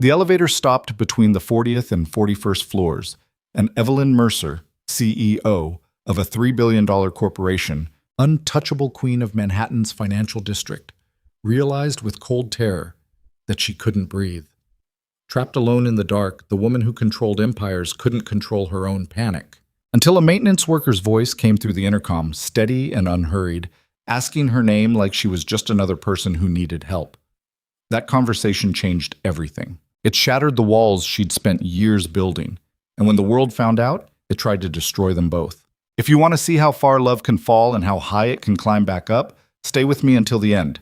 The elevator stopped between the 40th and 41st floors, and Evelyn Mercer, CEO of a $3 billion corporation, untouchable queen of Manhattan's financial district, realized with cold terror that she couldn't breathe. Trapped alone in the dark, the woman who controlled empires couldn't control her own panic. Until a maintenance worker's voice came through the intercom, steady and unhurried, asking her name like she was just another person who needed help. That conversation changed everything. It shattered the walls she'd spent years building, and when the world found out, it tried to destroy them both. If you want to see how far love can fall and how high it can climb back up, stay with me until the end.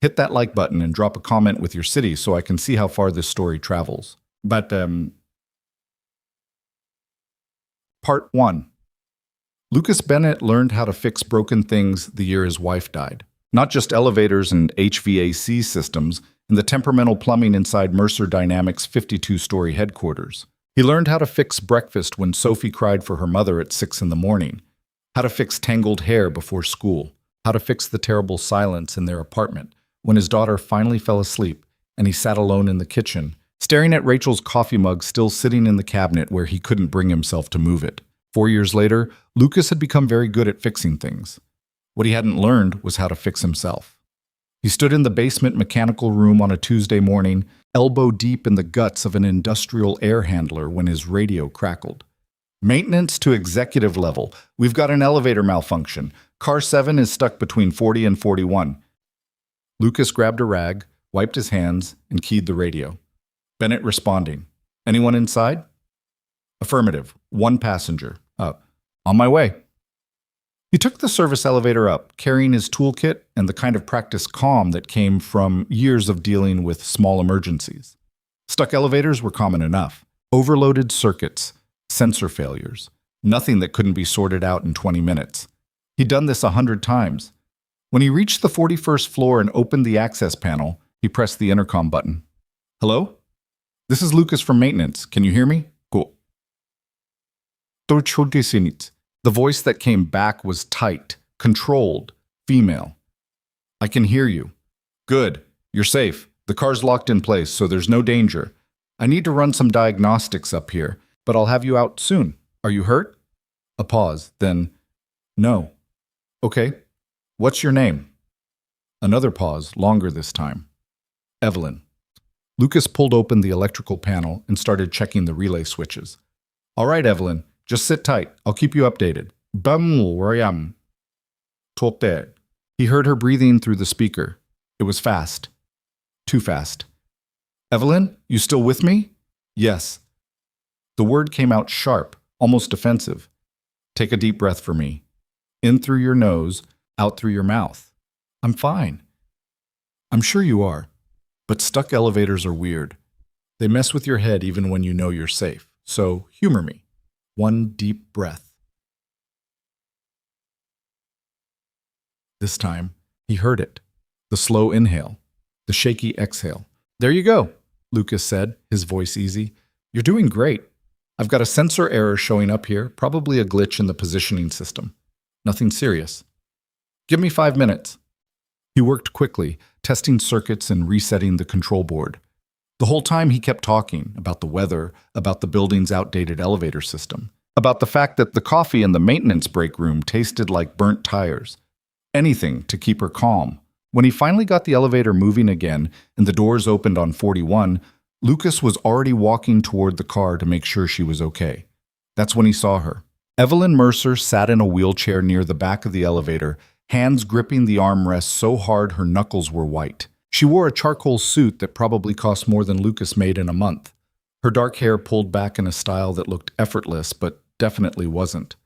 Hit that like button and drop a comment with your city so I can see how far this story travels. Part 1. Lucas Bennett learned how to fix broken things the year his wife died. Not just elevators and HVAC systems, and the temperamental plumbing inside Mercer Dynamics' 52-story headquarters. He learned how to fix breakfast when Sophie cried for her mother at 6 in the morning, how to fix tangled hair before school, how to fix the terrible silence in their apartment when his daughter finally fell asleep and he sat alone in the kitchen, staring at Rachel's coffee mug still sitting in the cabinet where he couldn't bring himself to move it. 4 years later, Lucas had become very good at fixing things. What he hadn't learned was how to fix himself. He stood in the basement mechanical room on a Tuesday morning, elbow deep in the guts of an industrial air handler when his radio crackled. Maintenance to executive level. We've got an elevator malfunction. Car 7 is stuck between 40 and 41. Lucas grabbed a rag, wiped his hands, and keyed the radio. Bennett responding. Anyone inside? Affirmative. One passenger. On my way. He took the service elevator up, carrying his toolkit and the kind of practice calm that came from years of dealing with small emergencies. Stuck elevators were common enough. Overloaded circuits, sensor failures, nothing that couldn't be sorted out in 20 minutes. He'd done this 100 times. When he reached the 41st floor and opened the access panel, he pressed the intercom button. Hello? This is Lucas from maintenance. Can you hear me? Cool. The voice that came back was tight, controlled, female. I can hear you. Good. You're safe. The car's locked in place, so there's no danger. I need to run some diagnostics up here, but I'll have you out soon. Are you hurt? A pause, then, no. Okay. What's your name? Another pause, longer this time. Evelyn. Lucas pulled open the electrical panel and started checking the relay switches. All right, Evelyn. Just sit tight. I'll keep you updated. He heard her breathing through the speaker. It was fast. Too fast. Evelyn, you still with me? Yes. The word came out sharp, almost defensive. Take a deep breath for me. In through your nose, out through your mouth. I'm fine. I'm sure you are. But stuck elevators are weird. They mess with your head even when you know you're safe. So humor me. One deep breath. This time, he heard it. The slow inhale. The shaky exhale. There you go, Lucas said, his voice easy. You're doing great. I've got a sensor error showing up here, probably a glitch in the positioning system. Nothing serious. Give me 5 minutes. He worked quickly, testing circuits and resetting the control board. The whole time he kept talking about the weather, about the building's outdated elevator system, about the fact that the coffee in the maintenance break room tasted like burnt tires. Anything to keep her calm. When he finally got the elevator moving again and the doors opened on 41, Lucas was already walking toward the car to make sure she was okay. That's when he saw her. Evelyn Mercer sat in a wheelchair near the back of the elevator, hands gripping the armrest so hard her knuckles were white. She wore a charcoal suit that probably cost more than Lucas made in a month. Her dark hair pulled back in a style that looked effortless, but definitely wasn't.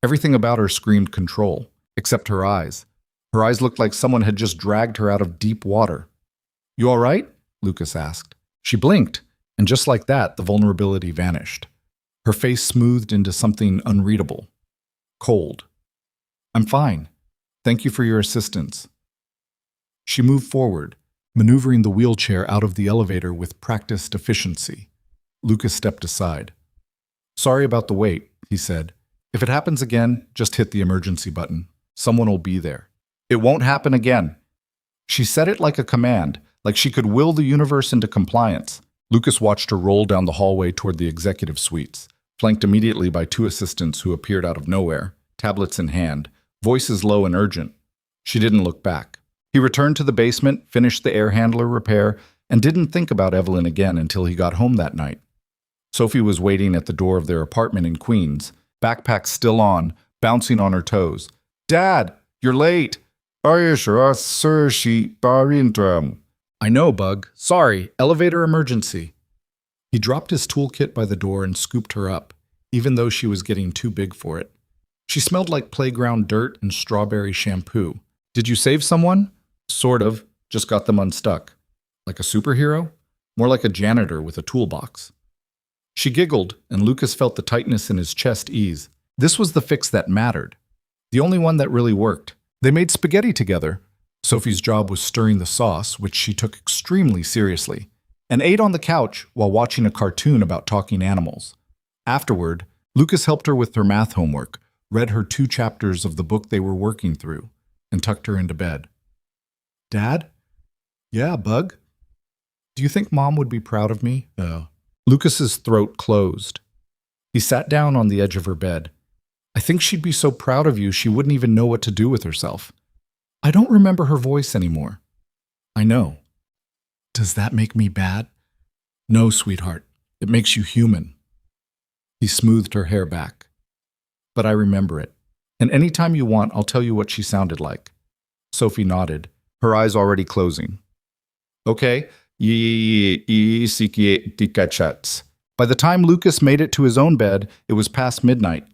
Everything about her screamed control, except her eyes. Her eyes looked like someone had just dragged her out of deep water. You all right? Lucas asked. She blinked, and just like that, the vulnerability vanished. Her face smoothed into something unreadable. Cold. I'm fine. Thank you for your assistance. She moved forward, maneuvering the wheelchair out of the elevator with practiced efficiency. Lucas stepped aside. Sorry about the wait, he said. If it happens again, just hit the emergency button. Someone will be there. It won't happen again. She said it like a command, like she could will the universe into compliance. Lucas watched her roll down the hallway toward the executive suites, flanked immediately by two assistants who appeared out of nowhere, tablets in hand, voices low and urgent. She didn't look back. He returned to the basement, finished the air handler repair, and didn't think about Evelyn again until he got home that night. Sophie was waiting at the door of their apartment in Queens, backpack still on, bouncing on her toes. "Dad, you're late." I know, Bug. Sorry, elevator emergency. He dropped his toolkit by the door and scooped her up, even though she was getting too big for it. She smelled like playground dirt and strawberry shampoo. "Did you save someone?" "Sort of. Just got them unstuck." "Like a superhero?" "More like a janitor with a toolbox." She giggled, and Lucas felt the tightness in his chest ease. This was the fix that mattered. The only one that really worked. They made spaghetti together. Sophie's job was stirring the sauce, which she took extremely seriously, and ate on the couch while watching a cartoon about talking animals. Afterward, Lucas helped her with her math homework, read her 2 chapters of the book they were working through, and tucked her into bed. "Dad?" "Yeah, Bug?" "Do you think Mom would be proud of me?" Lucas's throat closed. He sat down on the edge of her bed. "I think she'd be so proud of you she wouldn't even know what to do with herself." "I don't remember her voice anymore." "I know." "Does that make me bad?" "No, sweetheart. It makes you human." He smoothed her hair back. "But I remember it. And anytime you want, I'll tell you what she sounded like." Sophie nodded, her eyes already closing. "Okay. By the time Lucas made it to his own bed, it was past midnight.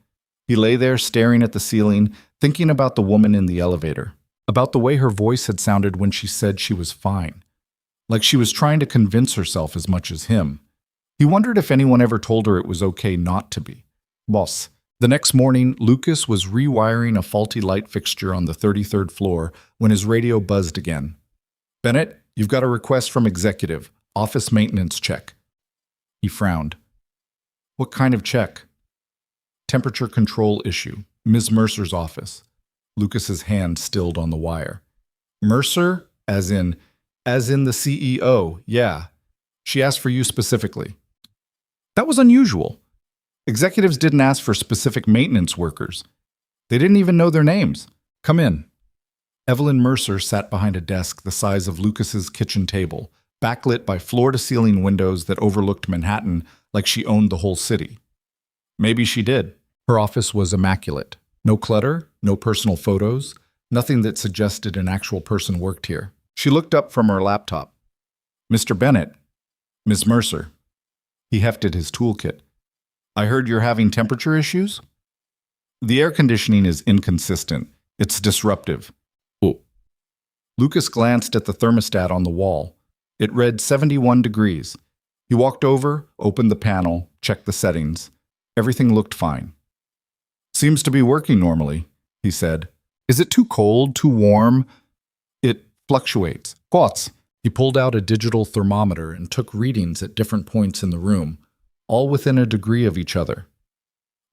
He lay there staring at the ceiling, thinking about the woman in the elevator, about the way her voice had sounded when she said she was fine, like she was trying to convince herself as much as him. He wondered if anyone ever told her it was okay not to be. Boss. The next morning, Lucas was rewiring a faulty light fixture on the 33rd floor when his radio buzzed again. "Bennett, you've got a request from executive. Office maintenance check." He frowned. "What kind of check?" "Temperature control issue. Ms. Mercer's office." Lucas's hand stilled on the wire. "Mercer? As in the CEO, yeah. She asked for you specifically." That was unusual. Executives didn't ask for specific maintenance workers. They didn't even know their names. "Come in." Evelyn Mercer sat behind a desk the size of Lucas's kitchen table, backlit by floor-to-ceiling windows that overlooked Manhattan like she owned the whole city. Maybe she did. Her office was immaculate. No clutter, no personal photos, nothing that suggested an actual person worked here. She looked up from her laptop. "Mr. Bennett." "Ms. Mercer." He hefted his toolkit. "I heard you're having temperature issues?" "The air conditioning is inconsistent. It's disruptive." "Oh." Lucas glanced at the thermostat on the wall. It read 71 degrees. He walked over, opened the panel, checked the settings. Everything looked fine. "Seems to be working normally," he said. "Is it too cold, too warm?" "It fluctuates." "Quotes." He pulled out a digital thermometer and took readings at different points in the room, all within a degree of each other.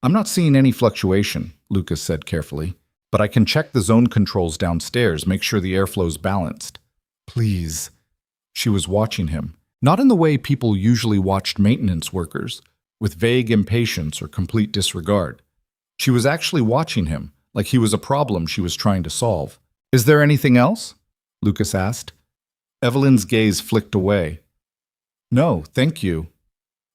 "I'm not seeing any fluctuation," Lucas said carefully, "but I can check the zone controls downstairs, make sure the airflow's balanced." "Please." She was watching him, not in the way people usually watched maintenance workers, with vague impatience or complete disregard. She was actually watching him, like he was a problem she was trying to solve. "Is there anything else?" Lucas asked. Evelyn's gaze flicked away. "No, thank you."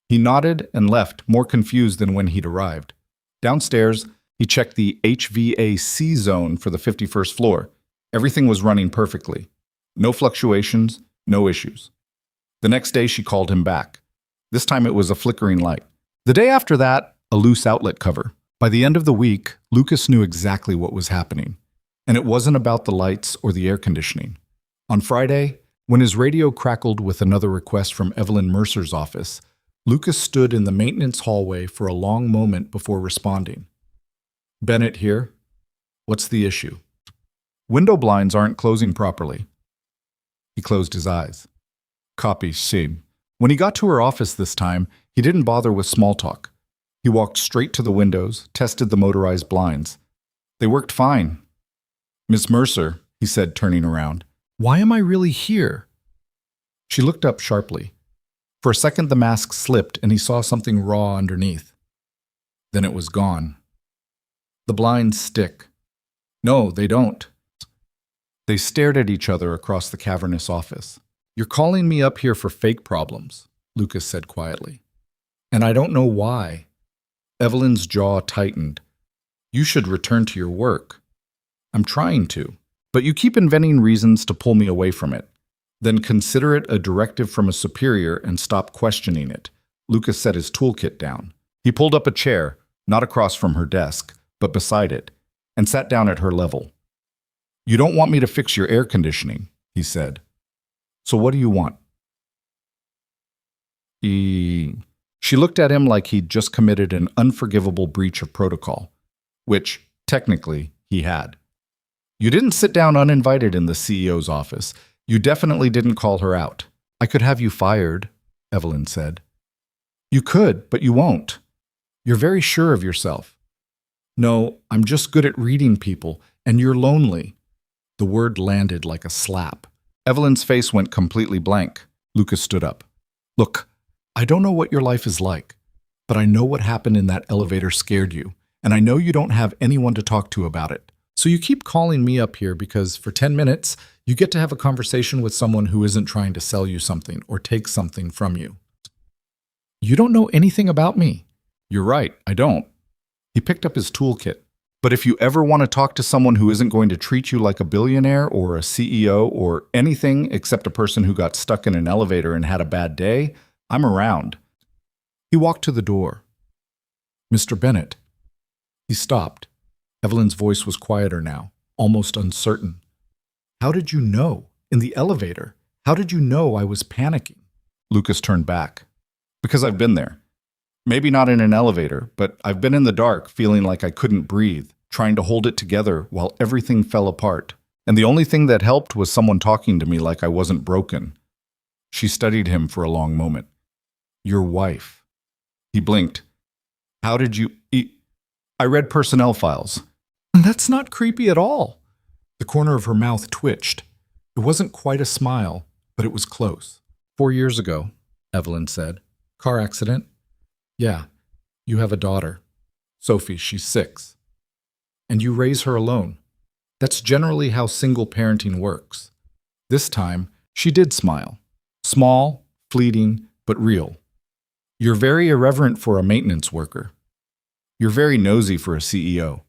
He nodded and left, more confused than when he'd arrived. Downstairs, he checked the HVAC zone for the 51st floor. Everything was running perfectly. No fluctuations, no issues. The next day, she called him back. This time it was a flickering light. The day after that, a loose outlet cover. By the end of the week, Lucas knew exactly what was happening. And it wasn't about the lights or the air conditioning. On Friday, when his radio crackled with another request from Evelyn Mercer's office, Lucas stood in the maintenance hallway for a long moment before responding. "Bennett here. What's the issue?" "Window blinds aren't closing properly." He closed his eyes. Copy, same. When he got to her office this time, he didn't bother with small talk. He walked straight to the windows, tested the motorized blinds. They worked fine. "Miss Mercer," he said, turning around. "Why am I really here?" She looked up sharply. For a second, the mask slipped and he saw something raw underneath. Then it was gone. The blinds stick. No, they don't. They stared at each other across the cavernous office. You're calling me up here for fake problems, Lucas said quietly. And I don't know why. Evelyn's jaw tightened. You should return to your work. I'm trying to, but you keep inventing reasons to pull me away from it. Then consider it a directive from a superior and stop questioning it. Lucas set his toolkit down. He pulled up a chair, not across from her desk, but beside it, and sat down at her level. You don't want me to fix your air conditioning, he said. So what do you want? She looked at him like he'd just committed an unforgivable breach of protocol, which, technically, he had. You didn't sit down uninvited in the CEO's office. You definitely didn't call her out. I could have you fired, Evelyn said. You could, but you won't. You're very sure of yourself. No, I'm just good at reading people, and you're lonely. The word landed like a slap. Evelyn's face went completely blank. Lucas stood up. Look, I don't know what your life is like, but I know what happened in that elevator scared you, and I know you don't have anyone to talk to about it. So you keep calling me up here because for 10 minutes, you get to have a conversation with someone who isn't trying to sell you something or take something from you. You don't know anything about me. You're right, I don't. He picked up his toolkit. But if you ever want to talk to someone who isn't going to treat you like a billionaire or a CEO or anything except a person who got stuck in an elevator and had a bad day, I'm around. He walked to the door. Mr. Bennett. He stopped. Evelyn's voice was quieter now, almost uncertain. How did you know? In the elevator? How did you know I was panicking? Lucas turned back. Because I've been there. Maybe not in an elevator, but I've been in the dark feeling like I couldn't breathe, trying to hold it together while everything fell apart. And the only thing that helped was someone talking to me like I wasn't broken. She studied him for a long moment. Your wife. He blinked. How did you... I read personnel files. That's not creepy at all. The corner of her mouth twitched. It wasn't quite a smile, but it was close. 4 years ago, Evelyn said. Car accident? Yeah, you have a daughter. Sophie, she's 6. And you raise her alone. That's generally how single parenting works. This time, she did smile. Small, fleeting, but real. You're very irreverent for a maintenance worker. You're very nosy for a CEO.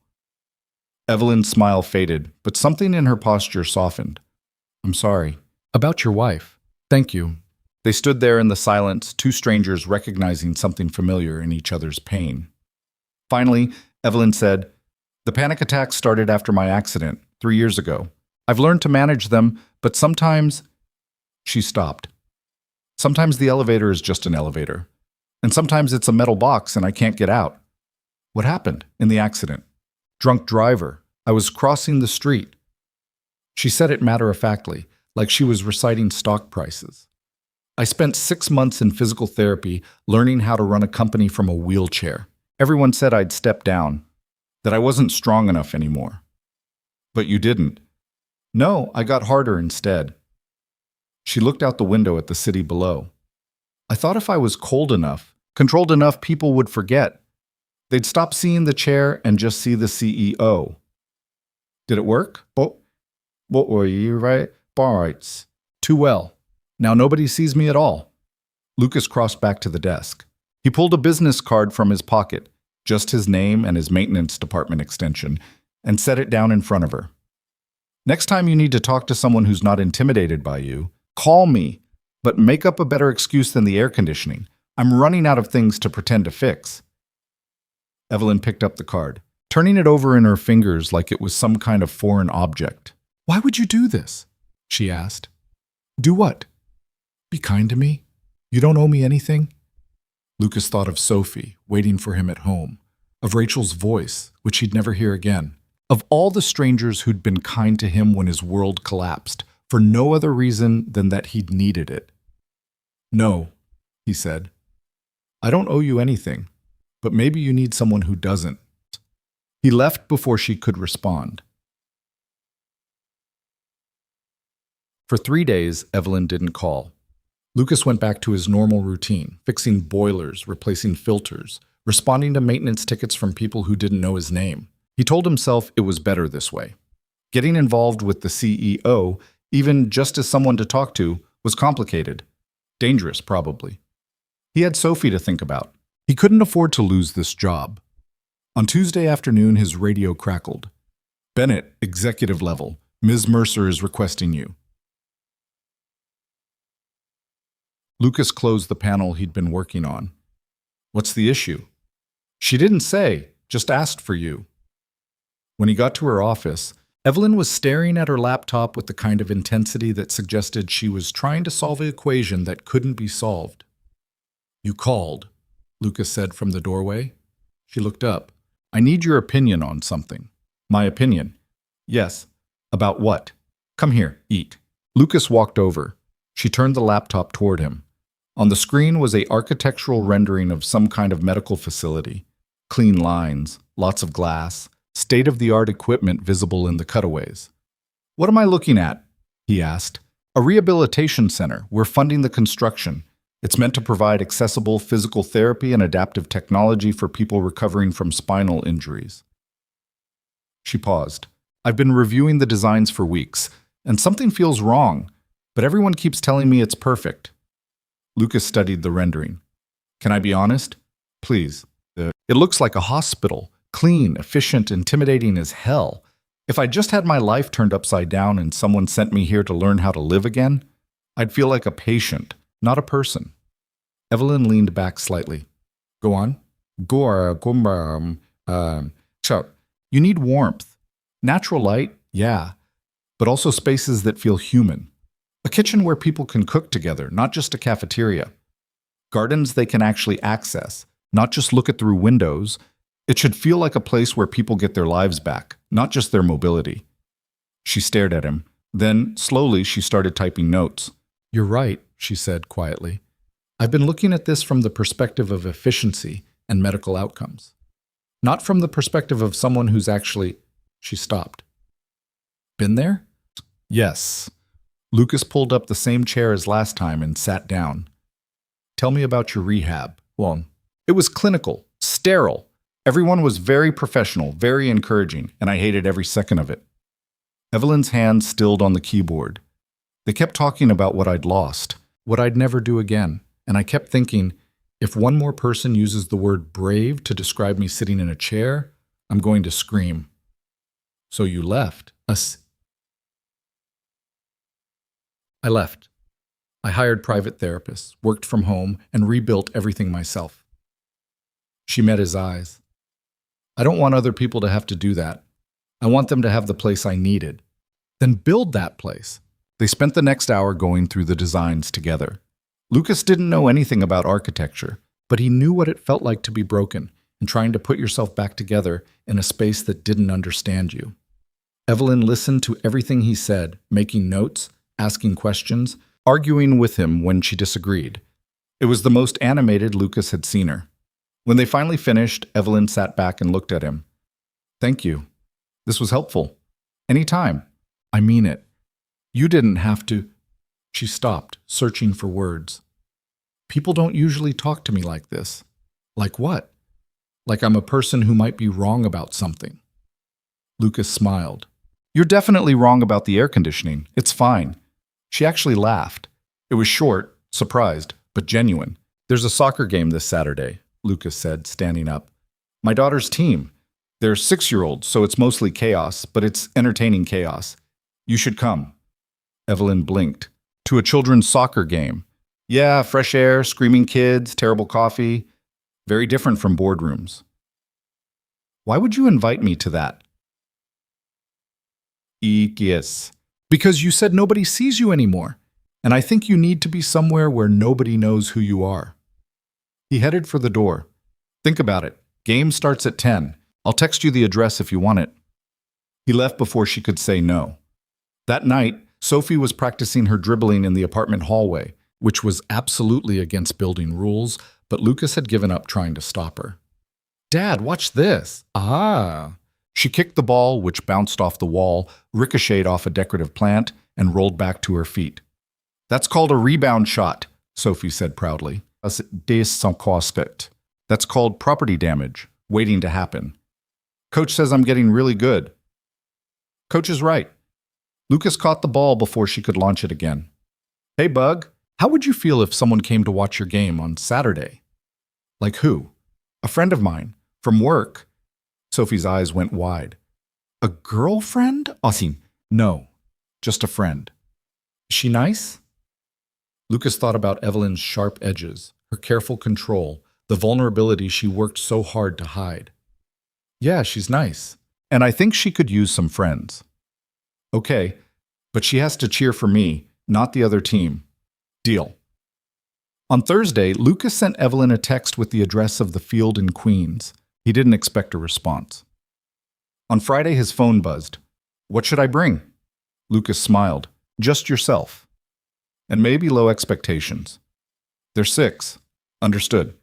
Evelyn's smile faded, but something in her posture softened. I'm sorry. About your wife. Thank you. They stood there in the silence, two strangers recognizing something familiar in each other's pain. Finally, Evelyn said, The panic attacks started after my accident, 3 years ago. I've learned to manage them, but sometimes... She stopped. Sometimes the elevator is just an elevator. And sometimes it's a metal box and I can't get out. What happened in the accident? Drunk driver. I was crossing the street. She said it matter-of-factly, like she was reciting stock prices. I spent 6 months in physical therapy learning how to run a company from a wheelchair. Everyone said I'd step down, that I wasn't strong enough anymore. But you didn't. No, I got harder instead. She looked out the window at the city below. I thought if I was cold enough, controlled enough, people would forget. They'd stop seeing the chair and just see the CEO. Did it work? What were you, right? Right. Too well. Now nobody sees me at all. Lucas crossed back to the desk. He pulled a business card from his pocket, just his name and his maintenance department extension, and set it down in front of her. Next time you need to talk to someone who's not intimidated by you, call me, but make up a better excuse than the air conditioning. I'm running out of things to pretend to fix. Evelyn picked up the card, turning it over in her fingers like it was some kind of foreign object. Why would you do this? She asked. Do what? Be kind to me? You don't owe me anything? Lucas thought of Sophie, waiting for him at home, of Rachel's voice, which he'd never hear again, of all the strangers who'd been kind to him when his world collapsed, for no other reason than that he'd needed it. No, he said. I don't owe you anything, but maybe you need someone who doesn't. He left before she could respond. For 3 days, Evelyn didn't call. Lucas went back to his normal routine, fixing boilers, replacing filters, responding to maintenance tickets from people who didn't know his name. He told himself it was better this way. Getting involved with the CEO, even just as someone to talk to, was complicated. Dangerous, probably. He had Sophie to think about. He couldn't afford to lose this job. On Tuesday afternoon, his radio crackled. Bennett, executive level. Ms. Mercer is requesting you. Lucas closed the panel he'd been working on. What's the issue? She didn't say, just asked for you. When he got to her office, Evelyn was staring at her laptop with the kind of intensity that suggested she was trying to solve an equation that couldn't be solved. You called, Lucas said from the doorway. She looked up. I need your opinion on something. My opinion? Yes. About what? Come here, eat. Lucas walked over. She turned the laptop toward him. On the screen was an architectural rendering of some kind of medical facility. Clean lines, lots of glass, state-of-the-art equipment visible in the cutaways. What am I looking at? He asked. A rehabilitation center. We're funding the construction. It's meant to provide accessible physical therapy and adaptive technology for people recovering from spinal injuries. She paused. I've been reviewing the designs for weeks, and something feels wrong, but everyone keeps telling me it's perfect. Lucas studied the rendering. Can I be honest? Please. It looks like a hospital. Clean, efficient, intimidating as hell. If I just had my life turned upside down and someone sent me here to learn how to live again, I'd feel like a patient, not a person. Evelyn leaned back slightly. Go on. So, you need warmth. Natural light, yeah, but also spaces that feel human. A kitchen where people can cook together, not just a cafeteria. Gardens they can actually access, not just look at through windows. It should feel like a place where people get their lives back, not just their mobility. She stared at him. Then, slowly, she started typing notes. You're right, she said quietly. I've been looking at this from the perspective of efficiency and medical outcomes. Not from the perspective of someone who's actually... She stopped. Been there? Yes. Lucas pulled up the same chair as last time and sat down. Tell me about your rehab. Well, it was clinical, sterile. Everyone was very professional, very encouraging, and I hated every second of it. Evelyn's hand stilled on the keyboard. They kept talking about what I'd lost, what I'd never do again, and I kept thinking, if one more person uses the word brave to describe me sitting in a chair, I'm going to scream. So you left us. I left. I hired private therapists, worked from home, and rebuilt everything myself. She met his eyes. I don't want other people to have to do that. I want them to have the place I needed. Then build that place. They spent the next hour going through the designs together. Lucas didn't know anything about architecture, but he knew what it felt like to be broken and trying to put yourself back together in a space that didn't understand you. Evelyn listened to everything he said, making notes, asking questions, arguing with him when she disagreed. It was the most animated Lucas had seen her. When they finally finished, Evelyn sat back and looked at him. Thank you. This was helpful. Anytime. I mean it. You didn't have to. She stopped, searching for words. People don't usually talk to me like this. Like what? Like I'm a person who might be wrong about something. Lucas smiled. You're definitely wrong about the air conditioning. It's fine. She actually laughed. It was short, surprised, but genuine. There's a soccer game this Saturday, Lucas said, standing up. My daughter's team. They're 6-year-olds, so it's mostly chaos, but it's entertaining chaos. You should come. Evelyn blinked. To a children's soccer game. Yeah, fresh air, screaming kids, terrible coffee. Very different from boardrooms. Why would you invite me to that? Yes. Because you said nobody sees you anymore, and I think you need to be somewhere where nobody knows who you are. He headed for the door. Think about it. Game starts at 10. I'll text you the address if you want it. He left before she could say no. That night, Sophie was practicing her dribbling in the apartment hallway, which was absolutely against building rules, but Lucas had given up trying to stop her. Dad, watch this. Ah. She kicked the ball, which bounced off the wall, ricocheted off a decorative plant, and rolled back to her feet. That's called a rebound shot, Sophie said proudly. Des sans coste. That's called property damage, waiting to happen. Coach says I'm getting really good. Coach is right. Lucas caught the ball before she could launch it again. Hey, Bug, how would you feel if someone came to watch your game on Saturday? Like who? A friend of mine, from work. Sophie's eyes went wide. A girlfriend? Austin, no, just a friend. Is she nice? Lucas thought about Evelyn's sharp edges, her careful control, the vulnerability she worked so hard to hide. Yeah, she's nice. And I think she could use some friends. Okay, but she has to cheer for me, not the other team. Deal. On Thursday, Lucas sent Evelyn a text with the address of the field in Queens. He didn't expect a response. On Friday, his phone buzzed. What should I bring? Lucas smiled. Just yourself. And maybe low expectations. They're 6. Understood.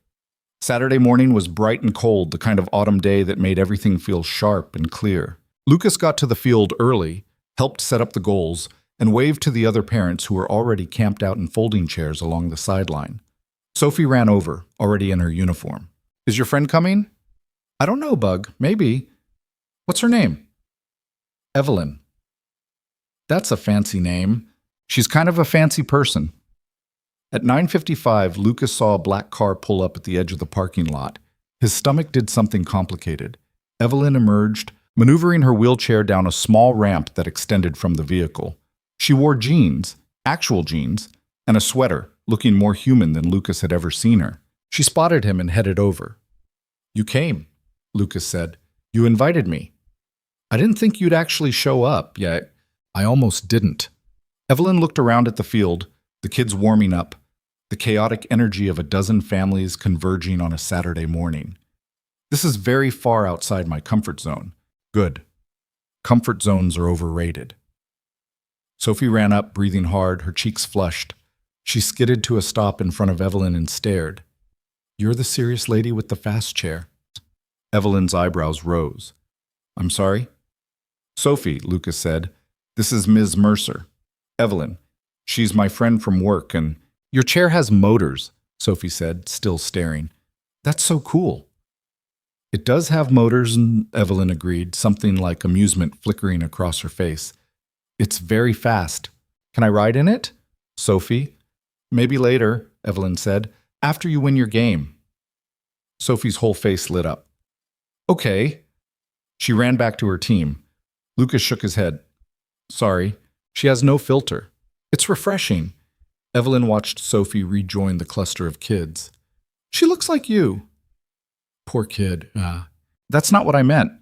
Saturday morning was bright and cold, the kind of autumn day that made everything feel sharp and clear. Lucas got to the field early, helped set up the goals, and waved to the other parents who were already camped out in folding chairs along the sideline. Sophie ran over, already in her uniform. Is your friend coming? I don't know, Bug. Maybe. What's her name? Evelyn. That's a fancy name. She's kind of a fancy person. At 9:55, Lucas saw a black car pull up at the edge of the parking lot. His stomach did something complicated. Evelyn emerged, maneuvering her wheelchair down a small ramp that extended from the vehicle. She wore jeans, actual jeans, and a sweater, looking more human than Lucas had ever seen her. She spotted him and headed over. You came, Lucas said. You invited me. I didn't think you'd actually show up, yet I almost didn't. Evelyn looked around at the field, the kids warming up, the chaotic energy of a dozen families converging on a Saturday morning. This is very far outside my comfort zone. Good. Comfort zones are overrated. Sophie ran up, breathing hard, her cheeks flushed. She skidded to a stop in front of Evelyn and stared. You're the serious lady with the fast chair. Evelyn's eyebrows rose. I'm sorry? Sophie, Lucas said. This is Ms. Mercer. Evelyn. She's my friend from work, and your chair has motors, Sophie said, still staring. That's so cool. It does have motors, Evelyn agreed, something like amusement flickering across her face. It's very fast. Can I ride in it? Sophie. Maybe later, Evelyn said, after you win your game. Sophie's whole face lit up. Okay. She ran back to her team. Lucas shook his head. Sorry, she has no filter. It's refreshing. Evelyn watched Sophie rejoin the cluster of kids. She looks like you. Poor kid. That's not what I meant.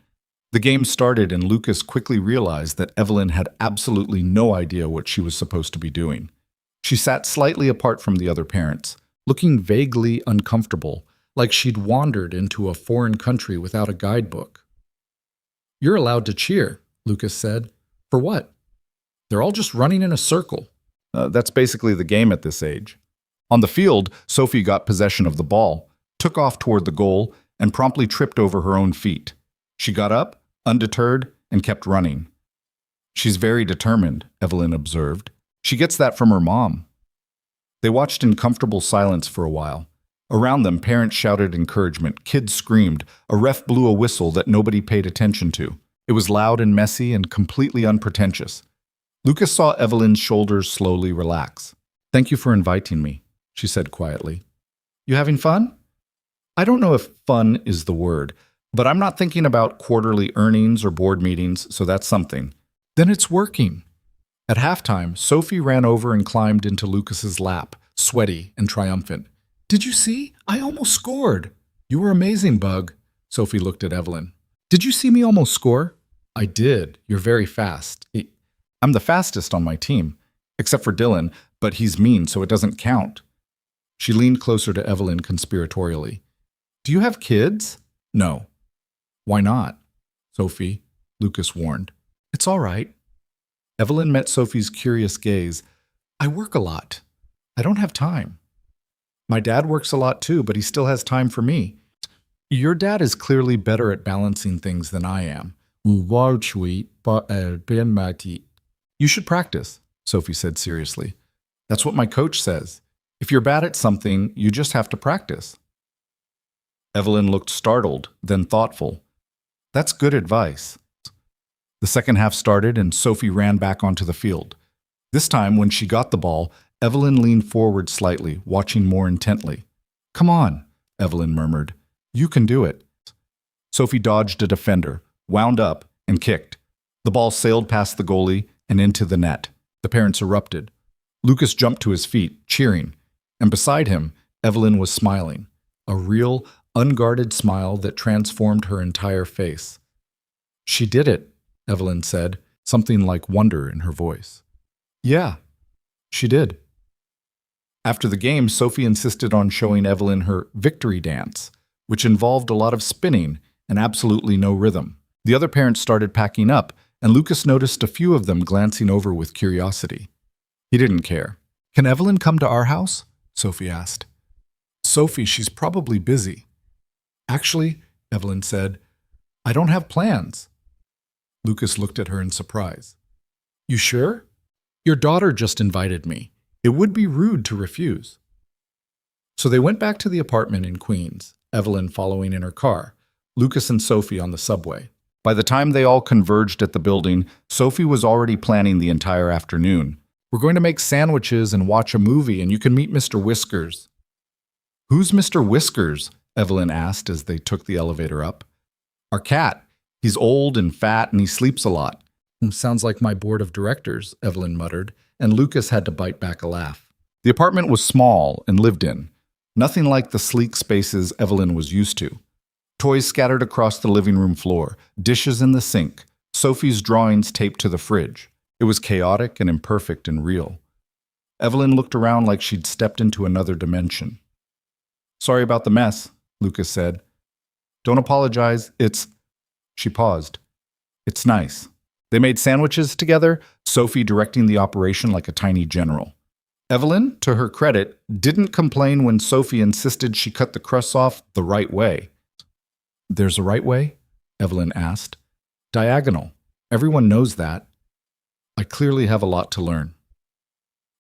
The game started and Lucas quickly realized that Evelyn had absolutely no idea what she was supposed to be doing. She sat slightly apart from the other parents, looking vaguely uncomfortable, like she'd wandered into a foreign country without a guidebook. You're allowed to cheer, Lucas said. For what? They're all just running in a circle. That's basically the game at this age. On the field, Sophie got possession of the ball, took off toward the goal, and promptly tripped over her own feet. She got up, undeterred, and kept running. She's very determined, Evelyn observed. She gets that from her mom. They watched in comfortable silence for a while. Around them, parents shouted encouragement, kids screamed, a ref blew a whistle that nobody paid attention to. It was loud and messy and completely unpretentious. Lucas saw Evelyn's shoulders slowly relax. Thank you for inviting me, she said quietly. You having fun? I don't know if fun is the word, but I'm not thinking about quarterly earnings or board meetings, so that's something. Then it's working. At halftime, Sophie ran over and climbed into Lucas's lap, sweaty and triumphant. Did you see? I almost scored. You were amazing, Bug. Sophie looked at Evelyn. Did you see me almost score? I did. You're very fast. I'm the fastest on my team, except for Dylan, but he's mean, so it doesn't count. She leaned closer to Evelyn conspiratorially. Do you have kids? No. Why not? Sophie, Lucas warned. It's all right. Evelyn met Sophie's curious gaze. I work a lot. I don't have time. My dad works a lot too, but he still has time for me. Your dad is clearly better at balancing things than I am. You should practice, Sophie said seriously. That's what my coach says. If you're bad at something, you just have to practice. Evelyn looked startled, then thoughtful. That's good advice. The second half started and Sophie ran back onto the field. This time, when she got the ball, Evelyn leaned forward slightly, watching more intently. Come on, Evelyn murmured. You can do it. Sophie dodged a defender, wound up, and kicked. The ball sailed past the goalie and into the net. The parents erupted. Lucas jumped to his feet, cheering, and beside him, Evelyn was smiling, a real, unguarded smile that transformed her entire face. She did it, Evelyn said, something like wonder in her voice. Yeah, she did. After the game, Sophie insisted on showing Evelyn her victory dance, which involved a lot of spinning and absolutely no rhythm. The other parents started packing up, and Lucas noticed a few of them glancing over with curiosity. He didn't care. Can Evelyn come to our house? Sophie asked. Sophie, she's probably busy. Actually, Evelyn said, I don't have plans. Lucas looked at her in surprise. You sure? Your daughter just invited me. It would be rude to refuse. So they went back to the apartment in Queens, Evelyn following in her car, Lucas and Sophie on the subway. By the time they all converged at the building, Sophie was already planning the entire afternoon. We're going to make sandwiches and watch a movie, and you can meet Mr. Whiskers. Who's Mr. Whiskers? Evelyn asked as they took the elevator up. Our cat. He's old and fat, and he sleeps a lot. Sounds like my board of directors, Evelyn muttered, and Lucas had to bite back a laugh. The apartment was small and lived in. Nothing like the sleek spaces Evelyn was used to. Toys scattered across the living room floor, dishes in the sink, Sophie's drawings taped to the fridge. It was chaotic and imperfect and real. Evelyn looked around like she'd stepped into another dimension. Sorry about the mess, Lucas said. Don't apologize, She paused. It's nice. They made sandwiches together, Sophie directing the operation like a tiny general. Evelyn, to her credit, didn't complain when Sophie insisted she cut the crusts off the right way. There's a right way? Evelyn asked. Diagonal. Everyone knows that. I clearly have a lot to learn.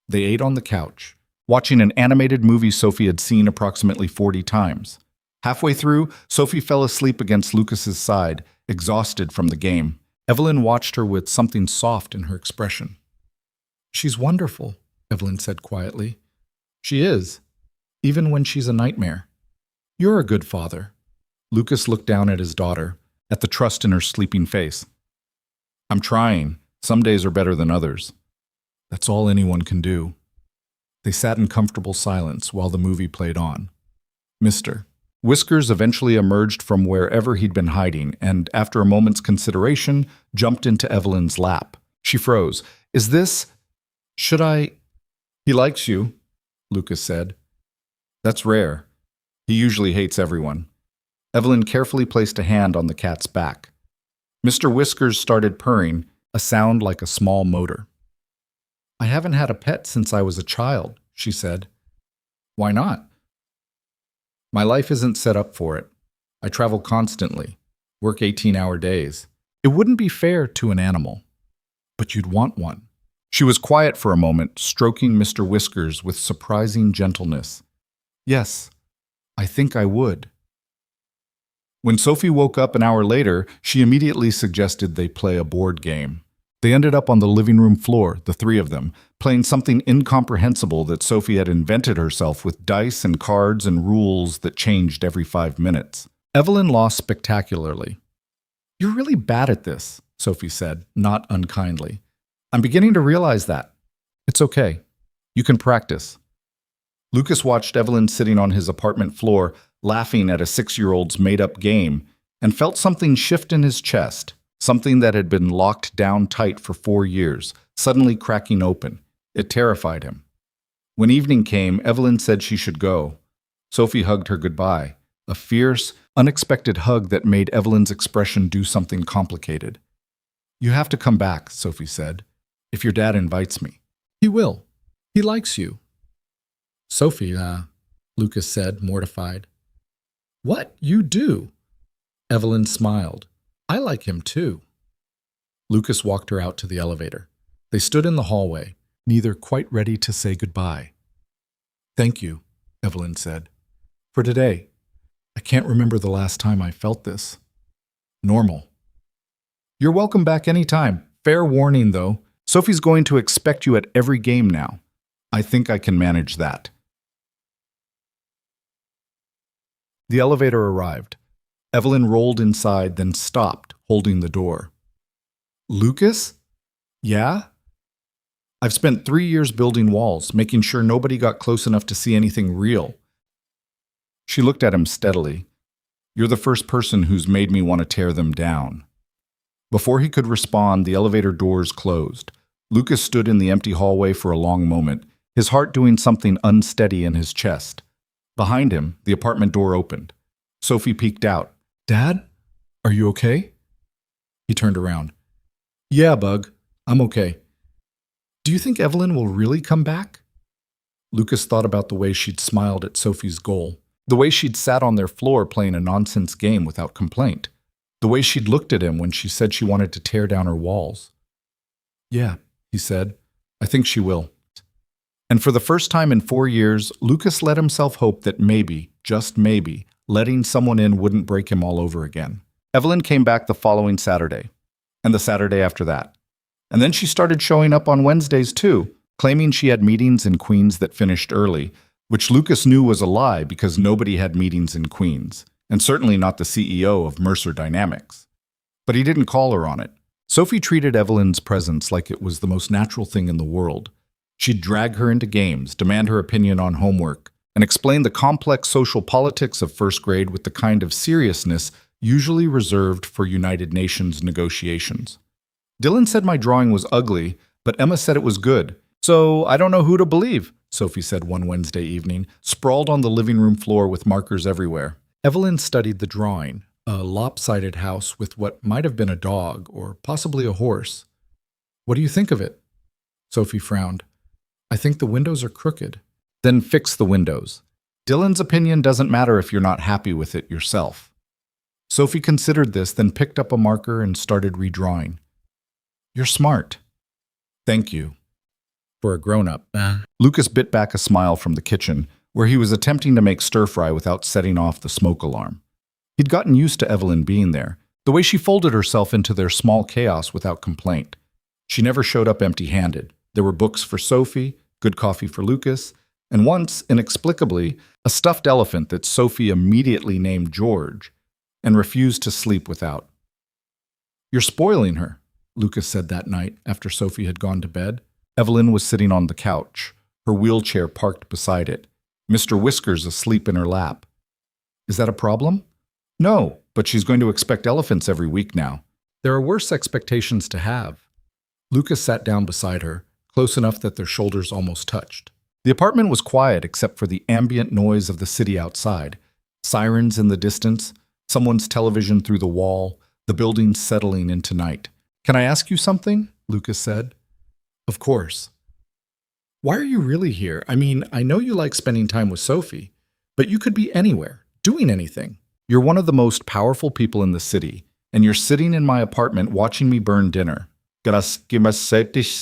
They ate on the couch, watching an animated movie Sophie had seen approximately 40 times. Halfway through, Sophie fell asleep against Lucas's side, exhausted from the game. Evelyn watched her with something soft in her expression. She's wonderful, Evelyn said quietly. She is, even when she's a nightmare. You're a good father. Lucas looked down at his daughter, at the trust in her sleeping face. I'm trying. Some days are better than others. That's all anyone can do. They sat in comfortable silence while the movie played on. Mr. Whiskers eventually emerged from wherever he'd been hiding and, after a moment's consideration, jumped into Evelyn's lap. She froze. Should I? He likes you, Lucas said. That's rare. He usually hates everyone. Evelyn carefully placed a hand on the cat's back. Mr. Whiskers started purring, a sound like a small motor. I haven't had a pet since I was a child, she said. Why not? My life isn't set up for it. I travel constantly, work 18-hour days. It wouldn't be fair to an animal. But you'd want one. She was quiet for a moment, stroking Mr. Whiskers with surprising gentleness. Yes, I think I would. When Sophie woke up an hour later, she immediately suggested they play a board game. They ended up on the living room floor, the three of them, playing something incomprehensible that Sophie had invented herself with dice and cards and rules that changed every 5 minutes. Evelyn lost spectacularly. You're really bad at this, Sophie said, not unkindly. I'm beginning to realize that. It's okay. You can practice. Lucas watched Evelyn sitting on his apartment floor, laughing at a 6-year-old's made-up game, and felt something shift in his chest. Something that had been locked down tight for 4 years, suddenly cracking open. It terrified him. When evening came, Evelyn said she should go. Sophie hugged her goodbye, a fierce, unexpected hug that made Evelyn's expression do something complicated. You have to come back, Sophie said, if your dad invites me. He will. He likes you. Sophie, Lucas said, mortified. What? You do? Evelyn smiled. I like him too. Lucas walked her out to the elevator. They stood in the hallway, neither quite ready to say goodbye. Thank you, Evelyn said. For today. I can't remember the last time I felt this. Normal. You're welcome back anytime. Fair warning, though. Sophie's going to expect you at every game now. I think I can manage that. The elevator arrived. Evelyn rolled inside, then stopped, holding the door. Lucas? Yeah? I've spent 3 years building walls, making sure nobody got close enough to see anything real. She looked at him steadily. You're the first person who's made me want to tear them down. Before he could respond, the elevator doors closed. Lucas stood in the empty hallway for a long moment, his heart doing something unsteady in his chest. Behind him, the apartment door opened. Sophie peeked out. Dad? Are you okay? He turned around. Yeah, Bug. I'm okay. Do you think Evelyn will really come back? Lucas thought about the way she'd smiled at Sophie's goal, the way she'd sat on their floor playing a nonsense game without complaint, the way she'd looked at him when she said she wanted to tear down her walls. Yeah, he said. I think she will. And for the first time in 4 years, Lucas let himself hope that maybe, just maybe, letting someone in wouldn't break him all over again. Evelyn came back the following Saturday, and the Saturday after that. And then she started showing up on Wednesdays too, claiming she had meetings in Queens that finished early, which Lucas knew was a lie because nobody had meetings in Queens, and certainly not the CEO of Mercer Dynamics. But he didn't call her on it. Sophie treated Evelyn's presence like it was the most natural thing in the world. She'd drag her into games, demand her opinion on homework, and explain the complex social politics of first grade with the kind of seriousness usually reserved for United Nations negotiations. Dylan said my drawing was ugly, but Emma said it was good. So I don't know who to believe, Sophie said one Wednesday evening, sprawled on the living room floor with markers everywhere. Evelyn studied the drawing, a lopsided house with what might have been a dog or possibly a horse. What do you think of it? Sophie frowned. I think the windows are crooked. Then fix the windows. Dylan's opinion doesn't matter if you're not happy with it yourself. Sophie considered this, then picked up a marker and started redrawing. You're smart. Thank you. For a grown-up. Lucas bit back a smile from the kitchen, where he was attempting to make stir-fry without setting off the smoke alarm. He'd gotten used to Evelyn being there, the way she folded herself into their small chaos without complaint. She never showed up empty-handed. There were books for Sophie, good coffee for Lucas, and once, inexplicably, a stuffed elephant that Sophie immediately named George and refused to sleep without. You're spoiling her, Lucas said that night after Sophie had gone to bed. Evelyn was sitting on the couch, her wheelchair parked beside it, Mr. Whiskers asleep in her lap. Is that a problem? No, but she's going to expect elephants every week now. There are worse expectations to have. Lucas sat down beside her, close enough that their shoulders almost touched. The apartment was quiet except for the ambient noise of the city outside, sirens in the distance, someone's television through the wall, the building settling into night. Can I ask you something? Lucas said. Of course. Why are you really here? I mean, I know you like spending time with Sophie, but you could be anywhere, doing anything. You're one of the most powerful people in the city, and you're sitting in my apartment watching me burn dinner. Evelyn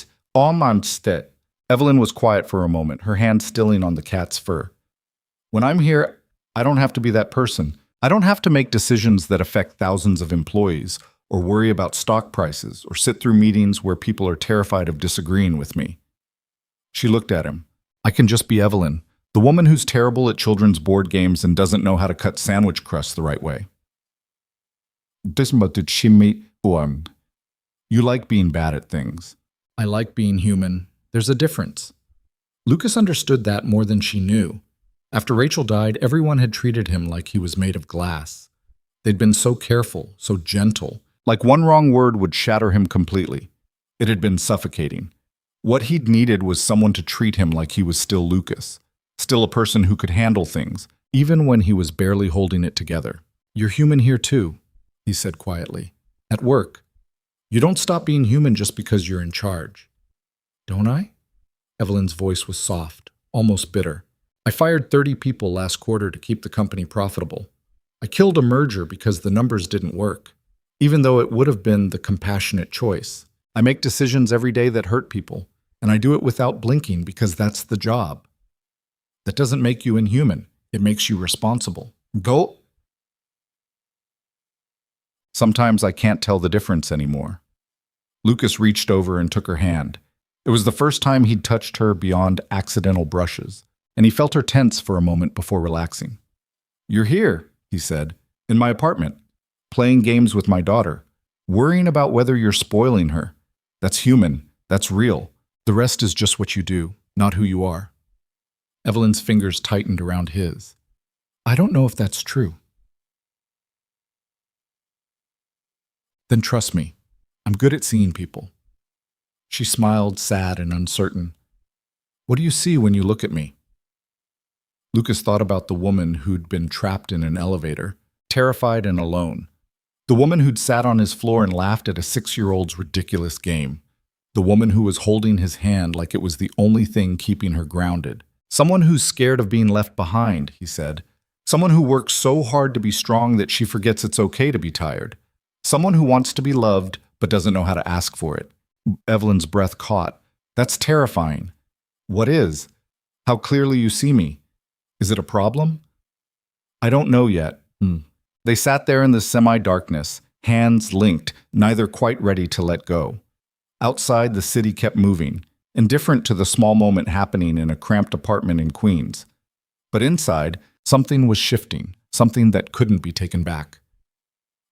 was quiet for a moment, her hand stilling on the cat's fur. When I'm here, I don't have to be that person. I don't have to make decisions that affect thousands of employees, or worry about stock prices, or sit through meetings where people are terrified of disagreeing with me. She looked at him. I can just be Evelyn, the woman who's terrible at children's board games and doesn't know how to cut sandwich crusts the right way. You like being bad at things. I like being human. There's a difference. Lucas understood that more than she knew. After Rachel died, everyone had treated him like he was made of glass. They'd been so careful, so gentle, like one wrong word would shatter him completely. It had been suffocating. What he'd needed was someone to treat him like he was still Lucas, still a person who could handle things, even when he was barely holding it together. You're human here too, he said quietly. At work. You don't stop being human just because you're in charge. Don't I? Evelyn's voice was soft, almost bitter. I fired 30 people last quarter to keep the company profitable. I killed a merger because the numbers didn't work, even though it would have been the compassionate choice. I make decisions every day that hurt people, and I do it without blinking because that's the job. That doesn't make you inhuman. It makes you responsible. Go. Sometimes I can't tell the difference anymore. Lucas reached over and took her hand. It was the first time he'd touched her beyond accidental brushes, and he felt her tense for a moment before relaxing. You're here, he said, in my apartment, playing games with my daughter, worrying about whether you're spoiling her. That's human. That's real. The rest is just what you do, not who you are. Evelyn's fingers tightened around his. I don't know if that's true. Then trust me. I'm good at seeing people. She smiled, sad and uncertain. What do you see when you look at me? Lucas thought about the woman who'd been trapped in an elevator, terrified and alone. The woman who'd sat on his floor and laughed at a 6-year-old's ridiculous game. The woman who was holding his hand like it was the only thing keeping her grounded. Someone who's scared of being left behind, he said. Someone who works so hard to be strong that she forgets it's okay to be tired. Someone who wants to be loved but doesn't know how to ask for it. Evelyn's breath caught. That's terrifying. What is? How clearly you see me. Is it a problem? I don't know yet. They sat there in the semi-darkness, hands linked, neither quite ready to let go. Outside, the city kept moving, indifferent to the small moment happening in a cramped apartment in Queens. But inside, something was shifting, something that couldn't be taken back.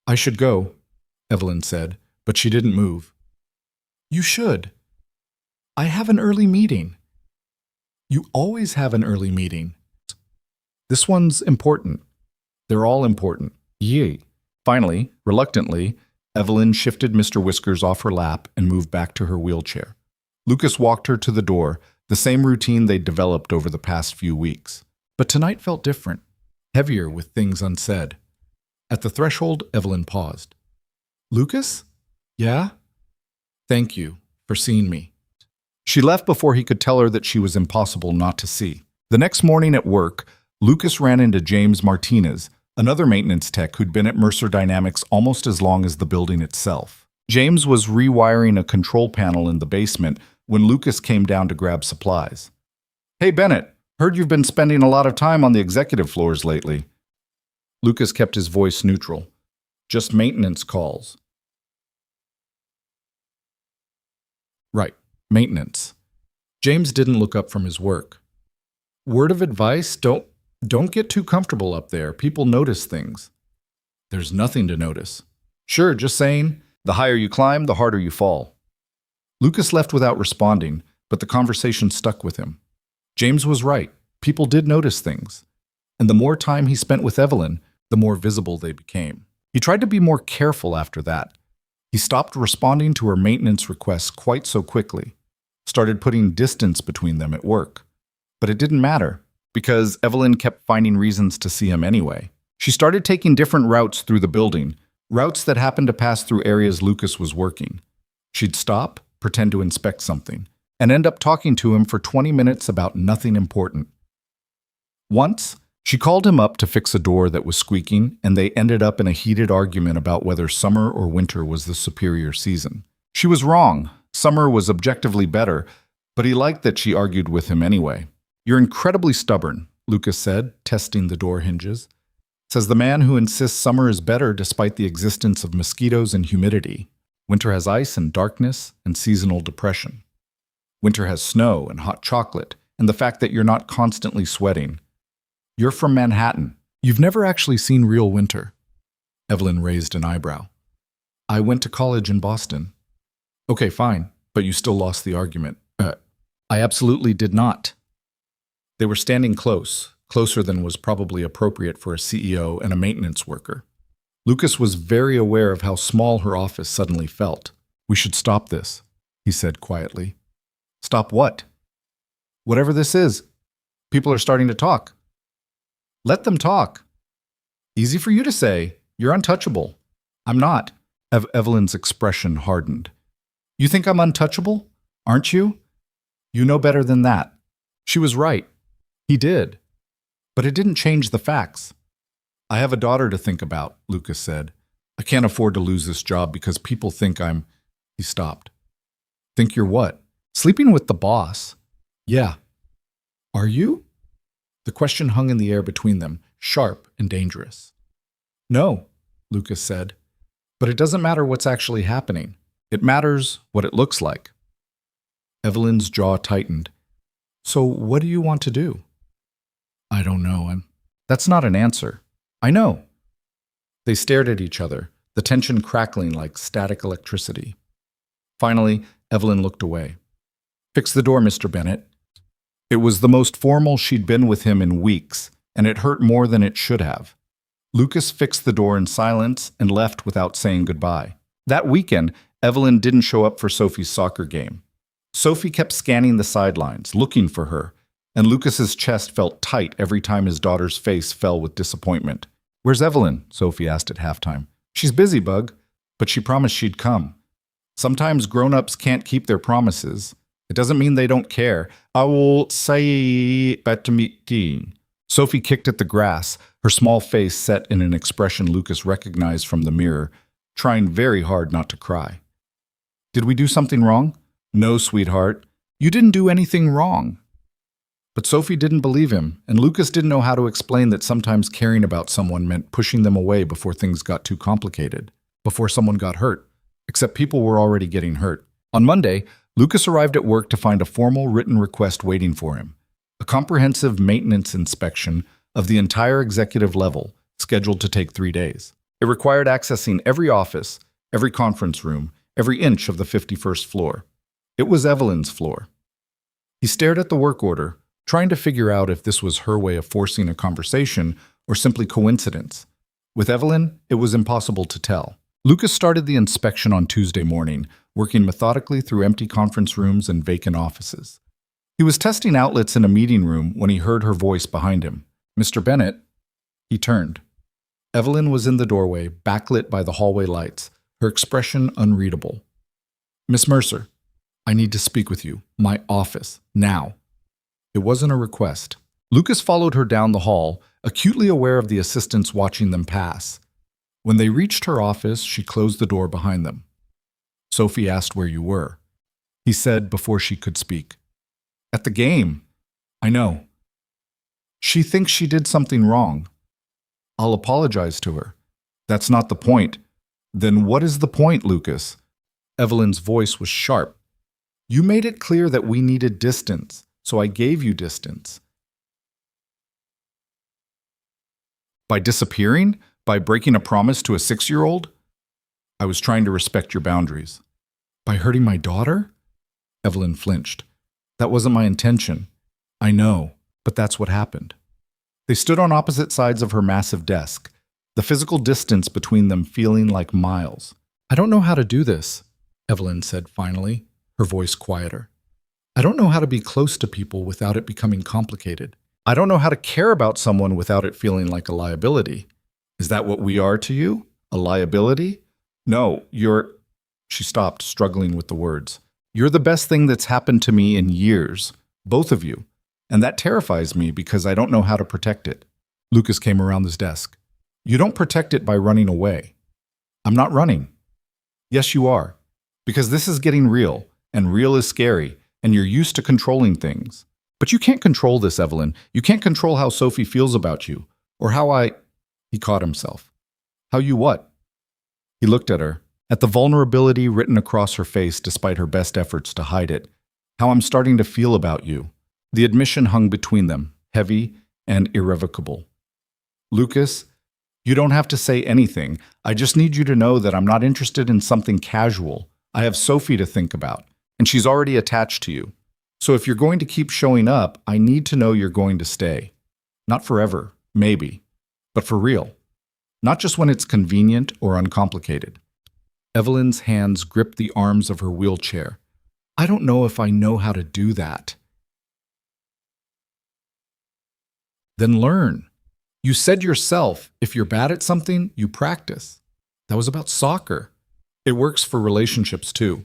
I should go, Evelyn said, but she didn't move. You should. I have an early meeting. You always have an early meeting. This one's important. They're all important. Yee. Finally, reluctantly, Evelyn shifted Mr. Whiskers off her lap and moved back to her wheelchair. Lucas walked her to the door, the same routine they'd developed over the past few weeks. But tonight felt different, heavier with things unsaid. At the threshold, Evelyn paused. Lucas? Yeah? Thank you for seeing me. She left before he could tell her that she was impossible not to see. The next morning at work, Lucas ran into James Martinez, another maintenance tech who'd been at Mercer Dynamics almost as long as the building itself. James was rewiring a control panel in the basement when Lucas came down to grab supplies. Hey, Bennett, heard you've been spending a lot of time on the executive floors lately. Lucas kept his voice neutral. Just maintenance calls. Right, maintenance. James didn't look up from his work. Word of advice, don't get too comfortable up there. People notice things. There's nothing to notice. Sure, just saying, the higher you climb, the harder you fall. Lucas left without responding, but the conversation stuck with him. James was right. People did notice things. And the more time he spent with Evelyn, the more visible they became. He tried to be more careful after that. He stopped responding to her maintenance requests quite so quickly, started putting distance between them at work. But it didn't matter, because Evelyn kept finding reasons to see him anyway. She started taking different routes through the building, routes that happened to pass through areas Lucas was working. She'd stop, pretend to inspect something, and end up talking to him for 20 minutes about nothing important. Once, she called him up to fix a door that was squeaking, and they ended up in a heated argument about whether summer or winter was the superior season. She was wrong. Summer was objectively better, but he liked that she argued with him anyway. You're incredibly stubborn, Lucas said, testing the door hinges. Says the man who insists summer is better despite the existence of mosquitoes and humidity. Winter has ice and darkness and seasonal depression. Winter has snow and hot chocolate and the fact that you're not constantly sweating. You're from Manhattan. You've never actually seen real winter. Evelyn raised an eyebrow. I went to college in Boston. Okay, fine, but you still lost the argument. I absolutely did not. They were standing close, closer than was probably appropriate for a CEO and a maintenance worker. Lucas was very aware of how small her office suddenly felt. We should stop this, he said quietly. Stop what? Whatever this is. People are starting to talk. Let them talk. Easy for you to say. You're untouchable. I'm not. Evelyn's expression hardened. You think I'm untouchable? Aren't you? You know better than that. She was right. He did. But it didn't change the facts. I have a daughter to think about, Lucas said. I can't afford to lose this job because people think I'm... He stopped. Think you're what? Sleeping with the boss. Yeah. Are you? The question hung in the air between them, sharp and dangerous. No, Lucas said, but it doesn't matter what's actually happening. It matters what it looks like. Evelyn's jaw tightened. So what do you want to do? I don't know. That's not an answer. I know. They stared at each other, the tension crackling like static electricity. Finally, Evelyn looked away. Fix the door, Mr. Bennett. It was the most formal she'd been with him in weeks, and it hurt more than it should have. Lucas fixed the door in silence and left without saying goodbye. That weekend, Evelyn didn't show up for Sophie's soccer game. Sophie kept scanning the sidelines, looking for her, and Lucas's chest felt tight every time his daughter's face fell with disappointment. Where's Evelyn? Sophie asked at halftime. She's busy, Bug, but she promised she'd come. Sometimes grown-ups can't keep their promises. It doesn't mean they don't care. I will say better meeting. Sophie kicked at the grass, her small face set in an expression Lucas recognized from the mirror, trying very hard not to cry. Did we do something wrong? No, sweetheart. You didn't do anything wrong. But Sophie didn't believe him, and Lucas didn't know how to explain that sometimes caring about someone meant pushing them away before things got too complicated, before someone got hurt, except people were already getting hurt. On Monday, Lucas arrived at work to find a formal written request waiting for him, a comprehensive maintenance inspection of the entire executive level, scheduled to take 3 days. It required accessing every office, every conference room, every inch of the 51st floor. It was Evelyn's floor. He stared at the work order, trying to figure out if this was her way of forcing a conversation or simply coincidence. With Evelyn, it was impossible to tell. Lucas started the inspection on Tuesday morning, working methodically through empty conference rooms and vacant offices. He was testing outlets in a meeting room when he heard her voice behind him. Mr. Bennett. He turned. Evelyn was in the doorway, backlit by the hallway lights, her expression unreadable. Miss Mercer, I need to speak with you. My office. Now. It wasn't a request. Lucas followed her down the hall, acutely aware of the assistants watching them pass. When they reached her office, she closed the door behind them. Sophie asked where you were. He said before she could speak. At the game. I know. She thinks she did something wrong. I'll apologize to her. That's not the point. Then what is the point, Lucas? Evelyn's voice was sharp. You made it clear that we needed distance, so I gave you distance. By disappearing? By breaking a promise to a 6-year-old? I was trying to respect your boundaries. By hurting my daughter? Evelyn flinched. That wasn't my intention. I know, but that's what happened. They stood on opposite sides of her massive desk, the physical distance between them feeling like miles. I don't know how to do this, Evelyn said finally, her voice quieter. I don't know how to be close to people without it becoming complicated. I don't know how to care about someone without it feeling like a liability. Is that what we are to you? A liability? No, you're... She stopped, struggling with the words. You're the best thing that's happened to me in years, both of you. And that terrifies me because I don't know how to protect it. Lucas came around his desk. You don't protect it by running away. I'm not running. Yes, you are. Because this is getting real, and real is scary, and you're used to controlling things. But you can't control this, Evelyn. You can't control how Sophie feels about you, or how I... He caught himself. How you what? He looked at her, at the vulnerability written across her face despite her best efforts to hide it. How I'm starting to feel about you. The admission hung between them, heavy and irrevocable. Lucas, you don't have to say anything. I just need you to know that I'm not interested in something casual. I have Sophie to think about, and she's already attached to you. So if you're going to keep showing up, I need to know you're going to stay. Not forever, maybe, but for real. Not just when it's convenient or uncomplicated. Evelyn's hands gripped the arms of her wheelchair. I don't know if I know how to do that. Then learn. You said yourself, if you're bad at something, you practice. That was about soccer. It works for relationships too.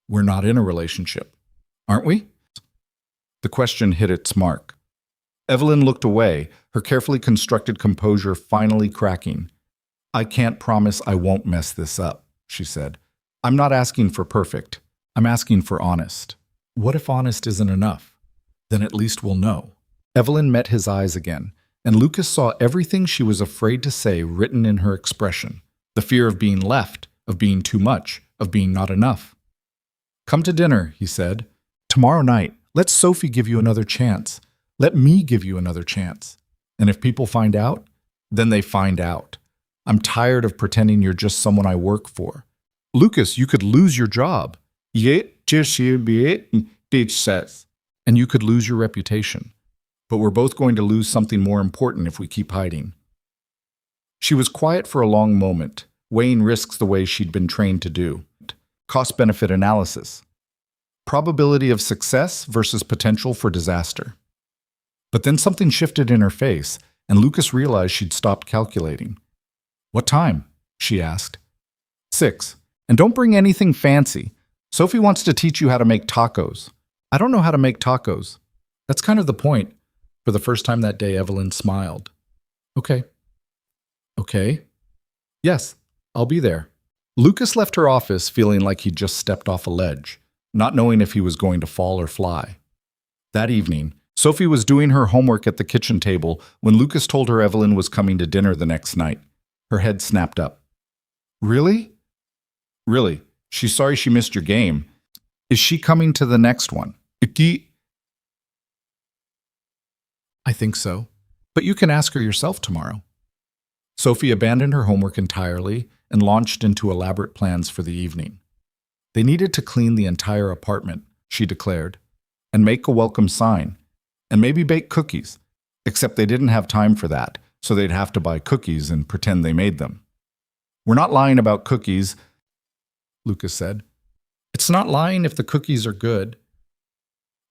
We're not in a relationship, aren't we? The question hit its mark. Evelyn looked away, her carefully constructed composure finally cracking. I can't promise I won't mess this up, she said. I'm not asking for perfect. I'm asking for honest. What if honest isn't enough? Then at least we'll know. Evelyn met his eyes again, and Lucas saw everything she was afraid to say written in her expression. The fear of being left, of being too much, of being not enough. "Come to dinner," he said. "Tomorrow night. Let Sophie give you another chance. Let me give you another chance. And if people find out, then they find out. I'm tired of pretending you're just someone I work for. Lucas, you could lose your job. And you could lose your reputation. But we're both going to lose something more important if we keep hiding." She was quiet for a long moment, weighing risks the way she'd been trained to do. Cost-benefit analysis. Probability of success versus potential for disaster. But then something shifted in her face, and Lucas realized she'd stopped calculating. "What time?" she asked. 6. "And don't bring anything fancy. Sophie wants to teach you how to make tacos." "I don't know how to make tacos." "That's kind of the point." For the first time that day, Evelyn smiled. "Okay." "Okay." "Yes, I'll be there." Lucas left her office feeling like he'd just stepped off a ledge, not knowing if he was going to fall or fly. That evening, Sophie was doing her homework at the kitchen table when Lucas told her Evelyn was coming to dinner the next night. Her head snapped up. "Really?" "Really. She's sorry she missed your game. Is she coming to the next one?" "I think so. But you can ask her yourself tomorrow." Sophie abandoned her homework entirely and launched into elaborate plans for the evening. They needed to clean the entire apartment, she declared, and make a welcome sign, and maybe bake cookies, except they didn't have time for that, so they'd have to buy cookies and pretend they made them. "We're not lying about cookies," Lucas said. "It's not lying if the cookies are good."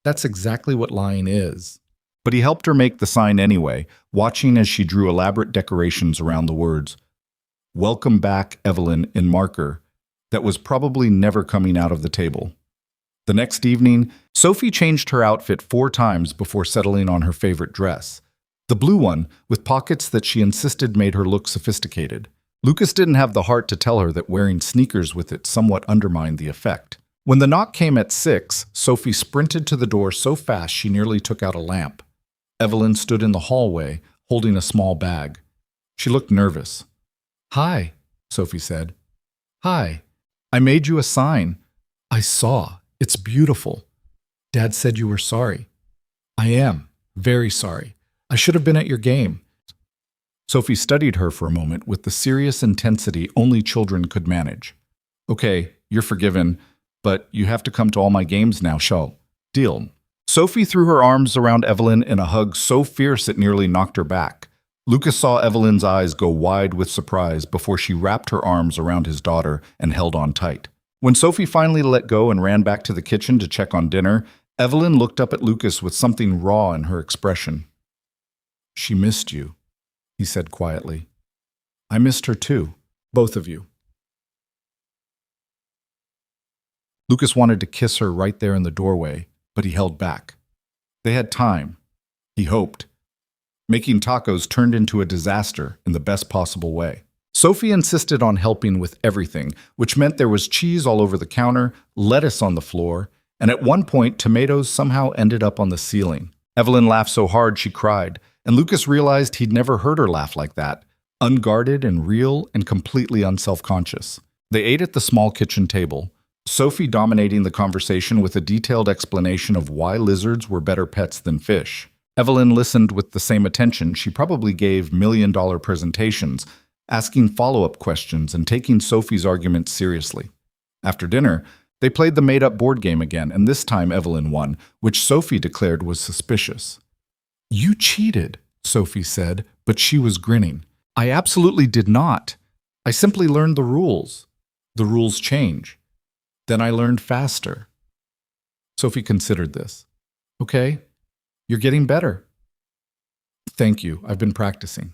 That's exactly what lying is. But he helped her make the sign anyway, watching as she drew elaborate decorations around the words, "Welcome back, Evelyn," in marker that was probably never coming out of the table. The next evening, Sophie changed her outfit 4 times before settling on her favorite dress. The blue one, with pockets that she insisted made her look sophisticated. Lucas didn't have the heart to tell her that wearing sneakers with it somewhat undermined the effect. When the knock came at 6, Sophie sprinted to the door so fast she nearly took out a lamp. Evelyn stood in the hallway, holding a small bag. She looked nervous. "Hi," Sophie said. "Hi. I made you a sign. I saw. It's beautiful. Dad said you were sorry." "I am. Very sorry. I should have been at your game." Sophie studied her for a moment with the serious intensity only children could manage. "Okay, you're forgiven, but you have to come to all my games now, Shell. Deal." Sophie threw her arms around Evelyn in a hug so fierce it nearly knocked her back. Lucas saw Evelyn's eyes go wide with surprise before she wrapped her arms around his daughter and held on tight. When Sophie finally let go and ran back to the kitchen to check on dinner, Evelyn looked up at Lucas with something raw in her expression. "She missed you," he said quietly. "I missed her too, both of you." Lucas wanted to kiss her right there in the doorway, but he held back. They had time, he hoped. Making tacos turned into a disaster in the best possible way. Sophie insisted on helping with everything, which meant there was cheese all over the counter, lettuce on the floor, and at one point, tomatoes somehow ended up on the ceiling. Evelyn laughed so hard she cried, and Lucas realized he'd never heard her laugh like that, unguarded and real and completely unself-conscious. They ate at the small kitchen table, Sophie dominating the conversation with a detailed explanation of why lizards were better pets than fish. Evelyn listened with the same attention she probably gave million-dollar presentations, asking follow-up questions and taking Sophie's arguments seriously. After dinner, they played the made-up board game again, and this time Evelyn won, which Sophie declared was suspicious. "You cheated," Sophie said, but she was grinning. "I absolutely did not. I simply learned the rules. The rules change. Then I learned faster." Sophie considered this. "Okay, you're getting better." "Thank you, I've been practicing."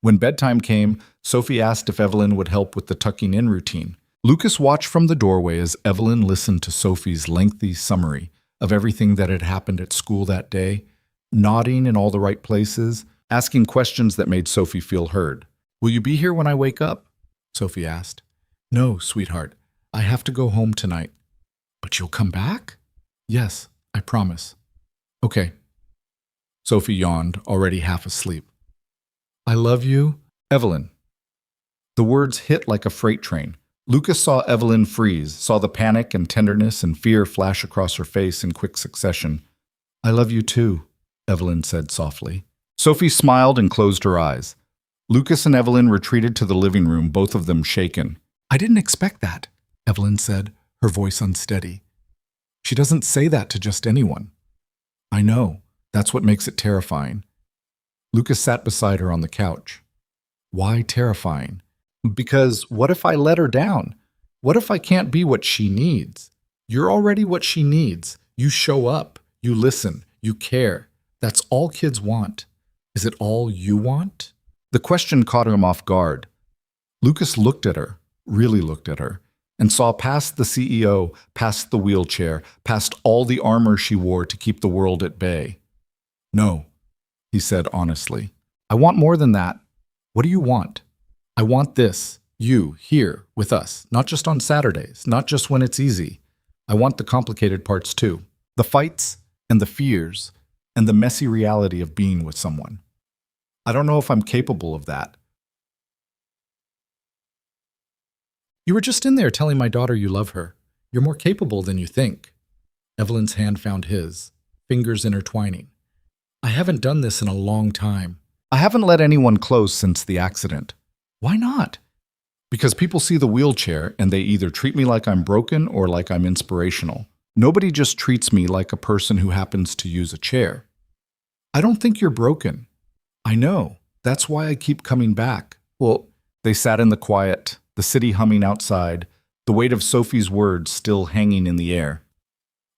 When bedtime came, Sophie asked if Evelyn would help with the tucking-in routine. Lucas watched from the doorway as Evelyn listened to Sophie's lengthy summary of everything that had happened at school that day, nodding in all the right places, asking questions that made Sophie feel heard. "Will you be here when I wake up?" Sophie asked. "No, sweetheart. I have to go home tonight." "But you'll come back?" "Yes, I promise." "Okay." Sophie yawned, already half asleep. I love you, Evelyn. The words hit like a freight train. Lucas saw Evelyn freeze, saw the panic and tenderness and fear flash across her face in quick succession. I love you too, Evelyn said softly. Sophie smiled and closed her eyes. Lucas and Evelyn retreated to the living room, both of them shaken. I didn't expect that, Evelyn said, her voice unsteady. She doesn't say that to just anyone. I know. That's what makes it terrifying. Lucas sat beside her on the couch. Why terrifying? Because what if I let her down? What if I can't be what she needs? You're already what she needs. You show up. You listen. You care. That's all kids want. Is it all you want? The question caught him off guard. Lucas looked at her, really looked at her, and saw past the CEO, past the wheelchair, past all the armor she wore to keep the world at bay. No, he said honestly. I want more than that. What do you want? I want this, you, here, with us, not just on Saturdays, not just when it's easy. I want the complicated parts too. The fights and the fears and the messy reality of being with someone. I don't know if I'm capable of that. You were just in there telling my daughter you love her. You're more capable than you think. Evelyn's hand found his, fingers intertwining. I haven't done this in a long time. I haven't let anyone close since the accident. Why not? Because people see the wheelchair and they either treat me like I'm broken or like I'm inspirational. Nobody just treats me like a person who happens to use a chair. I don't think you're broken. I know. That's why I keep coming back. Well, they sat in the quiet, the city humming outside, the weight of Sophie's words still hanging in the air.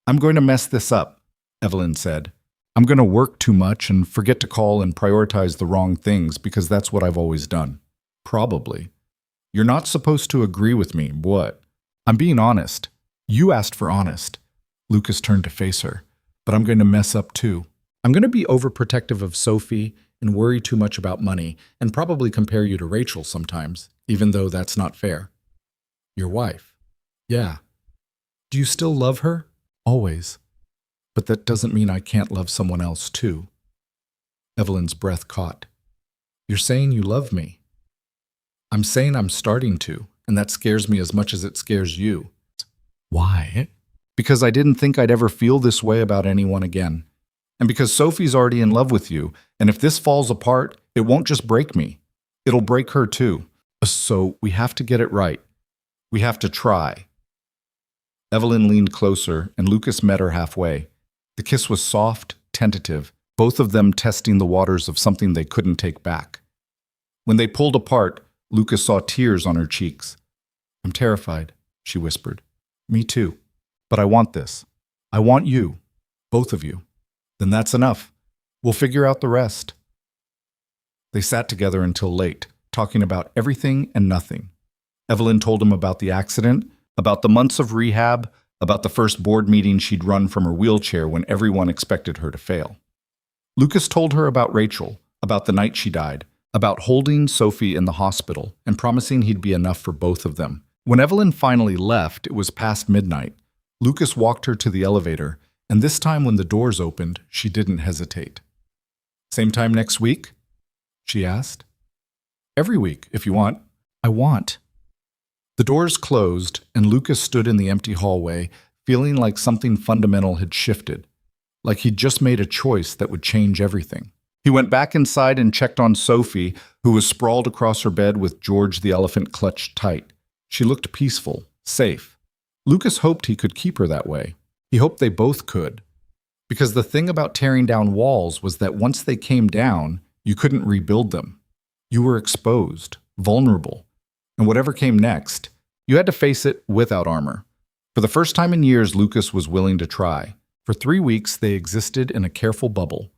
I'm going to mess this up, Evelyn said. I'm going to work too much and forget to call and prioritize the wrong things because that's what I've always done. Probably. You're not supposed to agree with me. What? I'm being honest. You asked for honest. Lucas turned to face her. But I'm going to mess up too. I'm going to be overprotective of Sophie and worry too much about money and probably compare you to Rachel sometimes, even though that's not fair. Your wife. Yeah. Do you still love her? Always. But that doesn't mean I can't love someone else too. Evelyn's breath caught. You're saying you love me. I'm saying I'm starting to, and that scares me as much as it scares you. Why? Because I didn't think I'd ever feel this way about anyone again. And because Sophie's already in love with you, and if this falls apart, it won't just break me. It'll break her too. So we have to get it right. We have to try. Evelyn leaned closer, and Lucas met her halfway. The kiss was soft, tentative, both of them testing the waters of something they couldn't take back. When they pulled apart, Lucas saw tears on her cheeks. I'm terrified, she whispered. Me too. But I want this. I want you. Both of you. Then that's enough. We'll figure out the rest. They sat together until late, talking about everything and nothing. Evelyn told him about the accident, about the months of rehab, about the first board meeting she'd run from her wheelchair when everyone expected her to fail. Lucas told her about Rachel, about the night she died, about holding Sophie in the hospital and promising he'd be enough for both of them. When Evelyn finally left, it was past midnight. Lucas walked her to the elevator, and this time when the doors opened, she didn't hesitate. Same time next week? She asked. Every week, if you want. I want. The doors closed, and Lucas stood in the empty hallway, feeling like something fundamental had shifted, like he'd just made a choice that would change everything. He went back inside and checked on Sophie, who was sprawled across her bed with George the elephant clutched tight. She looked peaceful, safe. Lucas hoped he could keep her that way. He hoped they both could. Because the thing about tearing down walls was that once they came down, you couldn't rebuild them. You were exposed, vulnerable. And whatever came next, you had to face it without armor. For the first time in years, Lucas was willing to try. For 3 weeks, they existed in a careful bubble.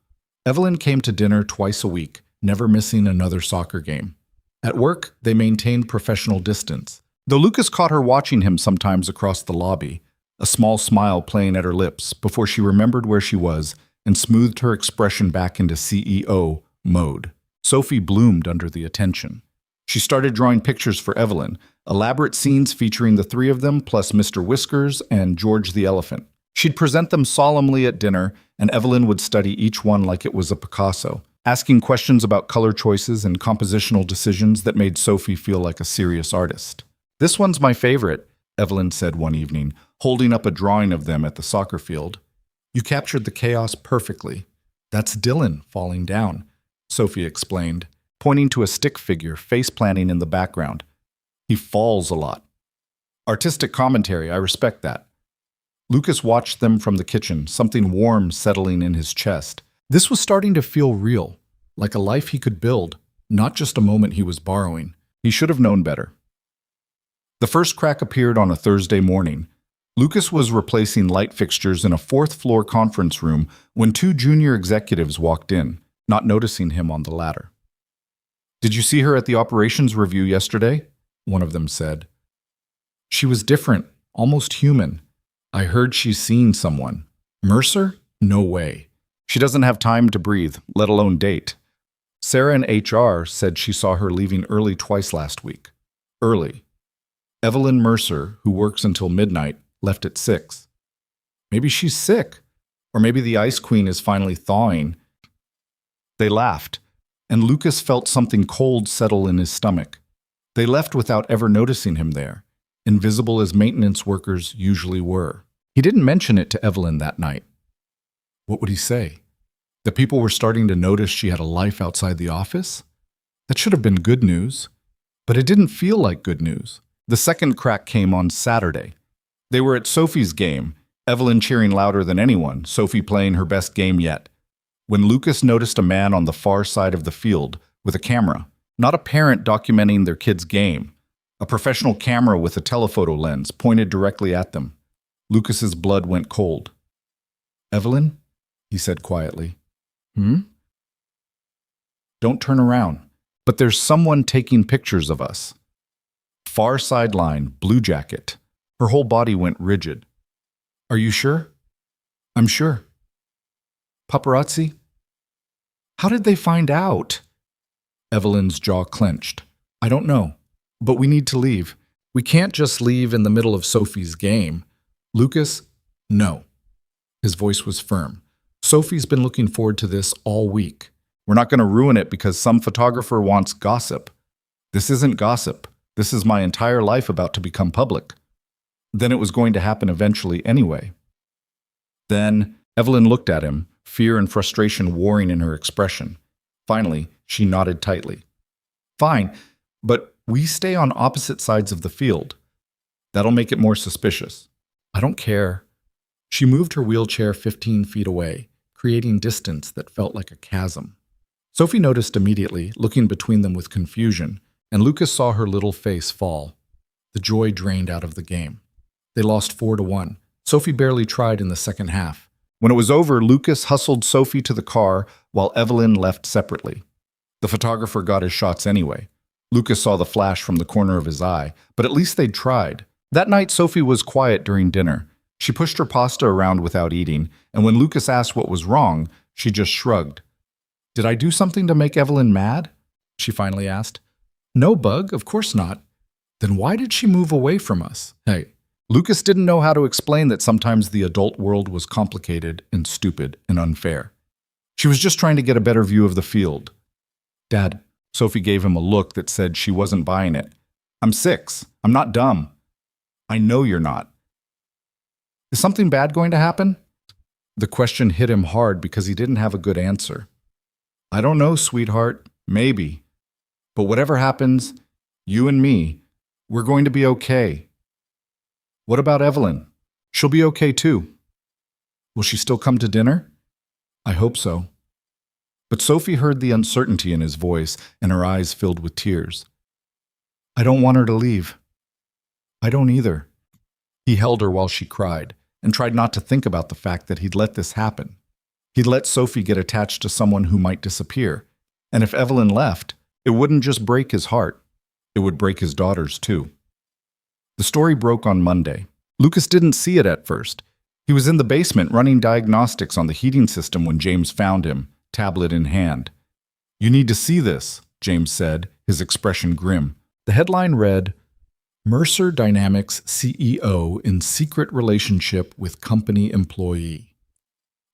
Evelyn came to dinner twice a week, never missing another soccer game. At work, they maintained professional distance, though Lucas caught her watching him sometimes across the lobby, a small smile playing at her lips before she remembered where she was and smoothed her expression back into CEO mode. Sophie bloomed under the attention. She started drawing pictures for Evelyn, elaborate scenes featuring the three of them plus Mr. Whiskers and George the elephant. She'd present them solemnly at dinner, and Evelyn would study each one like it was a Picasso, asking questions about color choices and compositional decisions that made Sophie feel like a serious artist. "This one's my favorite," Evelyn said one evening, holding up a drawing of them at the soccer field. "You captured the chaos perfectly." "That's Dylan falling down," Sophie explained, pointing to a stick figure face-planting in the background. "He falls a lot." "Artistic commentary, I respect that." Lucas watched them from the kitchen, something warm settling in his chest. This was starting to feel real, like a life he could build, not just a moment he was borrowing. He should have known better. The first crack appeared on a Thursday morning. Lucas was replacing light fixtures in a fourth-floor conference room when two junior executives walked in, not noticing him on the ladder. "Did you see her at the operations review yesterday?" one of them said. "She was different, almost human. I heard she's seen someone." "Mercer? No way. She doesn't have time to breathe, let alone date." "Sarah in HR said she saw her leaving early twice last week." "Early." "Evelyn Mercer, who works until midnight, left at 6. Maybe she's sick. Or maybe the Ice Queen is finally thawing." They laughed, and Lucas felt something cold settle in his stomach. They left without ever noticing him there, invisible as maintenance workers usually were. He didn't mention it to Evelyn that night. What would he say? That people were starting to notice she had a life outside the office? That should have been good news. But it didn't feel like good news. The second crack came on Saturday. They were at Sophie's game, Evelyn cheering louder than anyone, Sophie playing her best game yet, when Lucas noticed a man on the far side of the field with a camera, not a parent documenting their kid's game, a professional camera with a telephoto lens pointed directly at them. Lucas's blood went cold. "Evelyn?" he said quietly. "Hmm?" "Don't turn around. But there's someone taking pictures of us." Far sideline, blue jacket. Her whole body went rigid. "Are you sure?" "I'm sure." "Paparazzi?" "How did they find out?" Evelyn's jaw clenched. "I don't know. But we need to leave. We can't just leave in the middle of Sophie's game." "Lucas, no." His voice was firm. "Sophie's been looking forward to this all week. We're not going to ruin it because some photographer wants gossip. This isn't gossip. This is my entire life about to become public." Then it was going to happen eventually anyway. Then Evelyn looked at him, fear and frustration warring in her expression. Finally, she nodded tightly. "Fine, but we stay on opposite sides of the field. That'll make it more suspicious." "I don't care." She moved her wheelchair 15 feet away, creating distance that felt like a chasm. Sophie noticed immediately, looking between them with confusion, and Lucas saw her little face fall. The joy drained out of the game. They lost 4-1. Sophie barely tried in the second half. When it was over, Lucas hustled Sophie to the car while Evelyn left separately. The photographer got his shots anyway. Lucas saw the flash from the corner of his eye, but at least they'd tried. That night, Sophie was quiet during dinner. She pushed her pasta around without eating, and when Lucas asked what was wrong, she just shrugged. "Did I do something to make Evelyn mad?" she finally asked. "No, Bug, of course not." "Then why did she move away from us?" Hey, Lucas didn't know how to explain that sometimes the adult world was complicated and stupid and unfair. She was just trying to get a better view of the field. "Dad," Sophie gave him a look that said she wasn't buying it. "I'm 6. I'm not dumb." "I know you're not." "Is something bad going to happen?" The question hit him hard because he didn't have a good answer. "I don't know, sweetheart. Maybe. But whatever happens, you and me, we're going to be okay." "What about Evelyn?" "She'll be okay too." "Will she still come to dinner?" "I hope so." But Sophie heard the uncertainty in his voice, and her eyes filled with tears. "I don't want her to leave." "I don't either." He held her while she cried, and tried not to think about the fact that he'd let this happen. He'd let Sophie get attached to someone who might disappear, and if Evelyn left, it wouldn't just break his heart, it would break his daughter's too. The story broke on Monday. Lucas didn't see it at first. He was in the basement running diagnostics on the heating system when James found him, tablet in hand. "You need to see this," James said, his expression grim. The headline read, Mercer Dynamics CEO in secret relationship with company employee.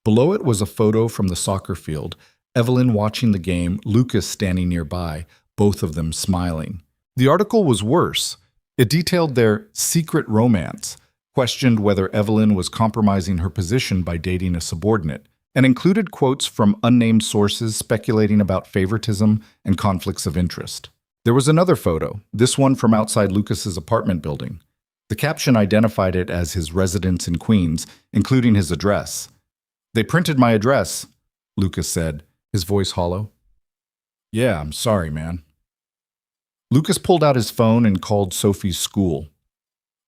Below it was a photo from the soccer field, Evelyn watching the game, Lucas standing nearby, both of them smiling. The article was worse. It detailed their secret romance, questioned whether Evelyn was compromising her position by dating a subordinate, and included quotes from unnamed sources speculating about favoritism and conflicts of interest. There was another photo, this one from outside Lucas's apartment building. The caption identified it as his residence in Queens, including his address. "They printed my address," Lucas said, his voice hollow. "Yeah, I'm sorry, man." Lucas pulled out his phone and called Sophie's school.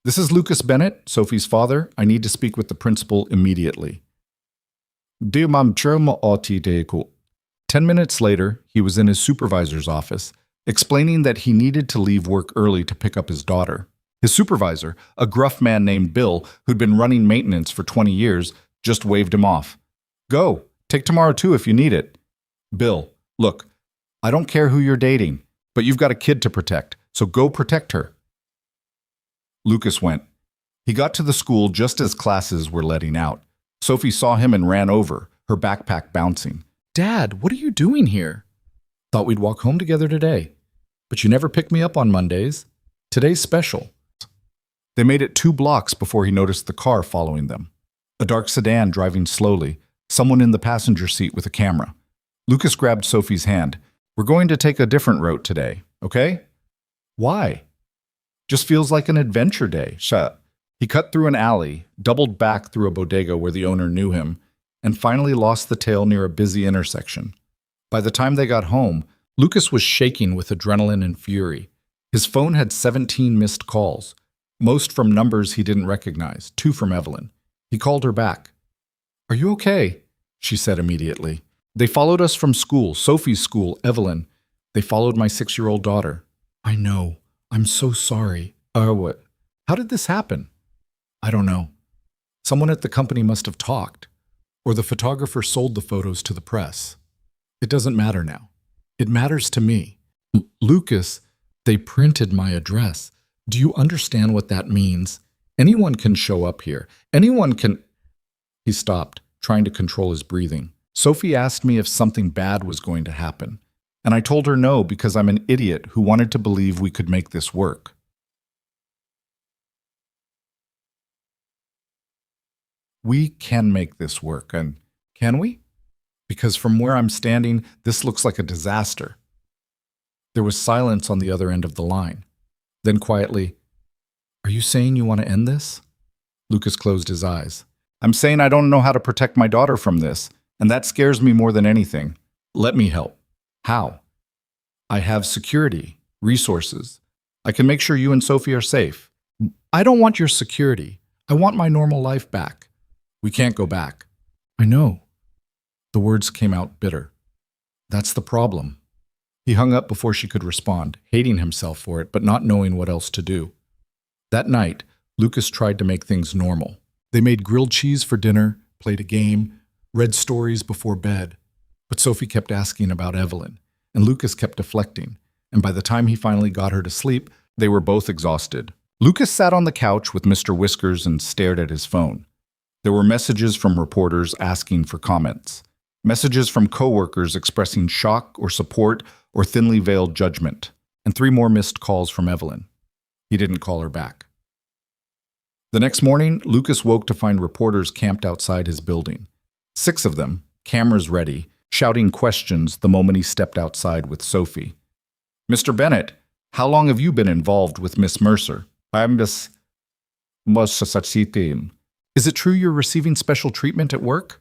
"This is Lucas Bennett, Sophie's father. I need to speak with the principal immediately." 10 minutes later, he was in his supervisor's office, explaining that he needed to leave work early to pick up his daughter. His supervisor, a gruff man named Bill, who'd been running maintenance for 20 years, just waved him off. "Go, take tomorrow too if you need it." "Bill, look, I don't care who you're dating, but you've got a kid to protect, so go protect her." Lucas went. He got to the school just as classes were letting out. Sophie saw him and ran over, her backpack bouncing. "Dad, what are you doing here?" "Thought we'd walk home together today. But you never pick me up on Mondays. Today's special." They made it 2 blocks before he noticed the car following them. A dark sedan driving slowly, someone in the passenger seat with a camera. Lucas grabbed Sophie's hand. "We're going to take a different route today, okay?" "Why?" "Just feels like an adventure day." Shut. He cut through an alley, doubled back through a bodega where the owner knew him, and finally lost the tail near a busy intersection. By the time they got home, Lucas was shaking with adrenaline and fury. His phone had 17 missed calls, most from numbers he didn't recognize, 2 from Evelyn. He called her back. "Are you okay?" she said immediately. "They followed us from school, Sophie's school, Evelyn. They followed my 6-year-old daughter." "I know. I'm so sorry." What? How did this happen?" "I don't know. Someone at the company must have talked. Or the photographer sold the photos to the press. It doesn't matter now. It matters to me." "Lucas, they printed my address. Do you understand what that means? Anyone can show up here. Anyone can—" He stopped, trying to control his breathing. "Sophie asked me if something bad was going to happen, and I told her no because I'm an idiot who wanted to believe we could make this work." We can make this work, and can we? Because from where I'm standing, this looks like a disaster. There was silence on the other end of the line. Then quietly, "Are you saying you want to end this?" Lucas closed his eyes. "I'm saying I don't know how to protect my daughter from this, and that scares me more than anything. Let me help." "How?" "I have security, resources. I can make sure you and Sophie are safe." "I don't want your security. I want my normal life back." "We can't go back." "I know." The words came out bitter. "That's the problem." He hung up before she could respond, hating himself for it, but not knowing what else to do. That night, Lucas tried to make things normal. They made grilled cheese for dinner, played a game, read stories before bed. But Sophie kept asking about Evelyn, and Lucas kept deflecting, and by the time he finally got her to sleep, they were both exhausted. Lucas sat on the couch with Mr. Whiskers and stared at his phone. There were messages from reporters asking for comments. Messages from coworkers expressing shock or support or thinly veiled judgment, and 3 more missed calls from Evelyn. He didn't call her back. The next morning, Lucas woke to find reporters camped outside his building. 6 of them, cameras ready, shouting questions the moment he stepped outside with Sophie. "Mr. Bennett, how long have you been involved with Miss Mercer?" "I'm Miss Mercer. Is it true you're receiving special treatment at work?"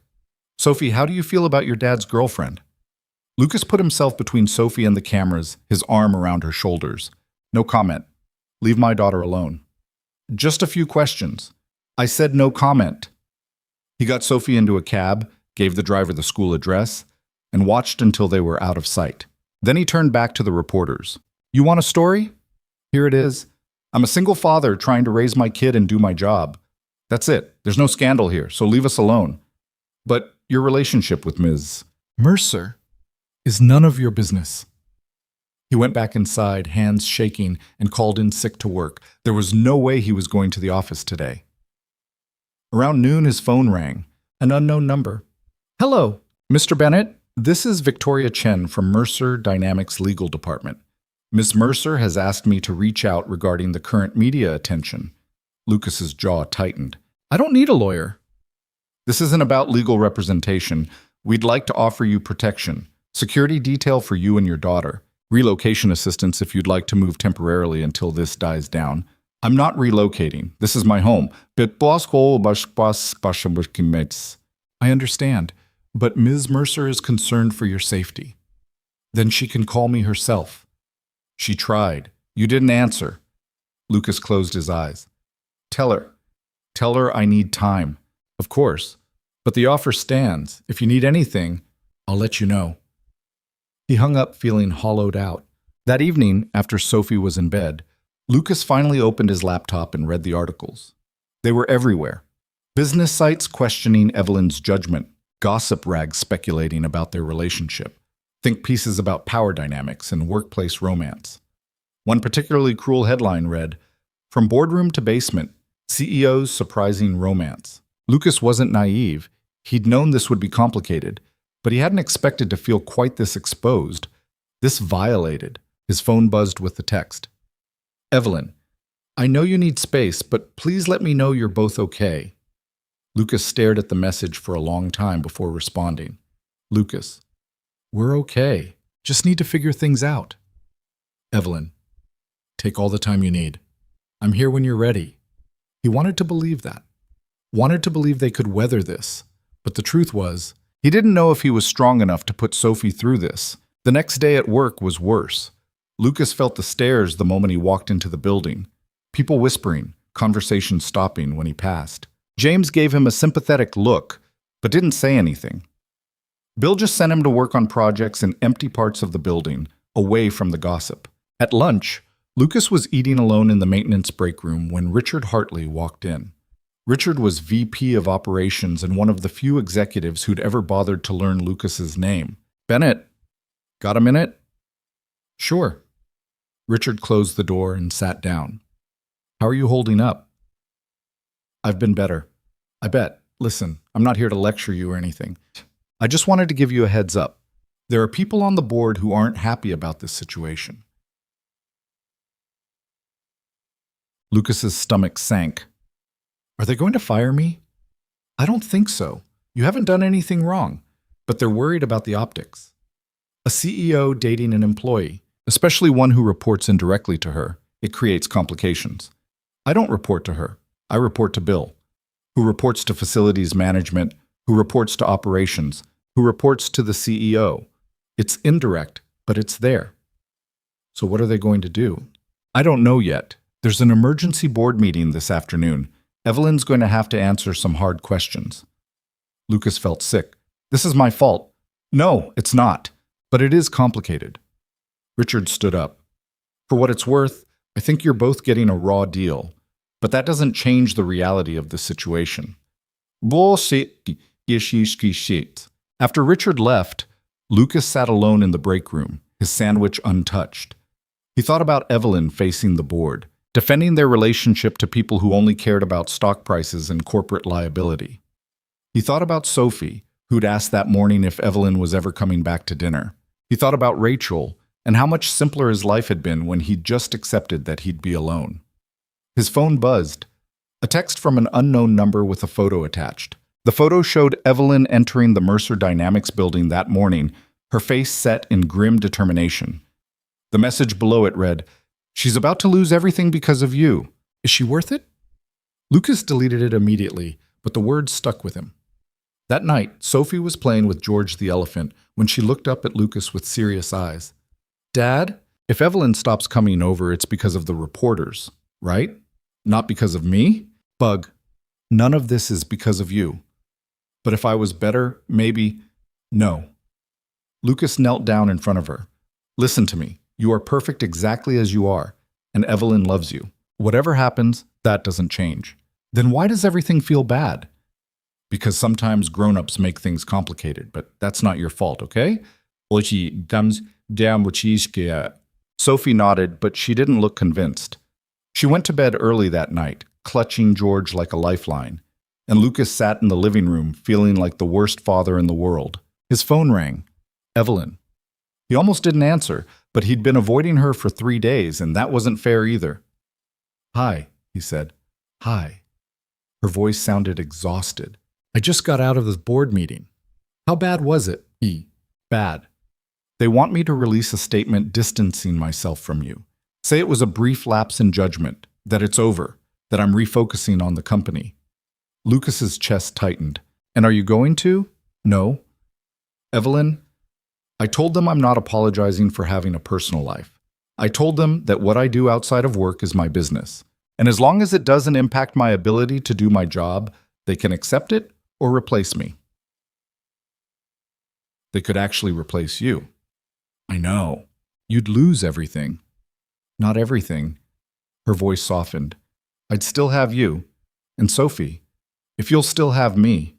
"Sophie, how do you feel about your dad's girlfriend?" Lucas put himself between Sophie and the cameras, his arm around her shoulders. "No comment. Leave my daughter alone." "Just a few questions." "I said no comment." He got Sophie into a cab, gave the driver the school address, and watched until they were out of sight. Then he turned back to the reporters. "You want a story? Here it is. I'm a single father trying to raise my kid and do my job. That's it. There's no scandal here, so leave us alone. But your relationship with Ms. Mercer is none of your business." He went back inside, hands shaking, and called in sick to work. There was no way he was going to the office today. Around noon, his phone rang. An unknown number. Hello, Mr. Bennett. This is Victoria Chen from Mercer Dynamics Legal Department. Ms. Mercer has asked me to reach out regarding the current media attention. Lucas's jaw tightened. I don't need a lawyer. This isn't about legal representation. We'd like to offer you protection, security detail for you and your daughter, relocation assistance if you'd like to move temporarily until this dies down. I'm not relocating. This is my home. I understand, but Ms. Mercer is concerned for your safety. Then she can call me herself. She tried. You didn't answer. Lucas closed his eyes. Tell her I need time. Of course. But the offer stands. If you need anything, I'll let you know. He hung up feeling hollowed out. That evening, after Sophie was in bed, Lucas finally opened his laptop and read the articles. They were everywhere. Business sites questioning Evelyn's judgment, gossip rags speculating about their relationship, think pieces about power dynamics and workplace romance. One particularly cruel headline read, From boardroom to basement, CEO's surprising romance. Lucas wasn't naive. He'd known this would be complicated, but he hadn't expected to feel quite this exposed, this violated. His phone buzzed with the text. Evelyn, I know you need space, but please let me know you're both okay. Lucas stared at the message for a long time before responding. Lucas, we're okay. Just need to figure things out. Evelyn, take all the time you need. I'm here when you're ready. He wanted to believe that. Wanted to believe they could weather this. But the truth was, he didn't know if he was strong enough to put Sophie through this. The next day at work was worse. Lucas felt the stares the moment he walked into the building. People whispering, conversations stopping when he passed. James gave him a sympathetic look, but didn't say anything. Bill just sent him to work on projects in empty parts of the building, away from the gossip. At lunch, Lucas was eating alone in the maintenance break room when Richard Hartley walked in. Richard was VP of Operations and one of the few executives who'd ever bothered to learn Lucas's name. Bennett, got a minute? Sure. Richard closed the door and sat down. How are you holding up? I've been better. I bet. Listen, I'm not here to lecture you or anything. I just wanted to give you a heads up. There are people on the board who aren't happy about this situation. Lucas's stomach sank. Are they going to fire me? I don't think so. You haven't done anything wrong, but they're worried about the optics. A CEO dating an employee, especially one who reports indirectly to her, it creates complications. I don't report to her. I report to Bill, who reports to facilities management, who reports to operations, who reports to the CEO. It's indirect, but it's there. So what are they going to do? I don't know yet. There's an emergency board meeting this afternoon. Evelyn's going to have to answer some hard questions. Lucas felt sick. This is my fault. No, it's not. But it is complicated. Richard stood up. For what it's worth, I think you're both getting a raw deal. But that doesn't change the reality of the situation. Bullshit. After Richard left, Lucas sat alone in the break room, his sandwich untouched. He thought about Evelyn facing the board, defending their relationship to people who only cared about stock prices and corporate liability. He thought about Sophie, who'd asked that morning if Evelyn was ever coming back to dinner. He thought about Rachel and how much simpler his life had been when he'd just accepted that he'd be alone. His phone buzzed. A text from an unknown number with a photo attached. The photo showed Evelyn entering the Mercer Dynamics building that morning, her face set in grim determination. The message below it read, "She's about to lose everything because of you. Is she worth it?" Lucas deleted it immediately, but the words stuck with him. That night, Sophie was playing with George the elephant when she looked up at Lucas with serious eyes. "Dad, if Evelyn stops coming over, it's because of the reporters, right? Not because of me? Bug, none of this is because of you. But if I was better, maybe... No." Lucas knelt down in front of her. "Listen to me. You are perfect exactly as you are, and Evelyn loves you. Whatever happens, that doesn't change. Then why does everything feel bad? Because sometimes grown-ups make things complicated, but that's not your fault, okay?" Sophie nodded, but she didn't look convinced. She went to bed early that night, clutching George like a lifeline, and Lucas sat in the living room feeling like the worst father in the world. His phone rang. Evelyn. He almost didn't answer, but he'd been avoiding her for 3 days, and that wasn't fair either. Hi, he said. Hi. Her voice sounded exhausted. I just got out of this board meeting. How bad was it? Bad. They want me to release a statement distancing myself from you. Say it was a brief lapse in judgment, that it's over, that I'm refocusing on the company. Lucas's chest tightened. And are you going to? No. Evelyn, I told them I'm not apologizing for having a personal life. I told them that what I do outside of work is my business. And as long as it doesn't impact my ability to do my job, they can accept it or replace me. They could actually replace you. I know. You'd lose everything. Not everything. Her voice softened. I'd still have you. And Sophie, if you'll still have me.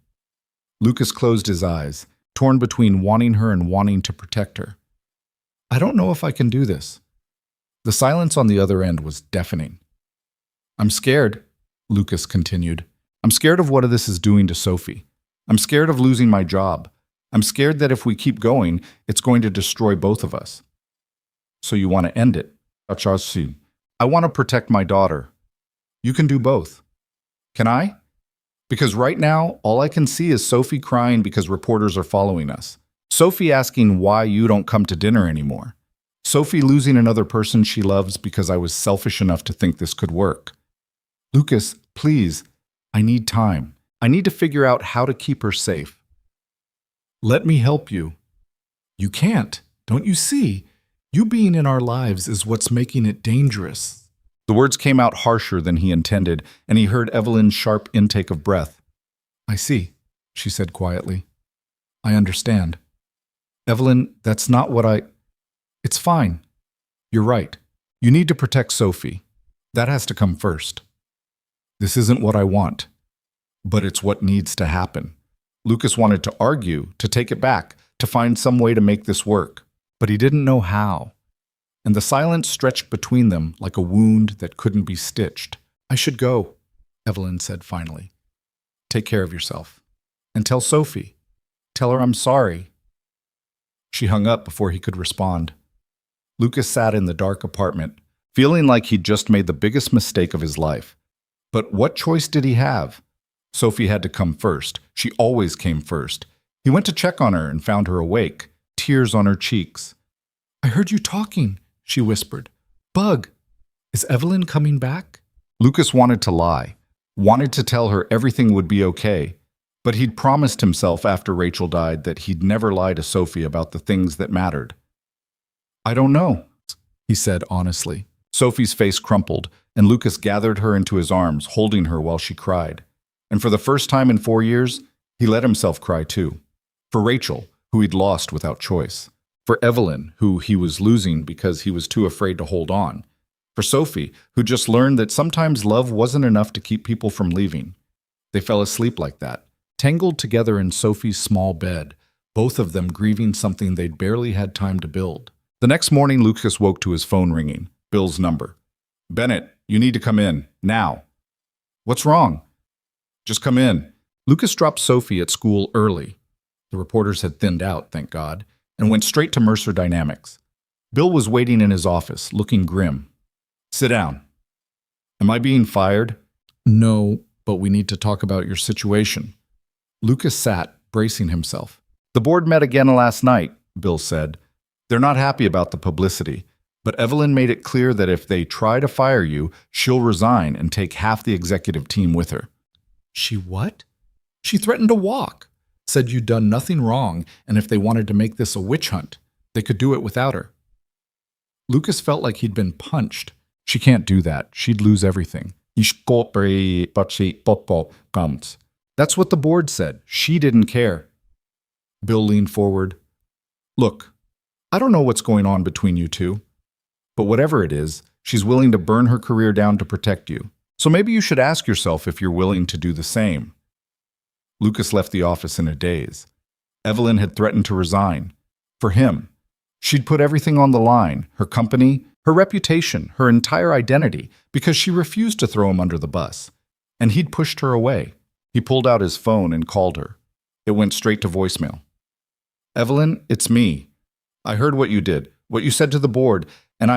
Lucas closed his eyes, torn between wanting her and wanting to protect her. I don't know if I can do this. The silence on the other end was deafening. I'm scared, Lucas continued. I'm scared of what this is doing to Sophie. I'm scared of losing my job. I'm scared that if we keep going, it's going to destroy both of us. So you want to end it? I want to protect my daughter. You can do both. Can I? Because right now, all I can see is Sophie crying because reporters are following us. Sophie asking why you don't come to dinner anymore. Sophie losing another person she loves because I was selfish enough to think this could work. Lucas, please, I need time. I need to figure out how to keep her safe. Let me help you. You can't. Don't you see? You being in our lives is what's making it dangerous. The words came out harsher than he intended, and he heard Evelyn's sharp intake of breath. I see, she said quietly. I understand. Evelyn, that's not what I... It's fine. You're right. You need to protect Sophie. That has to come first. This isn't what I want, but it's what needs to happen. Lucas wanted to argue, to take it back, to find some way to make this work, but he didn't know how. And the silence stretched between them like a wound that couldn't be stitched. I should go, Evelyn said finally. Take care of yourself. And tell Sophie. Tell her I'm sorry. She hung up before he could respond. Lucas sat in the dark apartment, feeling like he'd just made the biggest mistake of his life. But what choice did he have? Sophie had to come first. She always came first. He went to check on her and found her awake, tears on her cheeks. I heard you talking, she whispered. Bug, is Evelyn coming back? Lucas wanted to lie, wanted to tell her everything would be okay, but he'd promised himself after Rachel died that he'd never lie to Sophie about the things that mattered. I don't know, he said honestly. Sophie's face crumpled, and Lucas gathered her into his arms, holding her while she cried. And for the first time in 4 years, he let himself cry too. For Rachel, who he'd lost without choice. For Evelyn, who he was losing because he was too afraid to hold on. For Sophie, who just learned that sometimes love wasn't enough to keep people from leaving. They fell asleep like that, tangled together in Sophie's small bed, both of them grieving something they'd barely had time to build. The next morning, Lucas woke to his phone ringing. Bill's number. Bennett, you need to come in, now. What's wrong? Just come in. Lucas dropped Sophie at school early. The reporters had thinned out, thank God, and went straight to Mercer Dynamics. Bill was waiting in his office, looking grim. Sit down. Am I being fired? No, but we need to talk about your situation. Lucas sat, bracing himself. The board met again last night, Bill said. They're not happy about the publicity. But Evelyn made it clear that if they try to fire you, she'll resign and take half the executive team with her. She what? She threatened to walk. Said you'd done nothing wrong, and if they wanted to make this a witch hunt, they could do it without her. Lucas felt like he'd been punched. She can't do that. She'd lose everything. That's what the board said. She didn't care. Bill leaned forward. Look, I don't know what's going on between you two. But whatever it is, she's willing to burn her career down to protect you. So maybe you should ask yourself if you're willing to do the same. Lucas left the office in a daze. Evelyn had threatened to resign. For him. She'd put everything on the line, her company, her reputation, her entire identity, because she refused to throw him under the bus. And he'd pushed her away. He pulled out his phone and called her. It went straight to voicemail. Evelyn, it's me. I heard what you did, what you said to the board, and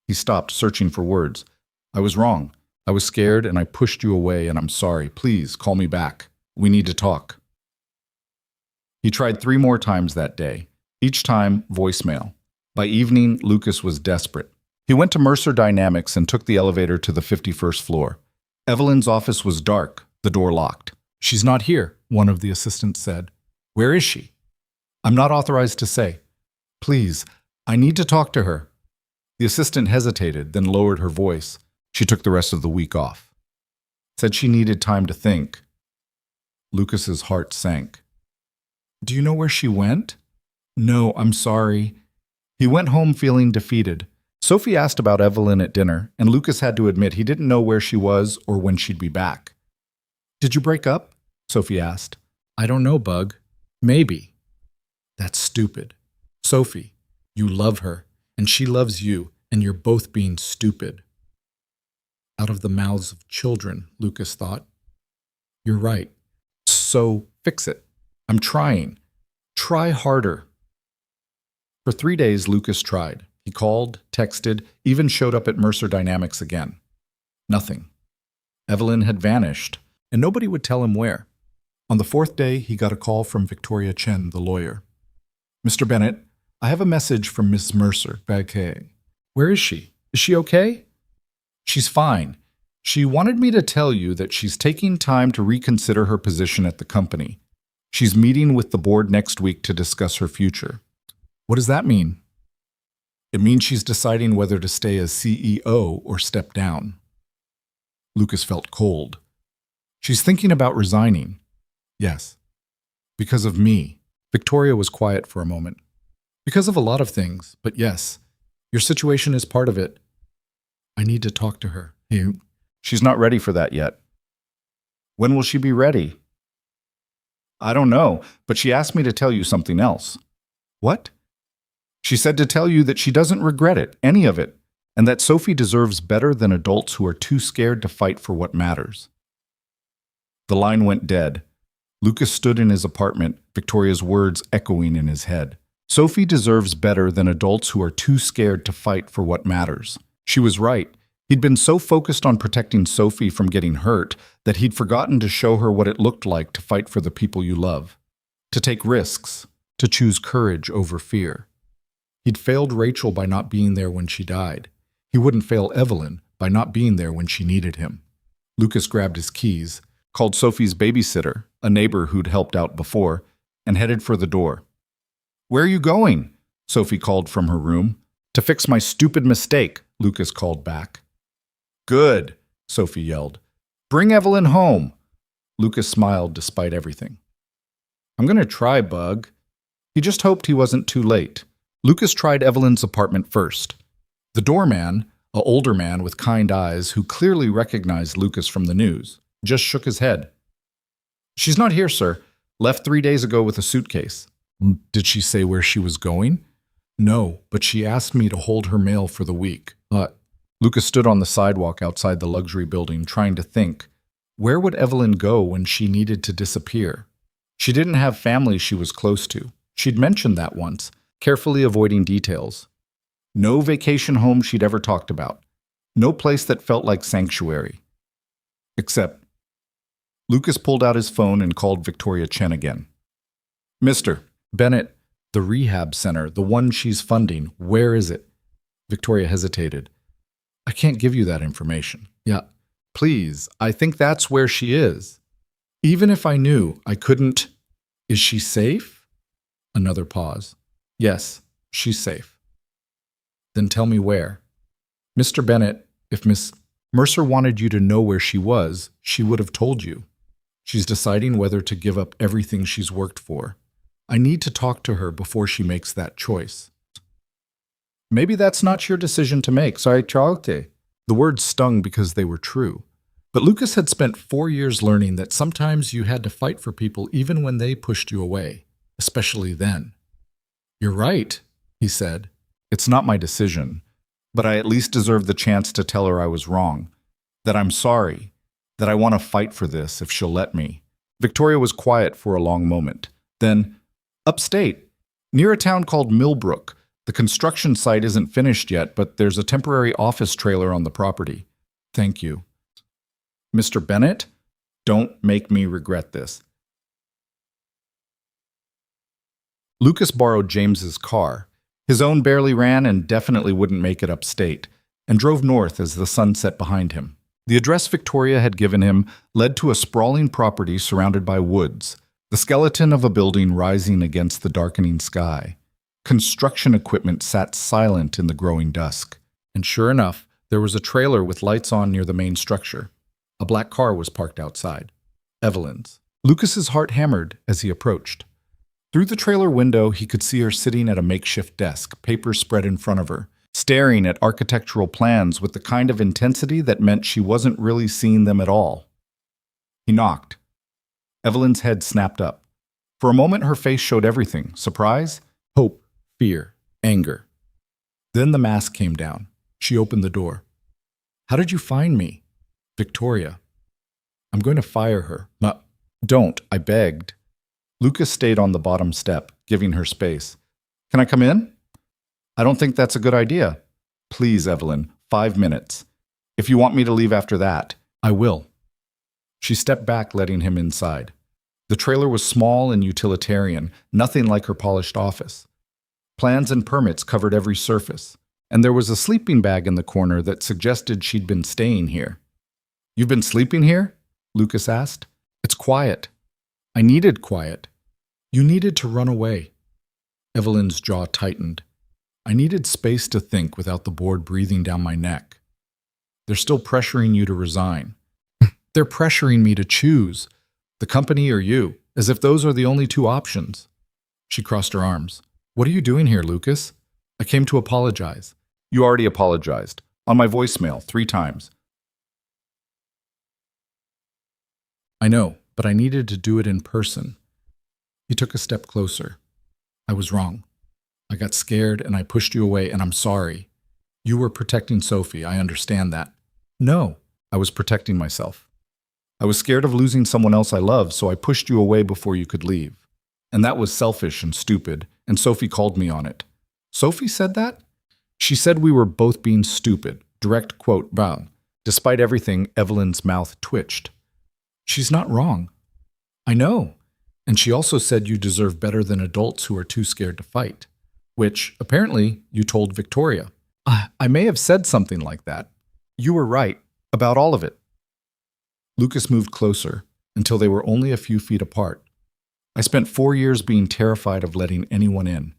He stopped, searching for words. I was wrong. I was scared and I pushed you away, and I'm sorry. Please call me back. We need to talk. He tried 3 more times that day. Each time, voicemail. By evening, Lucas was desperate. He went to Mercer Dynamics and took the elevator to the 51st floor. Evelyn's office was dark, the door locked. She's not here, one of the assistants said. Where is she? I'm not authorized to say. Please, I need to talk to her. The assistant hesitated, then lowered her voice. She took the rest of the week off. Said she needed time to think. Lucas's heart sank. Do you know where she went? No, I'm sorry. He went home feeling defeated. Sophie asked about Evelyn at dinner, and Lucas had to admit he didn't know where she was or when she'd be back. Did you break up? Sophie asked. I don't know, Bug. Maybe. That's stupid. Sophie, you love her, and she loves you, and you're both being stupid. Out of the mouths of children, Lucas thought. You're right. So fix it. I'm trying. Try harder. For 3 days, Lucas tried. He called, texted, even showed up at Mercer Dynamics again. Nothing. Evelyn had vanished, and nobody would tell him where. On the 4th day, he got a call from Victoria Chen, the lawyer. Mr. Bennett, I have a message from Miss Mercer. Where is she? Is she okay? She's fine. She wanted me to tell you that she's taking time to reconsider her position at the company. She's meeting with the board next week to discuss her future. What does that mean? It means she's deciding whether to stay as CEO or step down. Lucas felt cold. She's thinking about resigning. Yes. Because of me. Victoria was quiet for a moment. Because of a lot of things, but yes, your situation is part of it. I need to talk to her. She's not ready for that yet. When will she be ready? I don't know, but she asked me to tell you something else. What? She said to tell you that she doesn't regret it, any of it, and that Sophie deserves better than adults who are too scared to fight for what matters. The line went dead. Lucas stood in his apartment, Victoria's words echoing in his head. Sophie deserves better than adults who are too scared to fight for what matters. She was right. He'd been so focused on protecting Sophie from getting hurt that he'd forgotten to show her what it looked like to fight for the people you love, to take risks, to choose courage over fear. He'd failed Rachel by not being there when she died. He wouldn't fail Evelyn by not being there when she needed him. Lucas grabbed his keys, called Sophie's babysitter, a neighbor who'd helped out before, and headed for the door. Where are you going? Sophie called from her room. To fix my stupid mistake, Lucas called back. Good, Sophie yelled. Bring Evelyn home. Lucas smiled despite everything. I'm going to try, Bug. He just hoped he wasn't too late. Lucas tried Evelyn's apartment first. The doorman, an older man with kind eyes who clearly recognized Lucas from the news, just shook his head. She's not here, sir. Left 3 days ago with a suitcase. Did she say where she was going? No, but she asked me to hold her mail for the week. Lucas stood on the sidewalk outside the luxury building trying to think. Where would Evelyn go when she needed to disappear? She didn't have family she was close to. She'd mentioned that once, carefully avoiding details. No vacation home she'd ever talked about. No place that felt like sanctuary. Except, Lucas pulled out his phone and called Victoria Chen again. Mr. Bennett, the rehab center, the one she's funding, where is it? Victoria hesitated. I can't give you that information. Yeah, please, I think that's where she is. Even if I knew, I couldn't. Is she safe? Another pause. Yes, she's safe. Then tell me where. Mr. Bennett, if Miss Mercer wanted you to know where she was, she would have told you. She's deciding whether to give up everything she's worked for. I need to talk to her before she makes that choice. Maybe that's not your decision to make. Sorry, Charlotte. The words stung because they were true. But Lucas had spent 4 years learning that sometimes you had to fight for people even when they pushed you away, especially then. You're right, he said. It's not my decision, but I at least deserve the chance to tell her I was wrong, that I'm sorry, that I want to fight for this if she'll let me. Victoria was quiet for a long moment. Then, upstate, near a town called Millbrook, the construction site isn't finished yet, but there's a temporary office trailer on the property. Thank you. Mr. Bennett, don't make me regret this. Lucas borrowed James's car. His own barely ran and definitely wouldn't make it upstate, and drove north as the sun set behind him. The address Victoria had given him led to a sprawling property surrounded by woods, the skeleton of a building rising against the darkening sky. Construction equipment sat silent in the growing dusk. And sure enough, there was a trailer with lights on near the main structure. A black car was parked outside. Evelyn's. Lucas's heart hammered as he approached. Through the trailer window, he could see her sitting at a makeshift desk, papers spread in front of her, staring at architectural plans with the kind of intensity that meant she wasn't really seeing them at all. He knocked. Evelyn's head snapped up. For a moment, her face showed everything: surprise, hope, fear, anger. Then the mask came down. She opened the door. How did you find me? Victoria. I'm going to fire her. Don't, I begged. Lucas stayed on the bottom step, giving her space. Can I come in? I don't think that's a good idea. Please, Evelyn, 5 minutes. If you want me to leave after that, I will. She stepped back, letting him inside. The trailer was small and utilitarian, nothing like her polished office. Plans and permits covered every surface, and there was a sleeping bag in the corner that suggested she'd been staying here. You've been sleeping here? Lucas asked. It's quiet. I needed quiet. You needed to run away. Evelyn's jaw tightened. I needed space to think without the board breathing down my neck. They're still pressuring you to resign. They're pressuring me to choose, the company or you, as if those are the only two options. She crossed her arms. What are you doing here, Lucas? I came to apologize. You already apologized. On my voicemail 3 times. I know, but I needed to do it in person. He took a step closer. I was wrong. I got scared and I pushed you away, and I'm sorry. You were protecting Sophie, I understand that. No, I was protecting myself. I was scared of losing someone else I loved, so I pushed you away before you could leave. And that was selfish and stupid, and Sophie called me on it. Sophie said that? She said we were both being stupid. Direct quote, Brown. Despite everything, Evelyn's mouth twitched. She's not wrong. I know. And she also said you deserve better than adults who are too scared to fight, which, apparently, you told Victoria. I may have said something like that. You were right about all of it. Lucas moved closer until they were only a few feet apart. I spent 4 years being terrified of letting anyone in.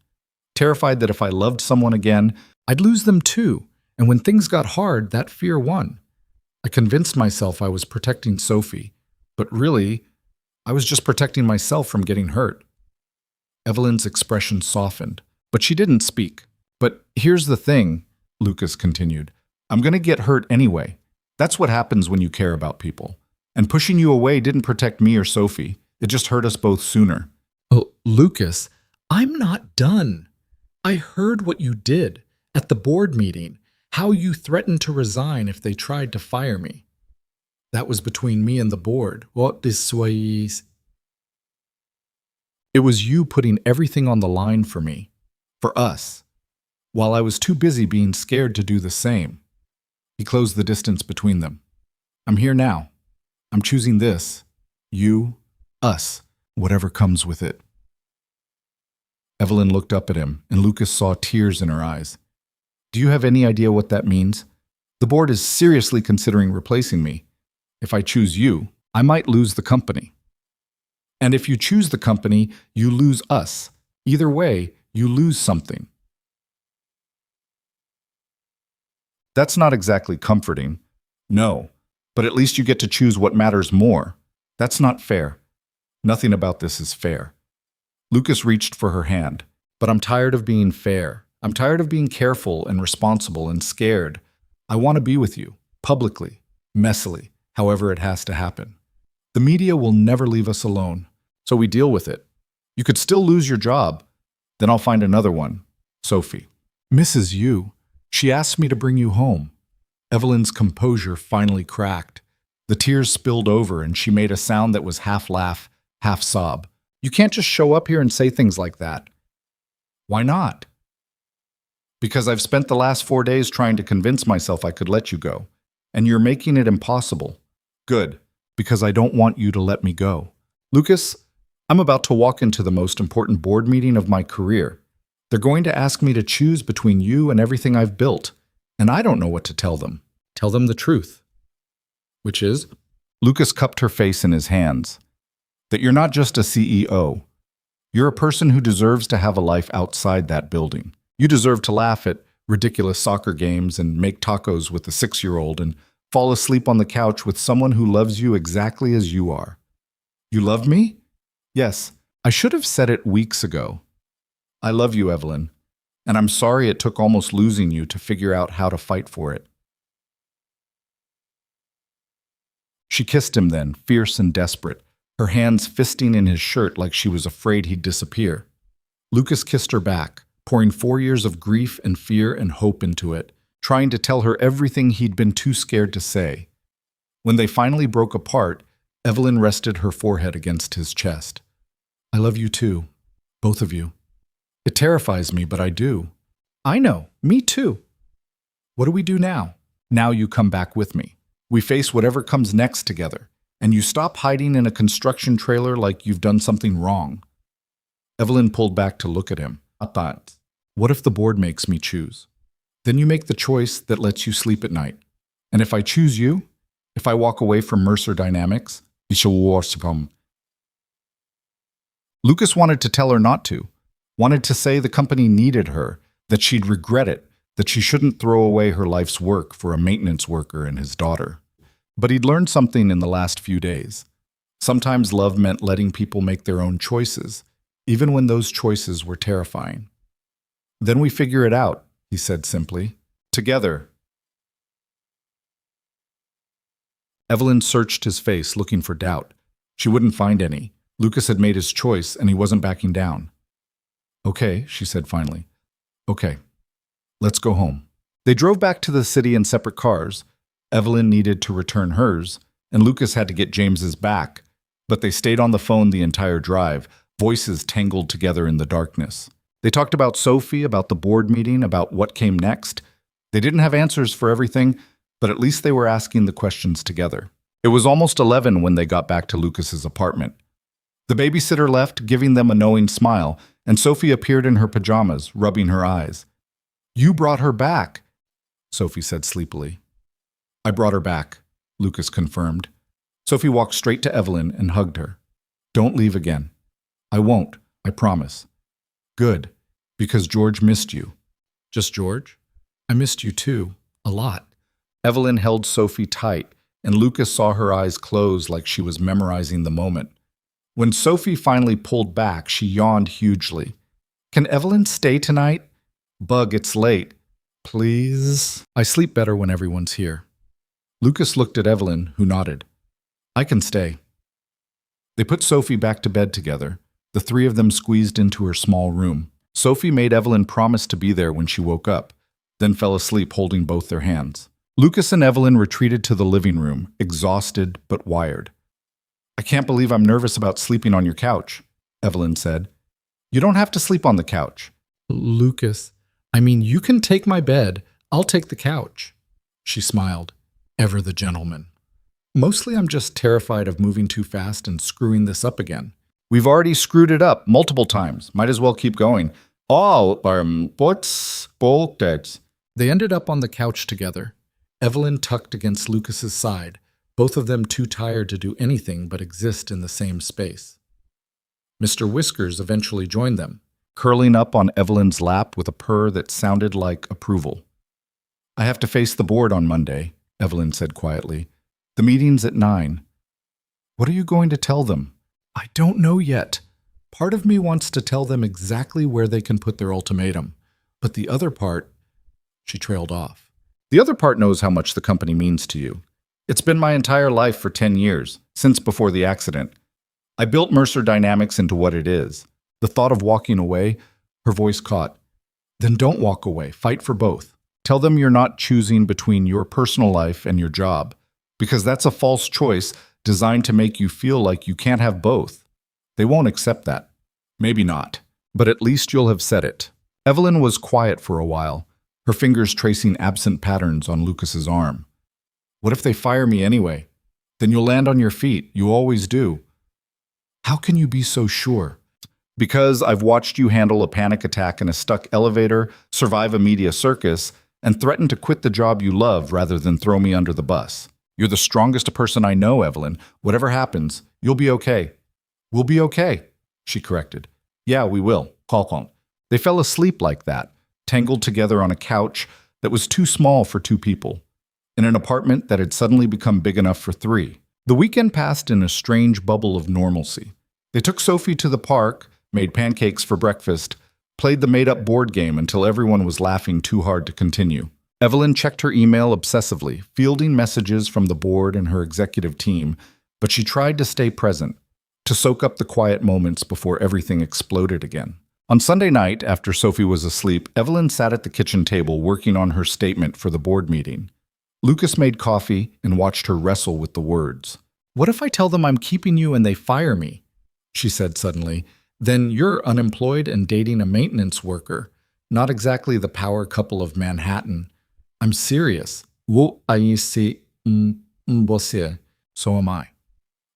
Terrified that if I loved someone again, I'd lose them too. And when things got hard, that fear won. I convinced myself I was protecting Sophie, but really, I was just protecting myself from getting hurt. Evelyn's expression softened, but she didn't speak. But here's the thing, Lucas continued. I'm going to get hurt anyway. That's what happens when you care about people. And pushing you away didn't protect me or Sophie. It just hurt us both sooner. Oh, Lucas, I'm not done. I heard what you did at the board meeting, how you threatened to resign if they tried to fire me. That was between me and the board. What this was? It was you putting everything on the line for me, for us, while I was too busy being scared to do the same. He closed the distance between them. I'm here now. I'm choosing this. You, us, whatever comes with it. Evelyn looked up at him, and Lucas saw tears in her eyes. Do you have any idea what that means? The board is seriously considering replacing me. If I choose you, I might lose the company. And if you choose the company, you lose us. Either way, you lose something. That's not exactly comforting. No, but at least you get to choose what matters more. That's not fair. Nothing about this is fair. Lucas reached for her hand. But I'm tired of being fair. I'm tired of being careful and responsible and scared. I want to be with you, publicly, messily, however it has to happen. The media will never leave us alone, so we deal with it. You could still lose your job, then I'll find another one. Sophie. Mrs. Yu. She asked me to bring you home. Evelyn's composure finally cracked. The tears spilled over and she made a sound that was half laugh, half sob. You can't just show up here and say things like that. Why not? Because I've spent the last 4 days trying to convince myself I could let you go, and you're making it impossible. Good, because I don't want you to let me go. Lucas, I'm about to walk into the most important board meeting of my career. They're going to ask me to choose between you and everything I've built, and I don't know what to tell them. Tell them the truth. Which is? Lucas cupped her face in his hands. That you're not just a CEO. You're a person who deserves to have a life outside that building. You deserve to laugh at ridiculous soccer games and make tacos with a 6-year-old and fall asleep on the couch with someone who loves you exactly as you are. You love me? Yes, I should have said it weeks ago. I love you, Evelyn, and I'm sorry it took almost losing you to figure out how to fight for it. She kissed him then, fierce and desperate, her hands fisting in his shirt like she was afraid he'd disappear. Lucas kissed her back, pouring 4 years of grief and fear and hope into it, trying to tell her everything he'd been too scared to say. When they finally broke apart, Evelyn rested her forehead against his chest. I love you too, both of you. It terrifies me, but I do. I know, me too. What do we do now? Now you come back with me. We face whatever comes next together, and you stop hiding in a construction trailer like you've done something wrong. Evelyn pulled back to look at him. What if the board makes me choose? Then you make the choice that lets you sleep at night. And if I choose you, if I walk away from Mercer Dynamics, Lucas wanted to tell her not to, wanted to say the company needed her, that she'd regret it, that she shouldn't throw away her life's work for a maintenance worker and his daughter. But he'd learned something in the last few days. Sometimes love meant letting people make their own choices, even when those choices were terrifying. Then we figure it out, he said simply. Together. Evelyn searched his face, looking for doubt. She wouldn't find any. Lucas had made his choice, and he wasn't backing down. Okay, she said finally. Okay, let's go home. They drove back to the city in separate cars. Evelyn needed to return hers, and Lucas had to get James's back, but they stayed on the phone the entire drive, voices tangled together in the darkness. They talked about Sophie, about the board meeting, about what came next. They didn't have answers for everything, but at least they were asking the questions together. It was almost 11 when they got back to Lucas's apartment. The babysitter left, giving them a knowing smile, and Sophie appeared in her pajamas, rubbing her eyes. You brought her back, Sophie said sleepily. I brought her back, Lucas confirmed. Sophie walked straight to Evelyn and hugged her. Don't leave again. I won't, I promise. Good, because George missed you. Just George? I missed you too, a lot. Evelyn held Sophie tight, and Lucas saw her eyes close like she was memorizing the moment. When Sophie finally pulled back, she yawned hugely. Can Evelyn stay tonight? Bug, it's late. Please? I sleep better when everyone's here. Lucas looked at Evelyn, who nodded. I can stay. They put Sophie back to bed together. The three of them squeezed into her small room. Sophie made Evelyn promise to be there when she woke up, then fell asleep holding both their hands. Lucas and Evelyn retreated to the living room, exhausted but wired. I can't believe I'm nervous about sleeping on your couch, Evelyn said. You don't have to sleep on the couch. Lucas, you can take my bed. I'll take the couch. She smiled. Ever the gentleman. Mostly I'm just terrified of moving too fast and screwing this up again. We've already screwed it up multiple times. Might as well keep going. What's bolted? They ended up on the couch together. Evelyn tucked against Lucas's side, both of them too tired to do anything but exist in the same space. Mr. Whiskers eventually joined them, curling up on Evelyn's lap with a purr that sounded like approval. I have to face the board on Monday, Evelyn said quietly. The meeting's at 9. What are you going to tell them? I don't know yet. Part of me wants to tell them exactly where they can put their ultimatum, but the other part, she trailed off. The other part knows how much the company means to you. It's been my entire life for 10 years, since before the accident. I built Mercer Dynamics into what it is. The thought of walking away, her voice caught. Then don't walk away. Fight for both. Tell them you're not choosing between your personal life and your job, because that's a false choice designed to make you feel like you can't have both. They won't accept that. Maybe not, but at least you'll have said it. Evelyn was quiet for a while, her fingers tracing absent patterns on Lucas's arm. What if they fire me anyway? Then you'll land on your feet. You always do. How can you be so sure? Because I've watched you handle a panic attack in a stuck elevator, survive a media circus, and threaten to quit the job you love rather than throw me under the bus. You're the strongest person I know, Evelyn. Whatever happens, you'll be okay. We'll be okay, she corrected. Yeah, we will. Calcon. They fell asleep like that, tangled together on a couch that was too small for two people, in an apartment that had suddenly become big enough for three. The weekend passed in a strange bubble of normalcy. They took Sophie to the park, made pancakes for breakfast, played the made-up board game until everyone was laughing too hard to continue. Evelyn checked her email obsessively, fielding messages from the board and her executive team, but she tried to stay present, to soak up the quiet moments before everything exploded again. On Sunday night, after Sophie was asleep, Evelyn sat at the kitchen table working on her statement for the board meeting. Lucas made coffee and watched her wrestle with the words. What if I tell them I'm keeping you and they fire me? She said suddenly. Then you're unemployed and dating a maintenance worker, not exactly the power couple of Manhattan. I'm serious. So am I.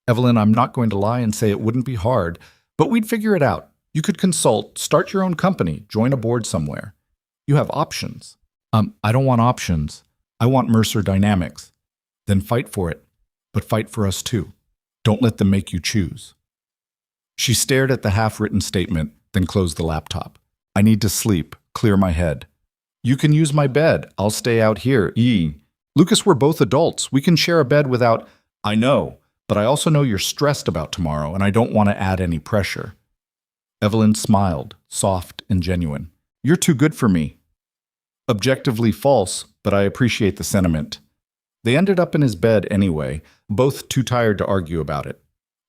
Evelyn, I'm not going to lie and say it wouldn't be hard, but we'd figure it out. You could consult, start your own company, join a board somewhere. You have options. I don't want options. I want Mercer Dynamics. Then fight for it, but fight for us too. Don't let them make you choose. She stared at the half-written statement, then closed the laptop. I need to sleep, clear my head. You can use my bed. I'll stay out here. Lucas, we're both adults. We can share a bed without... I know, but I also know you're stressed about tomorrow, and I don't want to add any pressure. Evelyn smiled, soft and genuine. You're too good for me. Objectively false, but I appreciate the sentiment. They ended up in his bed anyway, both too tired to argue about it.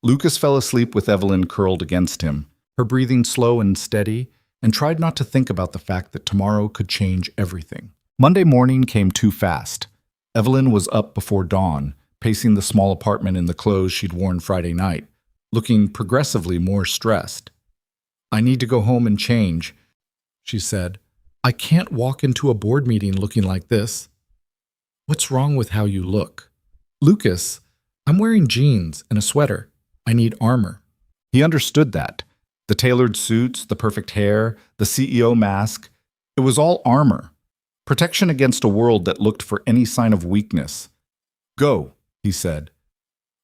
Lucas fell asleep with Evelyn curled against him, her breathing slow and steady, and tried not to think about the fact that tomorrow could change everything. Monday morning came too fast. Evelyn was up before dawn, pacing the small apartment in the clothes she'd worn Friday night, looking progressively more stressed. I need to go home and change, she said. I can't walk into a board meeting looking like this. What's wrong with how you look? Lucas, I'm wearing jeans and a sweater. I need armor. He understood that. The tailored suits, the perfect hair, the CEO mask, it was all armor. Protection against a world that looked for any sign of weakness. Go, he said.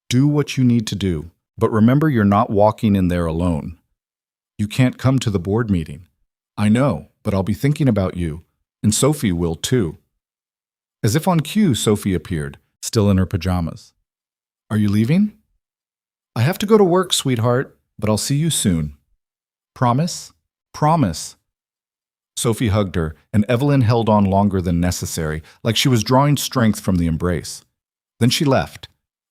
Do what you need to do, but remember you're not walking in there alone. You can't come to the board meeting. I know, but I'll be thinking about you, and Sophie will too. As if on cue, Sophie appeared, still in her pajamas. Are you leaving? I have to go to work, sweetheart, but I'll see you soon. Promise? Promise. Sophie hugged her, and Evelyn held on longer than necessary, like she was drawing strength from the embrace. Then she left,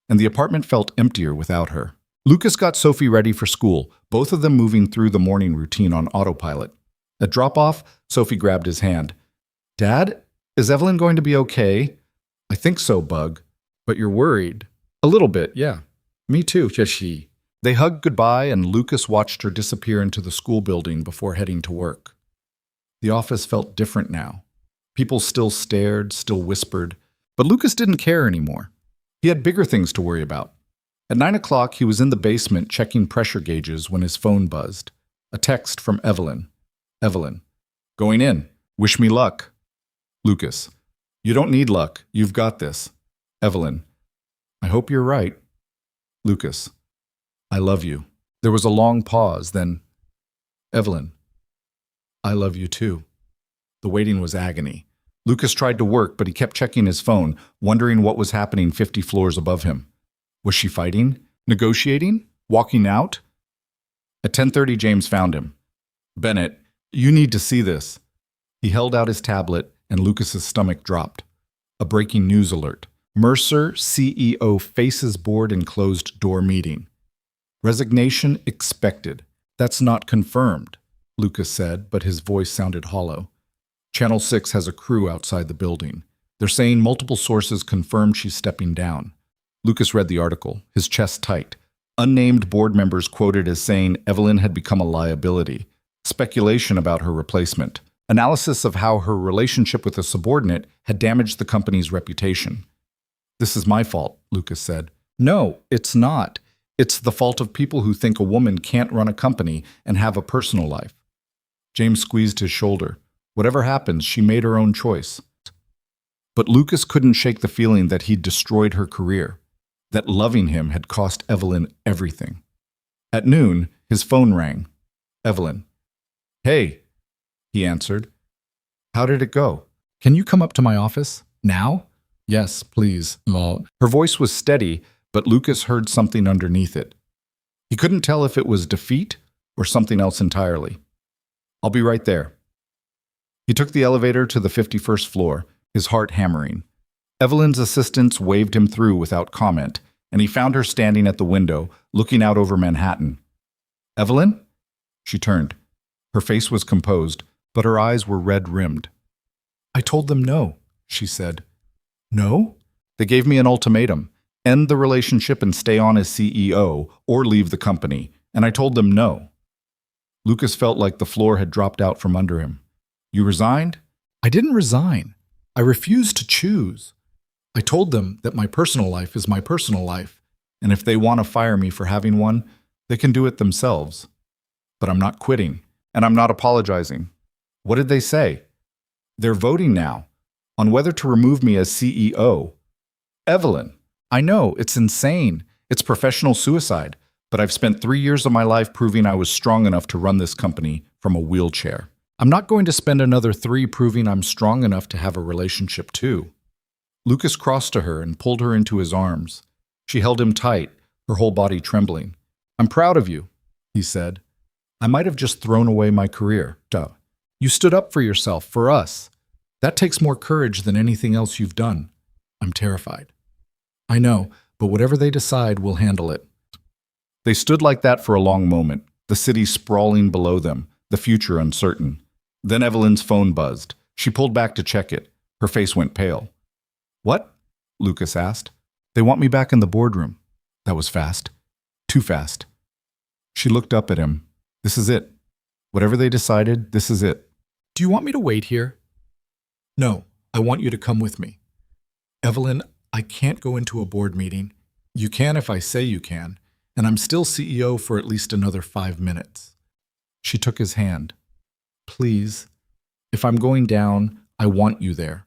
and the apartment felt emptier without her. Lucas got Sophie ready for school, both of them moving through the morning routine on autopilot. At drop-off, Sophie grabbed his hand. Dad, is Evelyn going to be okay? I think so, Bug. But you're worried. A little bit, yeah. Me too, Jeshi. They hugged goodbye, and Lucas watched her disappear into the school building before heading to work. The office felt different now. People still stared, still whispered, but Lucas didn't care anymore. He had bigger things to worry about. At 9 o'clock, he was in the basement checking pressure gauges when his phone buzzed. A text from Evelyn. Evelyn. Going in. Wish me luck. Lucas. You don't need luck. You've got this. Evelyn. I hope you're right. Lucas. I love you. There was a long pause, then, Evelyn. I love you too. The waiting was agony. Lucas tried to work, but he kept checking his phone, wondering what was happening 50 floors above him. Was she fighting? Negotiating? Walking out? At 10:30, James found him. Bennett, you need to see this. He held out his tablet, and Lucas's stomach dropped. A breaking news alert. Mercer CEO faces board and closed door meeting. Resignation expected. That's not confirmed, Lucas said, but his voice sounded hollow. Channel 6 has a crew outside the building. They're saying multiple sources confirmed she's stepping down. Lucas read the article, his chest tight. Unnamed board members quoted as saying Evelyn had become a liability. Speculation about her replacement. Analysis of how her relationship with a subordinate had damaged the company's reputation. "This is my fault," Lucas said. "No, it's not. It's the fault of people who think a woman can't run a company and have a personal life." James squeezed his shoulder. Whatever happens, she made her own choice. But Lucas couldn't shake the feeling that he'd destroyed her career, that loving him had cost Evelyn everything. At noon, his phone rang. "Evelyn." "Hey," he answered. "How did it go?" "Can you come up to my office? Now?" "Yes, please." Her voice was steady, but Lucas heard something underneath it. He couldn't tell if it was defeat or something else entirely. "I'll be right there." He took the elevator to the 51st floor, his heart hammering. Evelyn's assistants waved him through without comment, and he found her standing at the window, looking out over Manhattan. "Evelyn?" She turned. Her face was composed, but her eyes were red-rimmed. "I told them no," she said. "No?" "They gave me an ultimatum. End the relationship and stay on as CEO, or leave the company. And I told them no." Lucas felt like the floor had dropped out from under him. "You resigned?" "I didn't resign. I refused to choose. I told them that my personal life is my personal life, and if they want to fire me for having one, they can do it themselves. But I'm not quitting, and I'm not apologizing." "What did they say?" "They're voting now on whether to remove me as CEO." "Evelyn, I know, it's insane. It's professional suicide, but I've spent 3 years of my life proving I was strong enough to run this company from a wheelchair. I'm not going to spend another 3 proving I'm strong enough to have a relationship too." Lucas crossed to her and pulled her into his arms. She held him tight, her whole body trembling. "I'm proud of you," he said. "I might have just thrown away my career. Duh. You stood up for yourself, for us. That takes more courage than anything else you've done. I'm terrified." "I know, but whatever they decide, we'll handle it." They stood like that for a long moment, the city sprawling below them, the future uncertain. Then Evelyn's phone buzzed. She pulled back to check it. Her face went pale. "What?" Lucas asked. "They want me back in the boardroom." That was fast. Too fast. She looked up at him. "This is it. Whatever they decided, this is it." "Do you want me to wait here?" "No, I want you to come with me." "Evelyn, I can't go into a board meeting." "You can if I say you can, and I'm still CEO for at least another 5 minutes." She took his hand. "Please, if I'm going down, I want you there."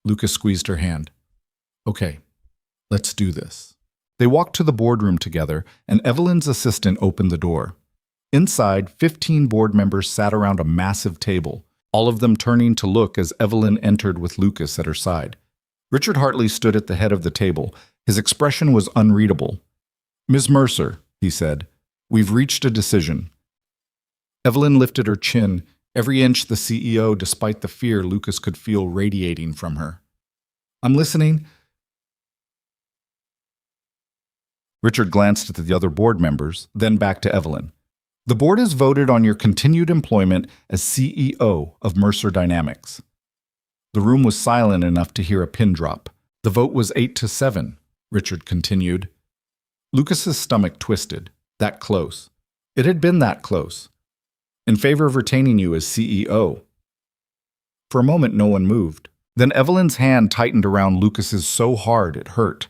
Lucas squeezed her hand. "Okay, let's do this." They walked to the boardroom together, and Evelyn's assistant opened the door. Inside, 15 board members sat around a massive table, all of them turning to look as Evelyn entered with Lucas at her side. Richard Hartley stood at the head of the table. His expression was unreadable. "Ms. Mercer," he said, "we've reached a decision." Evelyn lifted her chin, every inch the CEO, despite the fear Lucas could feel radiating from her. "I'm listening." Richard glanced at the other board members, then back to Evelyn. "The board has voted on your continued employment as CEO of Mercer Dynamics." The room was silent enough to hear a pin drop. "The vote was 8-7, Richard continued. Lucas's stomach twisted. That close. It had been that close. "In favor of retaining you as CEO." For a moment, no one moved. Then Evelyn's hand tightened around Lucas's so hard it hurt.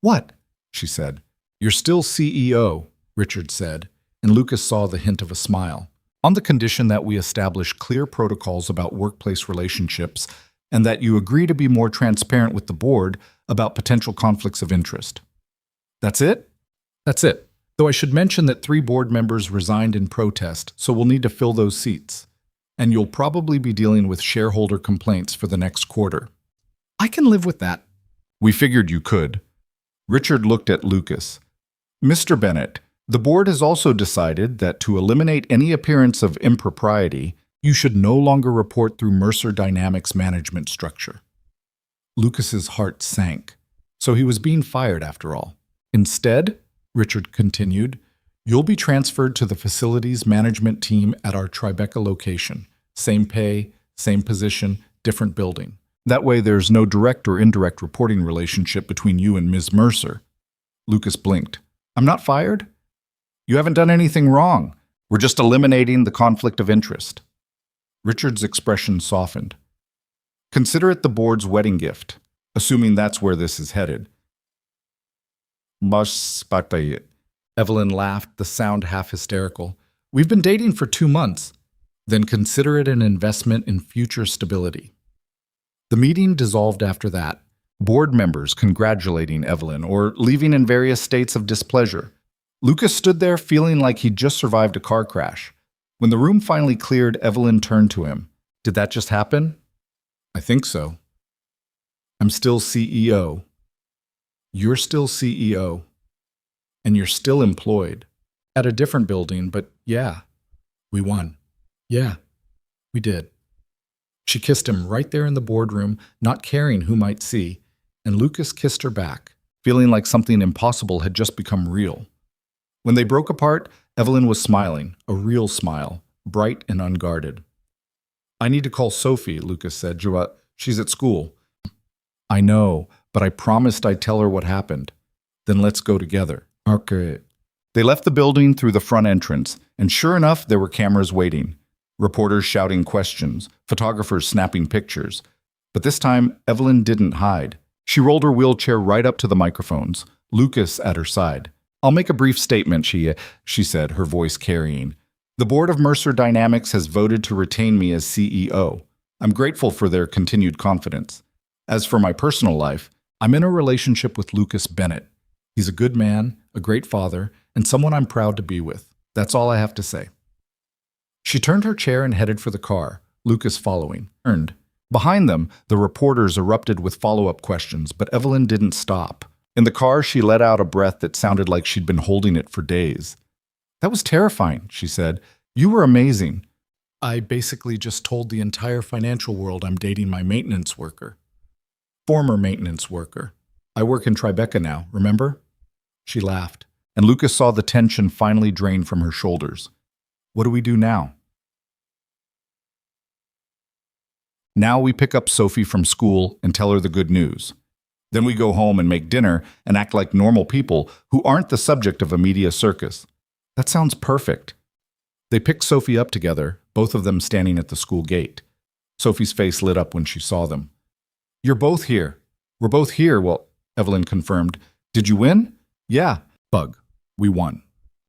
"What?" she said. "You're still CEO," Richard said, and Lucas saw the hint of a smile. "On the condition that we establish clear protocols about workplace relationships and that you agree to be more transparent with the board about potential conflicts of interest." "That's it?" "That's it. Though I should mention that 3 board members resigned in protest, so we'll need to fill those seats. And you'll probably be dealing with shareholder complaints for the next quarter." "I can live with that." "We figured you could." Richard looked at Lucas. "Mr. Bennett, the board has also decided that to eliminate any appearance of impropriety, you should no longer report through Mercer Dynamics' management structure." Lucas's heart sank. So he was being fired after all. "Instead," Richard continued, "you'll be transferred to the facilities management team at our Tribeca location. Same pay, same position, different building. That way there's no direct or indirect reporting relationship between you and Ms. Mercer. Lucas blinked. I'm not fired? You haven't done anything wrong. We're just eliminating the conflict of interest. Richard's expression softened. Consider it the board's wedding gift, assuming that's where this is headed. Evelyn laughed, the sound half hysterical. We've been dating for 2 months. Then consider it an investment in future stability. The meeting dissolved after that, board members congratulating Evelyn or leaving in various states of displeasure. Lucas stood there feeling like he'd just survived a car crash. When the room finally cleared, Evelyn turned to him. Did that just happen? I think so. I'm still CEO. You're still CEO. And you're still employed. At a different building, but yeah, we won. Yeah, we did. She kissed him right there in the boardroom, not caring who might see, and Lucas kissed her back, feeling like something impossible had just become real. When they broke apart, Evelyn was smiling, a real smile, bright and unguarded. I need to call Sophie, Lucas said. She's at school. I know, but I promised I'd tell her what happened. Then let's go together. Okay. They left the building through the front entrance, and sure enough, there were cameras waiting. Reporters shouting questions, photographers snapping pictures. But this time, Evelyn didn't hide. She rolled her wheelchair right up to the microphones, Lucas at her side. I'll make a brief statement, she said, her voice carrying. The board of Mercer Dynamics has voted to retain me as CEO. I'm grateful for their continued confidence. As for my personal life, I'm in a relationship with Lucas Bennett. He's a good man, a great father, and someone I'm proud to be with. That's all I have to say. She turned her chair and headed for the car, Lucas following. Behind them, the reporters erupted with follow-up questions, but Evelyn didn't stop. In the car, she let out a breath that sounded like she'd been holding it for days. That was terrifying, she said. You were amazing. I basically just told the entire financial world I'm dating my maintenance worker. Former maintenance worker. I work in Tribeca now, remember? She laughed, and Lucas saw the tension finally drain from her shoulders. What do we do now? Now we pick up Sophie from school and tell her the good news. Then we go home and make dinner and act like normal people who aren't the subject of a media circus. That sounds perfect. They picked Sophie up together, both of them standing at the school gate. Sophie's face lit up when she saw them. You're both here. We're both here, well, Evelyn confirmed. Did you win? Yeah. Bug. We won.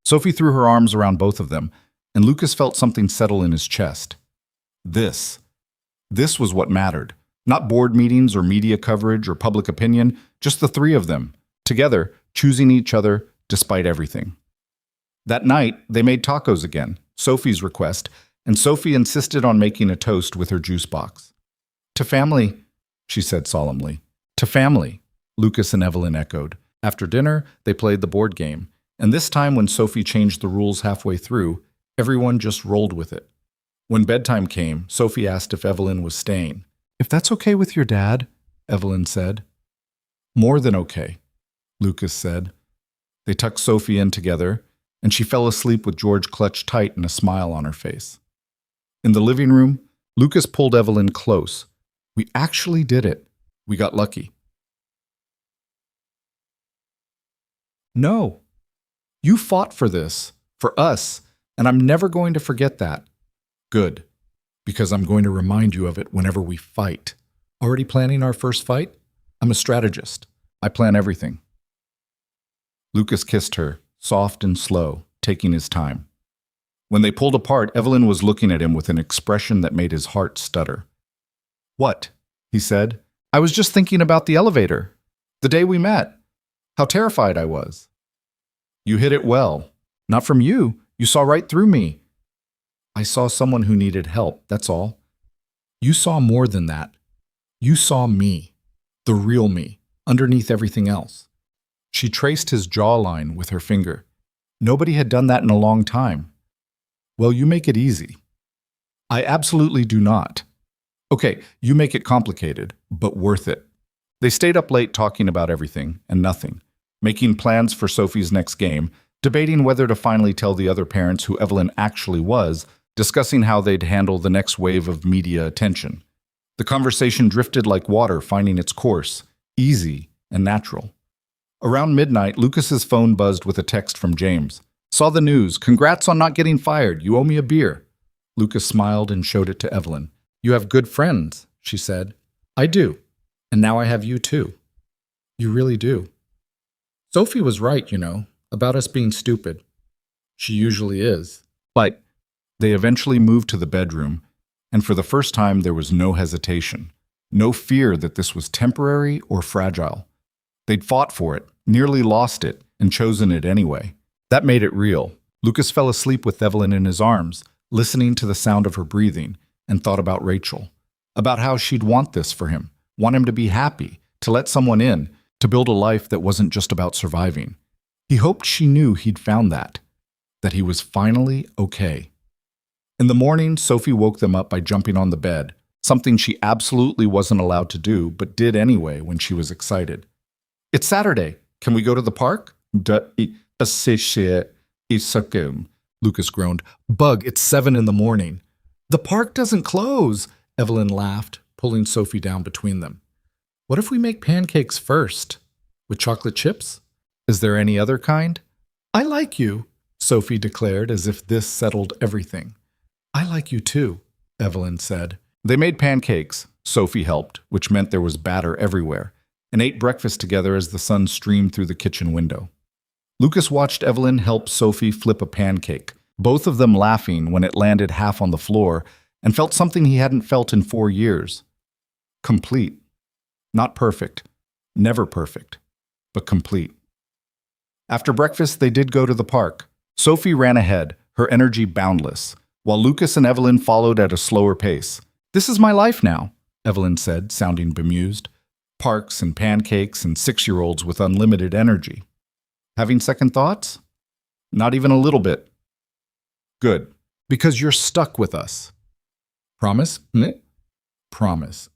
Sophie threw her arms around both of them, and Lucas felt something settle in his chest. This was what mattered. Not board meetings or media coverage or public opinion, just the three of them, together, choosing each other despite everything. That night, they made tacos again, Sophie's request, and Sophie insisted on making a toast with her juice box. To family, she said solemnly. To family, Lucas and Evelyn echoed. After dinner, they played the board game, and this time when Sophie changed the rules halfway through, everyone just rolled with it. When bedtime came, Sophie asked if Evelyn was staying. If that's okay with your dad, Evelyn said. More than okay, Lucas said. They tucked Sophie in together, and she fell asleep with George clutched tight and a smile on her face. In the living room, Lucas pulled Evelyn close. We actually did it. We got lucky. No. You fought for this, for us, and I'm never going to forget that. Good, because I'm going to remind you of it whenever we fight. Already planning our first fight? I'm a strategist. I plan everything. Lucas kissed her, soft and slow, taking his time. When they pulled apart, Evelyn was looking at him with an expression that made his heart stutter. What? He said. I was just thinking about the elevator. The day we met. How terrified I was. You hit it well. Not from you. You saw right through me. I saw someone who needed help, that's all. You saw more than that. You saw me. The real me, underneath everything else. She traced his jawline with her finger. Nobody had done that in a long time. Well, you make it easy. I absolutely do not. Okay, you make it complicated, but worth it. They stayed up late talking about everything and nothing, making plans for Sophie's next game, debating whether to finally tell the other parents who Evelyn actually was, discussing how they'd handle the next wave of media attention. The conversation drifted like water, finding its course, easy and natural. Around midnight, Lucas's phone buzzed with a text from James. "Saw the news. Congrats on not getting fired. You owe me a beer." Lucas smiled and showed it to Evelyn. "You have good friends," she said. "I do. And now I have you too." "You really do." "Sophie was right, about us being stupid." "She usually is." But they eventually moved to the bedroom, and for the first time there was no hesitation, no fear that this was temporary or fragile. They'd fought for it, nearly lost it, and chosen it anyway. That made it real. Lucas fell asleep with Evelyn in his arms, listening to the sound of her breathing, and thought about Rachel, about how she'd want this for him, want him to be happy, to let someone in, to build a life that wasn't just about surviving. He hoped she knew he'd found that he was finally okay. In the morning, Sophie woke them up by jumping on the bed, something she absolutely wasn't allowed to do, but did anyway when she was excited. "It's Saturday. Can we go to the park?" Lucas groaned. "Bug, it's 7 in the morning." "The park doesn't close," Evelyn laughed, pulling Sophie down between them. "What if we make pancakes first? With chocolate chips? Is there any other kind?" "I like you," Sophie declared, as if this settled everything. "I like you too," Evelyn said. They made pancakes. Sophie helped, which meant there was batter everywhere, and ate breakfast together as the sun streamed through the kitchen window. Lucas watched Evelyn help Sophie flip a pancake, both of them laughing when it landed half on the floor, and felt something he hadn't felt in 4 years. Complete. Not perfect. Never perfect. But complete. After breakfast, they did go to the park. Sophie ran ahead, her energy boundless, while Lucas and Evelyn followed at a slower pace. "This is my life now," Evelyn said, sounding bemused. "Parks and pancakes and 6-year-olds with unlimited energy." "Having second thoughts?" "Not even a little bit." "Good. Because you're stuck with us." "Promise?" "Promise."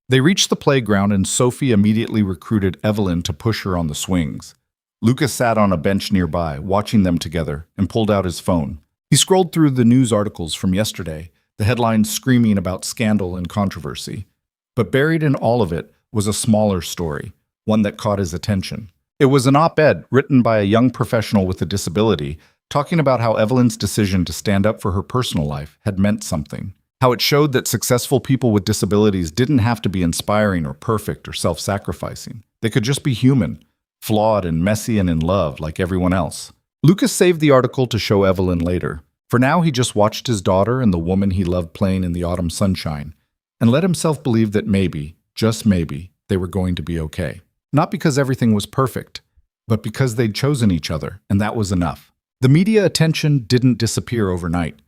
They reached the playground and Sophie immediately recruited Evelyn to push her on the swings. Lucas sat on a bench nearby, watching them together, and pulled out his phone. He scrolled through the news articles from yesterday, the headlines screaming about scandal and controversy. But buried in all of it was a smaller story, one that caught his attention. It was an op-ed written by a young professional with a disability, talking about how Evelyn's decision to stand up for her personal life had meant something. How it showed that successful people with disabilities didn't have to be inspiring or perfect or self-sacrificing. They could just be human, flawed and messy and in love like everyone else. Lucas saved the article to show Evelyn later. For now, he just watched his daughter and the woman he loved playing in the autumn sunshine, and let himself believe that maybe, just maybe, they were going to be okay. Not because everything was perfect, but because they'd chosen each other, and that was enough. The media attention didn't disappear overnight.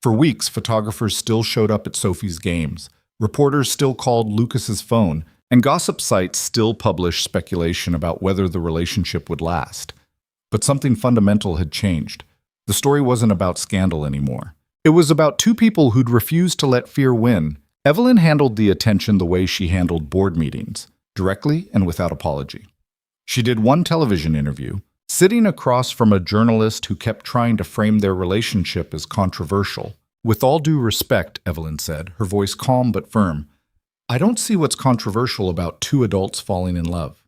For weeks, photographers still showed up at Sophie's games, reporters still called Lucas's phone, and gossip sites still published speculation about whether the relationship would last. But something fundamental had changed. The story wasn't about scandal anymore. It was about two people who'd refused to let fear win. Evelyn handled the attention the way she handled board meetings, directly and without apology. She did one television interview, sitting across from a journalist who kept trying to frame their relationship as controversial. "With all due respect," Evelyn said, her voice calm but firm, "I don't see what's controversial about two adults falling in love.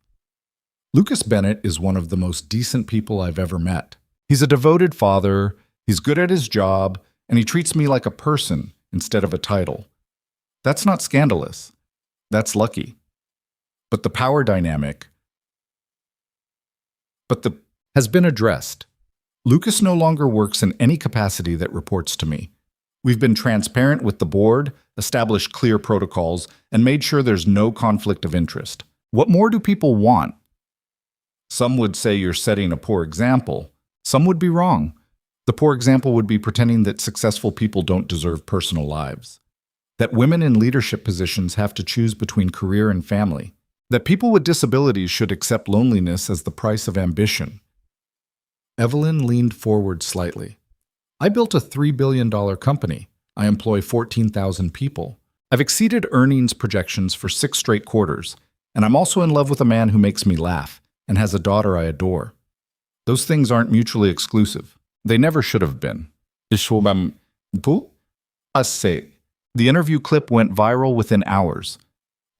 Lucas Bennett is one of the most decent people I've ever met. He's a devoted father, he's good at his job, and he treats me like a person instead of a title. That's not scandalous. That's lucky. But the power dynamic has been addressed. Lucas no longer works in any capacity that reports to me. We've been transparent with the board, established clear protocols, and made sure there's no conflict of interest. What more do people want? Some would say you're setting a poor example. Some would be wrong. The poor example would be pretending that successful people don't deserve personal lives. That women in leadership positions have to choose between career and family. That people with disabilities should accept loneliness as the price of ambition." Evelyn leaned forward slightly. "I built a $3 billion company. I employ 14,000 people. I've exceeded earnings projections for 6 straight quarters, and I'm also in love with a man who makes me laugh and has a daughter I adore. Those things aren't mutually exclusive. They never should have been." Pour assez. The interview clip went viral within hours.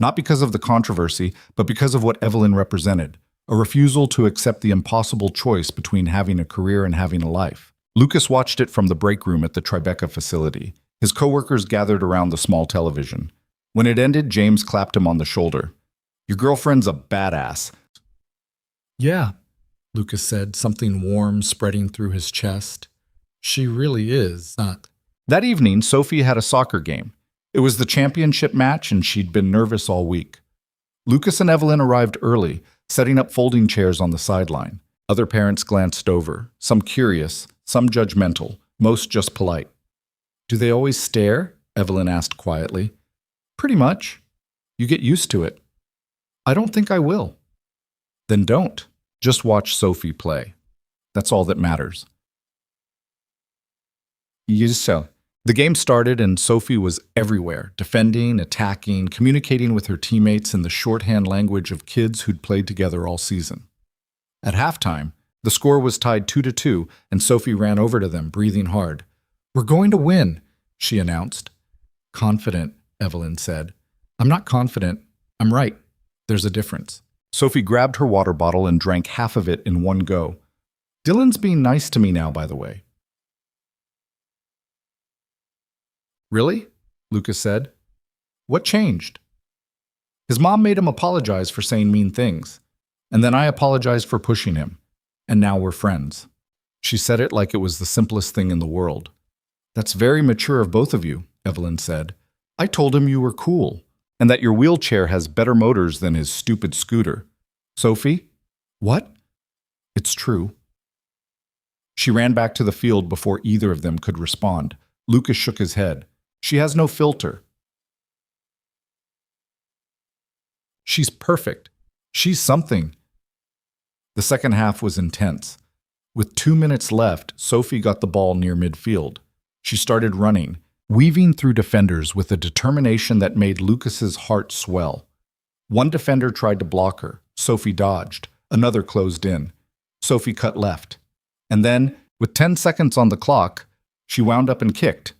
Not because of the controversy, but because of what Evelyn represented, a refusal to accept the impossible choice between having a career and having a life. Lucas watched it from the break room at the Tribeca facility. His coworkers gathered around the small television. When it ended, James clapped him on the shoulder. Your girlfriend's a badass. Yeah, Lucas said, something warm spreading through his chest. She really is. That evening, Sophie had a soccer game. It was the championship match, and she'd been nervous all week. Lucas and Evelyn arrived early, setting up folding chairs on the sideline. Other parents glanced over, some curious, some judgmental, most just polite. Do they always stare? Evelyn asked quietly. Pretty much. You get used to it. I don't think I will. Then don't. Just watch Sophie play. That's all that matters. So. The game started and Sophie was everywhere, defending, attacking, communicating with her teammates in the shorthand language of kids who'd played together all season. At halftime, the score was tied 2-2, and Sophie ran over to them, breathing hard. We're going to win, she announced. Confident, Evelyn said. I'm not confident. I'm right. There's a difference. Sophie grabbed her water bottle and drank half of it in one go. Dylan's being nice to me now, by the way. Really? Lucas said. What changed? His mom made him apologize for saying mean things. And then I apologized for pushing him. And now we're friends. She said it like it was the simplest thing in the world. That's very mature of both of you, Evelyn said. I told him you were cool, and that your wheelchair has better motors than his stupid scooter. Sophie? What? It's true. She ran back to the field before either of them could respond. Lucas shook his head. She has no filter. She's perfect. She's something. The second half was intense. With 2 minutes left, Sophie got the ball near midfield. She started running, weaving through defenders with a determination that made Lucas's heart swell. One defender tried to block her. Sophie dodged. Another closed in. Sophie cut left. And then, with 10 seconds on the clock, she wound up and kicked.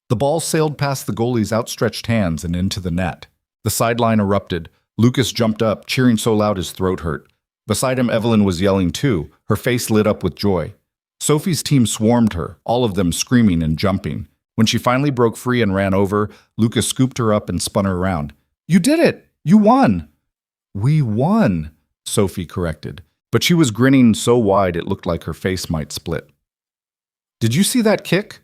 The ball sailed past the goalie's outstretched hands and into the net. The sideline erupted. Lucas jumped up, cheering so loud his throat hurt. Beside him, Evelyn was yelling too, her face lit up with joy. Sophie's team swarmed her, all of them screaming and jumping. When she finally broke free and ran over, Lucas scooped her up and spun her around. You did it! You won! We won, Sophie corrected. But she was grinning so wide it looked like her face might split. Did you see that kick?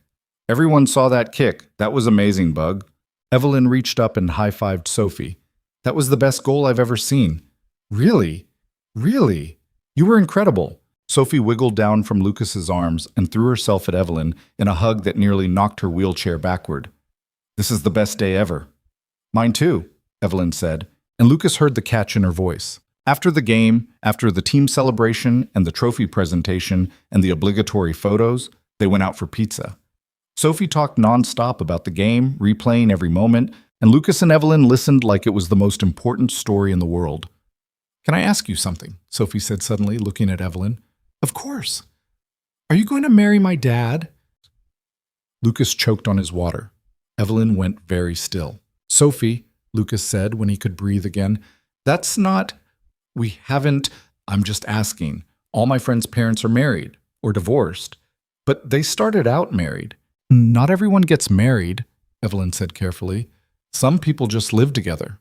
Everyone saw that kick. That was amazing, Bug. Evelyn reached up and high-fived Sophie. That was the best goal I've ever seen. Really? Really? You were incredible. Sophie wiggled down from Lucas's arms and threw herself at Evelyn in a hug that nearly knocked her wheelchair backward. This is the best day ever. Mine too, Evelyn said, and Lucas heard the catch in her voice. After the game, after the team celebration and the trophy presentation and the obligatory photos, they went out for pizza. Sophie talked nonstop about the game, replaying every moment, and Lucas and Evelyn listened like it was the most important story in the world. Can I ask you something? Sophie said suddenly, looking at Evelyn. Of course. Are you going to marry my dad? Lucas choked on his water. Evelyn went very still. Sophie, Lucas said when he could breathe again, that's not... We haven't... I'm just asking. All my friends' parents are married or divorced, but they started out married. Not everyone gets married, Evelyn said carefully. Some people just live together.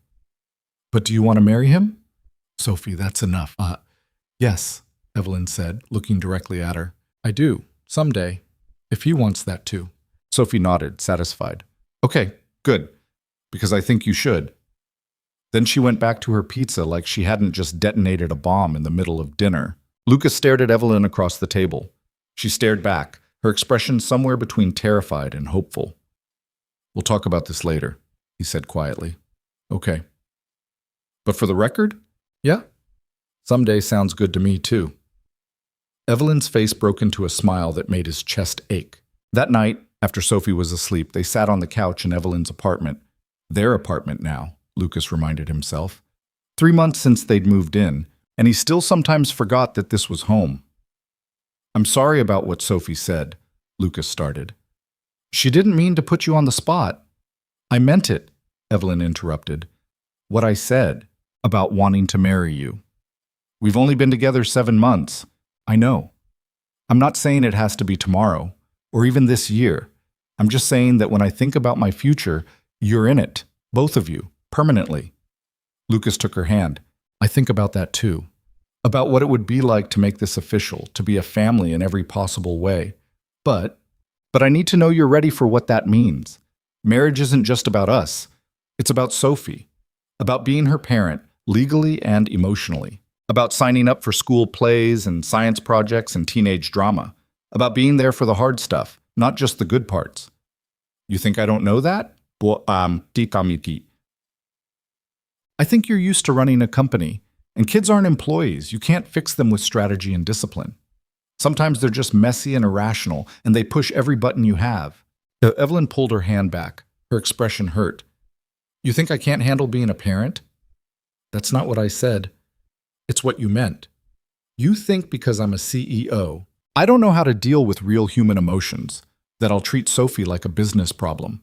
But do you want to marry him? Sophie, that's enough. Yes, Evelyn said, looking directly at her. I do, someday, if he wants that too. Sophie nodded, satisfied. Okay, good, because I think you should. Then she went back to her pizza like she hadn't just detonated a bomb in the middle of dinner. Lucas stared at Evelyn across the table. She stared back, her expression somewhere between terrified and hopeful. We'll talk about this later, he said quietly. Okay. But for the record? Yeah? Someday sounds good to me too. Evelyn's face broke into a smile that made his chest ache. That night, after Sophie was asleep, they sat on the couch in Evelyn's apartment. Their apartment now, Lucas reminded himself. 3 months since they'd moved in, and he still sometimes forgot that this was home. I'm sorry about what Sophie said, Lucas started. She didn't mean to put you on the spot. I meant it, Evelyn interrupted. What I said about wanting to marry you. We've only been together 7 months. I know. I'm not saying it has to be tomorrow, or even this year. I'm just saying that when I think about my future, you're in it, both of you, permanently. Lucas took her hand. I think about that too. About what it would be like to make this official, to be a family in every possible way. But I need to know you're ready for what that means. Marriage isn't just about us. It's about Sophie. About being her parent, legally and emotionally. About signing up for school plays and science projects and teenage drama. About being there for the hard stuff, not just the good parts. You think I don't know that? I think you're used to running a company, and kids aren't employees. You can't fix them with strategy and discipline. Sometimes they're just messy and irrational, and they push every button you have. Evelyn pulled her hand back. Her expression hurt. You think I can't handle being a parent? That's not what I said. It's what you meant. You think because I'm a CEO, I don't know how to deal with real human emotions, that I'll treat Sophie like a business problem.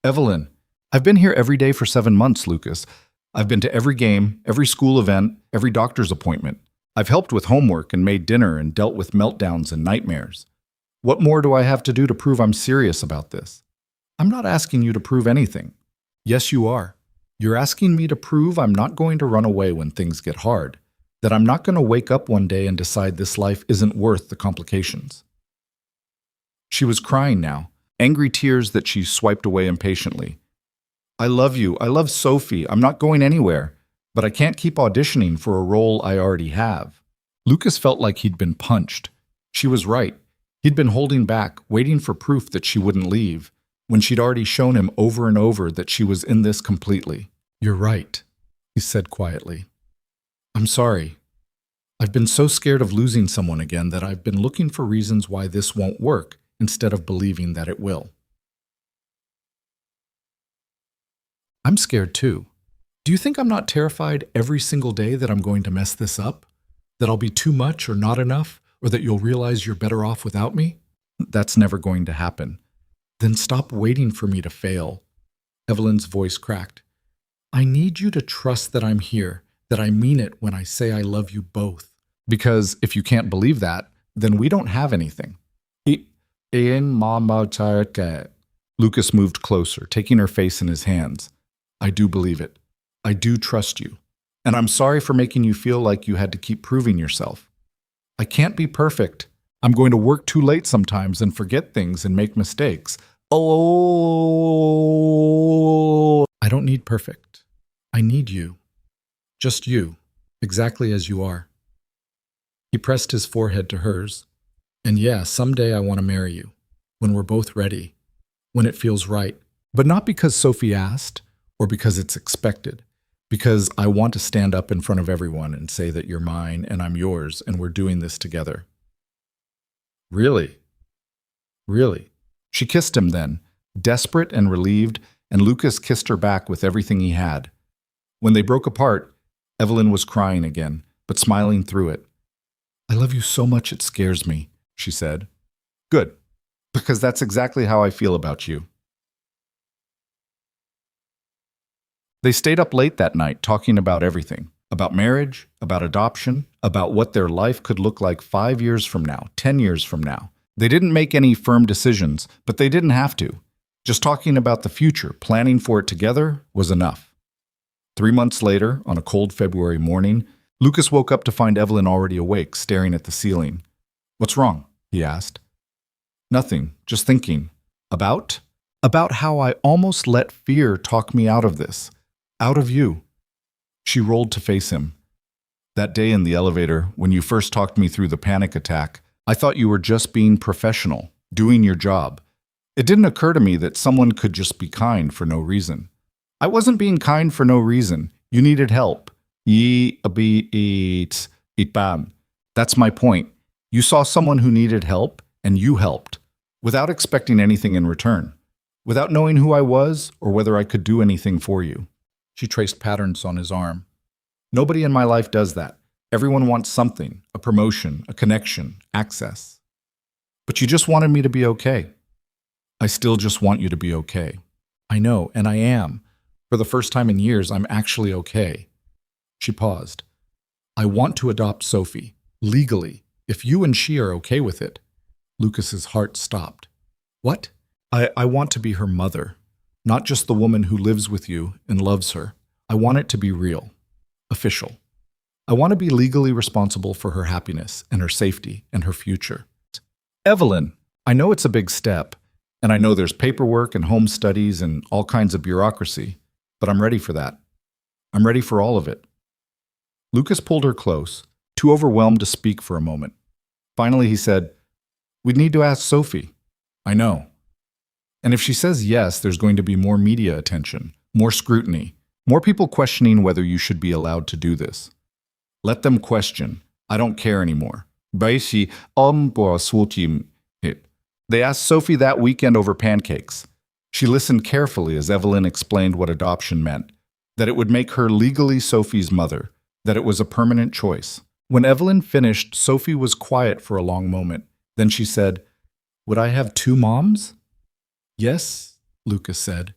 Evelyn, I've been here every day for 7 months, Lucas. I've been to every game, every school event, every doctor's appointment. I've helped with homework and made dinner and dealt with meltdowns and nightmares. What more do I have to do to prove I'm serious about this? I'm not asking you to prove anything. Yes, you are. You're asking me to prove I'm not going to run away when things get hard, that I'm not going to wake up one day and decide this life isn't worth the complications. She was crying now, angry tears that she swiped away impatiently. I love you. I love Sophie. I'm not going anywhere, but I can't keep auditioning for a role I already have. Lucas felt like he'd been punched. She was right. He'd been holding back, waiting for proof that she wouldn't leave, when she'd already shown him over and over that she was in this completely. You're right, he said quietly. I'm sorry. I've been so scared of losing someone again that I've been looking for reasons why this won't work instead of believing that it will. I'm scared too. Do you think I'm not terrified every single day that I'm going to mess this up? That I'll be too much or not enough, or that you'll realize you're better off without me? That's never going to happen. Then stop waiting for me to fail. Evelyn's voice cracked. I need you to trust that I'm here, that I mean it when I say I love you both. Because if you can't believe that, then we don't have anything. Lucas moved closer, taking her face in his hands. I do believe it. I do trust you. And I'm sorry for making you feel like you had to keep proving yourself. I can't be perfect. I'm going to work too late sometimes and forget things and make mistakes. Oh, I don't need perfect. I need you. Just you, exactly as you are. He pressed his forehead to hers. And yeah, someday I want to marry you, when we're both ready, when it feels right. But not because Sophie asked, or because it's expected. Because I want to stand up in front of everyone and say that you're mine and I'm yours and we're doing this together. Really? Really? She kissed him then, desperate and relieved, and Lucas kissed her back with everything he had. When they broke apart, Evelyn was crying again, but smiling through it. I love you so much it scares me, she said. Good, because that's exactly how I feel about you. They stayed up late that night talking about everything. About marriage, about adoption, about what their life could look like 5 years from now, 10 years from now. They didn't make any firm decisions, but they didn't have to. Just talking about the future, planning for it together, was enough. 3 months later, on a cold February morning, Lucas woke up to find Evelyn already awake, staring at the ceiling. What's wrong? He asked. Nothing, just thinking. About? About how I almost let fear talk me out of this. Out of you. She rolled to face him. That day in the elevator, when you first talked me through the panic attack, I thought you were just being professional, doing your job. It didn't occur to me that someone could just be kind for no reason. I wasn't being kind for no reason. You needed help. That's my point. You saw someone who needed help, and you helped, without expecting anything in return, without knowing who I was or whether I could do anything for you. She traced patterns on his arm. Nobody in my life does that. Everyone wants something, a promotion, a connection, access. But you just wanted me to be okay. I still just want you to be okay. I know, and I am. For the first time in years, I'm actually okay. She paused. I want to adopt Sophie, legally, if you and she are okay with it. Lucas's heart stopped. What? I want to be her mother, not just the woman who lives with you and loves her. I want it to be real, official. I want to be legally responsible for her happiness and her safety and her future. Evelyn, I know it's a big step, and I know there's paperwork and home studies and all kinds of bureaucracy, but I'm ready for that. I'm ready for all of it. Lucas pulled her close, too overwhelmed to speak for a moment. Finally, he said, We'd need to ask Sophie. I know. And if she says yes, there's going to be more media attention, more scrutiny, more people questioning whether you should be allowed to do this. Let them question. I don't care anymore. They asked Sophie that weekend over pancakes. She listened carefully as Evelyn explained what adoption meant, that it would make her legally Sophie's mother, that it was a permanent choice. When Evelyn finished, Sophie was quiet for a long moment. Then she said, Would I have two moms? Yes, Lucas said.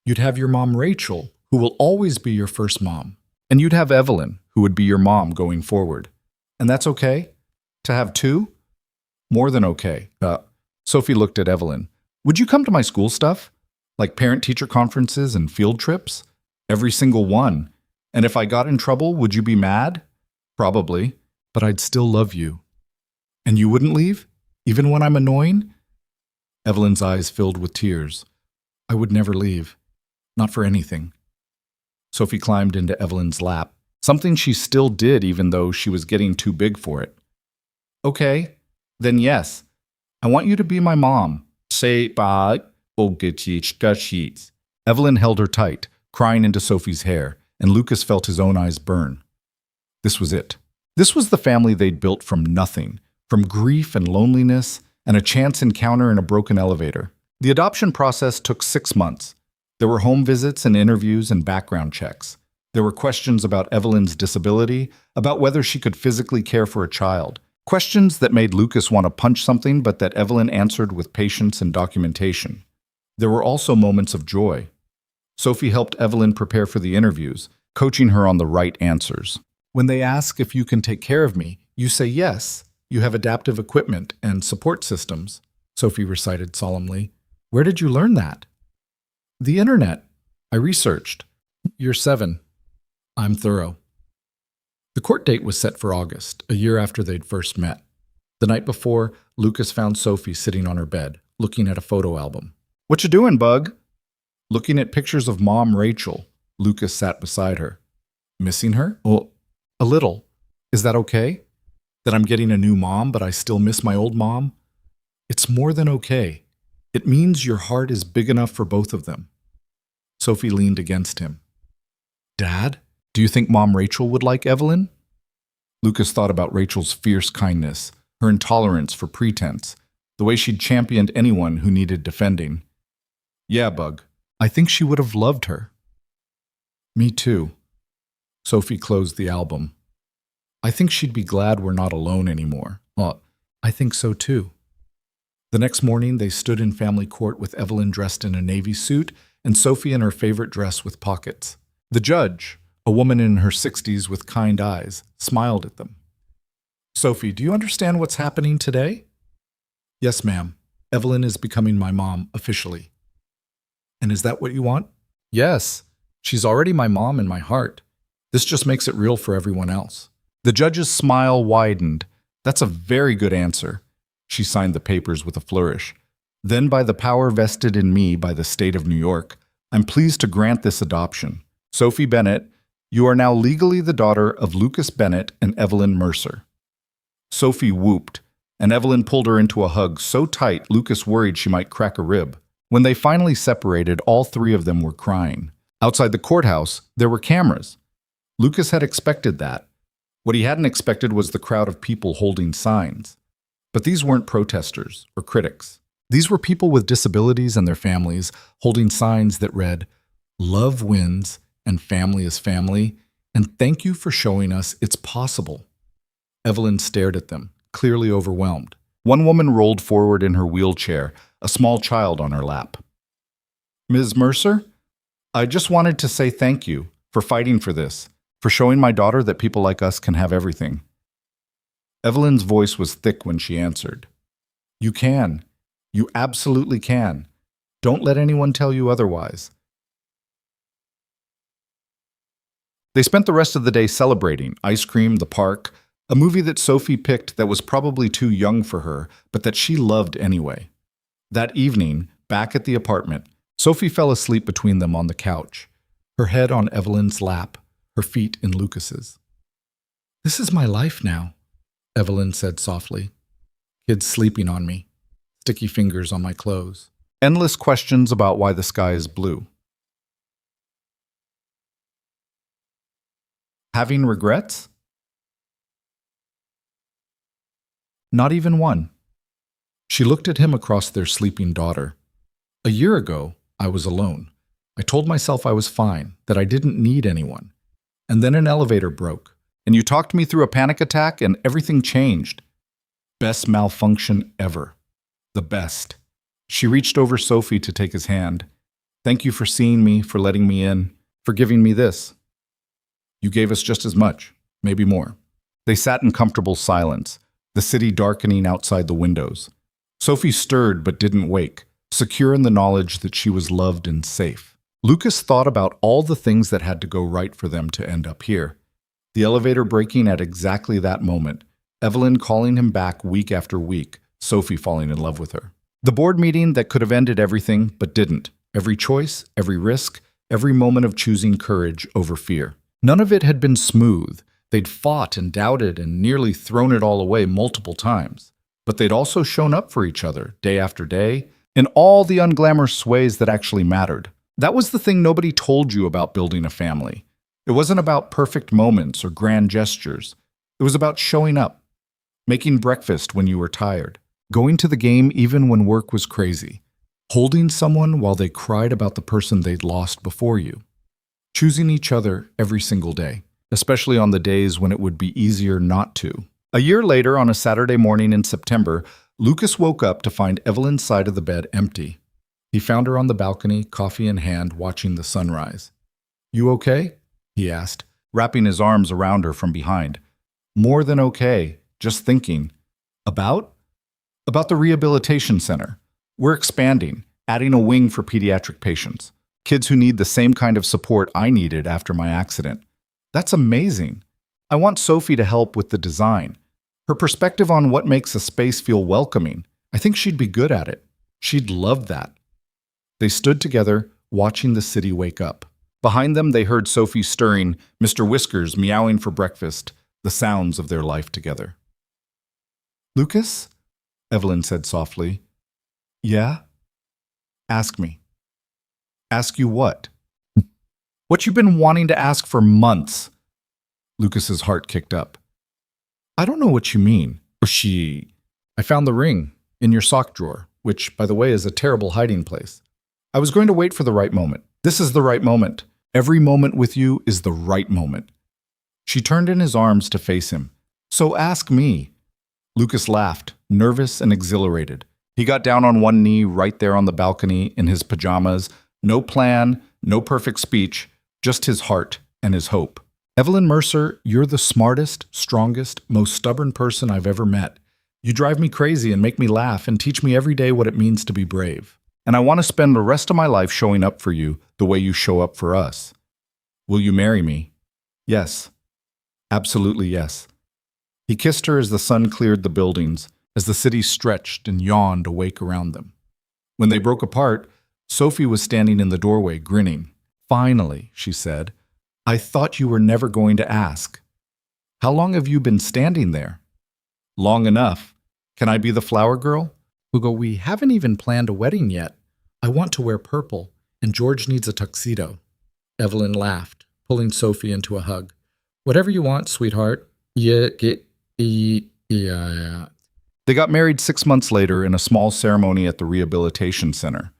You'd have your mom Rachel, who will always be your first mom. And you'd have Evelyn, who would be your mom going forward. And that's okay? To have two? More than okay. Sophie looked at Evelyn. Would you come to my school stuff? Like parent-teacher conferences and field trips? Every single one. And if I got in trouble, would you be mad? Probably. But I'd still love you. And you wouldn't leave? Even when I'm annoying? Evelyn's eyes filled with tears. I would never leave. Not for anything. Sophie climbed into Evelyn's lap, something she still did even though she was getting too big for it. Okay, then yes. I want you to be my mom. Evelyn held her tight, crying into Sophie's hair, and Lucas felt his own eyes burn. This was it. This was the family they'd built from nothing, from grief and loneliness, and a chance encounter in a broken elevator. The adoption process took 6 months. There were home visits and interviews and background checks. There were questions about Evelyn's disability, about whether she could physically care for a child. Questions that made Lucas want to punch something, but that Evelyn answered with patience and documentation. There were also moments of joy. Sophie helped Evelyn prepare for the interviews, coaching her on the right answers. When they ask if you can take care of me, you say yes. You have adaptive equipment and support systems, Sophie recited solemnly. Where did you learn that? The internet. I researched. You're 7. I'm thorough. The court date was set for August, a year after they'd first met. The night before, Lucas found Sophie sitting on her bed, looking at a photo album. What you doing, bug? Looking at pictures of Mom Rachel. Lucas sat beside her. Missing her? Well, a little. Is that okay? That I'm getting a new mom, but I still miss my old mom? It's more than okay. It means your heart is big enough for both of them. Sophie leaned against him. Dad, do you think Mom Rachel would like Evelyn? Lucas thought about Rachel's fierce kindness, her intolerance for pretense, the way she'd championed anyone who needed defending. Yeah, Bug. I think she would have loved her. Me too. Sophie closed the album. I think she'd be glad we're not alone anymore. Well, I think so too. The next morning, they stood in family court with Evelyn dressed in a navy suit and Sophie in her favorite dress with pockets. The judge, a woman in her 60s with kind eyes, smiled at them. Sophie, do you understand what's happening today? Yes, ma'am. Evelyn is becoming my mom officially. And is that what you want? Yes. She's already my mom in my heart. This just makes it real for everyone else. The judge's smile widened. That's a very good answer. She signed the papers with a flourish. Then, by the power vested in me by the state of New York, I'm pleased to grant this adoption. Sophie Bennett, you are now legally the daughter of Lucas Bennett and Evelyn Mercer. Sophie whooped, and Evelyn pulled her into a hug so tight Lucas worried she might crack a rib. When they finally separated, all 3 of them were crying. Outside the courthouse, there were cameras. Lucas had expected that. What he hadn't expected was the crowd of people holding signs. But these weren't protesters or critics. These were people with disabilities and their families holding signs that read, "Love wins and family is family, and thank you for showing us it's possible." Evelyn stared at them, clearly overwhelmed. One woman rolled forward in her wheelchair, a small child on her lap. Ms. Mercer, I just wanted to say thank you for fighting for this, for showing my daughter that people like us can have everything. Evelyn's voice was thick when she answered. You can. You absolutely can. Don't let anyone tell you otherwise. They spent the rest of the day celebrating ice cream, the park, a movie that Sophie picked that was probably too young for her, but that she loved anyway. That evening, back at the apartment, Sophie fell asleep between them on the couch, her head on Evelyn's lap, her feet in Lucas's. This is my life now, Evelyn said softly. Kids sleeping on me, sticky fingers on my clothes. Endless questions about why the sky is blue. Having regrets? Not even one. She looked at him across their sleeping daughter. A year ago, I was alone. I told myself I was fine, that I didn't need anyone. And then an elevator broke, and you talked me through a panic attack, and everything changed. Best malfunction ever. The best. She reached over Sophie to take his hand. Thank you for seeing me, for letting me in, for giving me this. You gave us just as much, maybe more. They sat in comfortable silence, the city darkening outside the windows. Sophie stirred but didn't wake, secure in the knowledge that she was loved and safe. Lucas thought about all the things that had to go right for them to end up here. The elevator breaking at exactly that moment, Evelyn calling him back week after week, Sophie falling in love with her. The board meeting that could have ended everything but didn't. Every choice, every risk, every moment of choosing courage over fear. None of it had been smooth. They'd fought and doubted and nearly thrown it all away multiple times. But they'd also shown up for each other, day after day, in all the unglamorous ways that actually mattered. That was the thing nobody told you about building a family. It wasn't about perfect moments or grand gestures. It was about showing up, making breakfast when you were tired, going to the game even when work was crazy, holding someone while they cried about the person they'd lost before you, choosing each other every single day, especially on the days when it would be easier not to. A year later, on a Saturday morning in September, Lucas woke up to find Evelyn's side of the bed empty. He found her on the balcony, coffee in hand, watching the sunrise. You okay? He asked, wrapping his arms around her from behind. More than okay, just thinking. About? About the rehabilitation center. We're expanding, adding a wing for pediatric patients. Kids who need the same kind of support I needed after my accident. That's amazing. I want Sophie to help with the design. Her perspective on what makes a space feel welcoming. I think she'd be good at it. She'd love that. They stood together, watching the city wake up. Behind them, they heard Sophie stirring, Mr. Whiskers meowing for breakfast, the sounds of their life together. Lucas? Evelyn said softly. Yeah? Ask me. Ask you what? What you've been wanting to ask for months. Lucas's heart kicked up. I don't know what you mean. I found the ring in your sock drawer, which, by the way, is a terrible hiding place. I was going to wait for the right moment. This is the right moment. Every moment with you is the right moment. She turned in his arms to face him. So ask me. Lucas laughed, nervous and exhilarated. He got down on one knee right there on the balcony in his pajamas. No plan, no perfect speech, just his heart and his hope. Evelyn Mercer, you're the smartest, strongest, most stubborn person I've ever met. You drive me crazy and make me laugh and teach me every day what it means to be brave. And I want to spend the rest of my life showing up for you the way you show up for us. Will you marry me? Yes. Absolutely yes. He kissed her as the sun cleared the buildings, as the city stretched and yawned awake around them. When they broke apart, Sophie was standing in the doorway, grinning. Finally, she said, I thought you were never going to ask. How long have you been standing there? Long enough. Can I be the flower girl? Hugo, we haven't even planned a wedding yet. I want to wear purple, and George needs a tuxedo. Evelyn laughed, pulling Sophie into a hug. Whatever you want, sweetheart. Yeah. They got married 6 months later in a small ceremony at the rehabilitation center.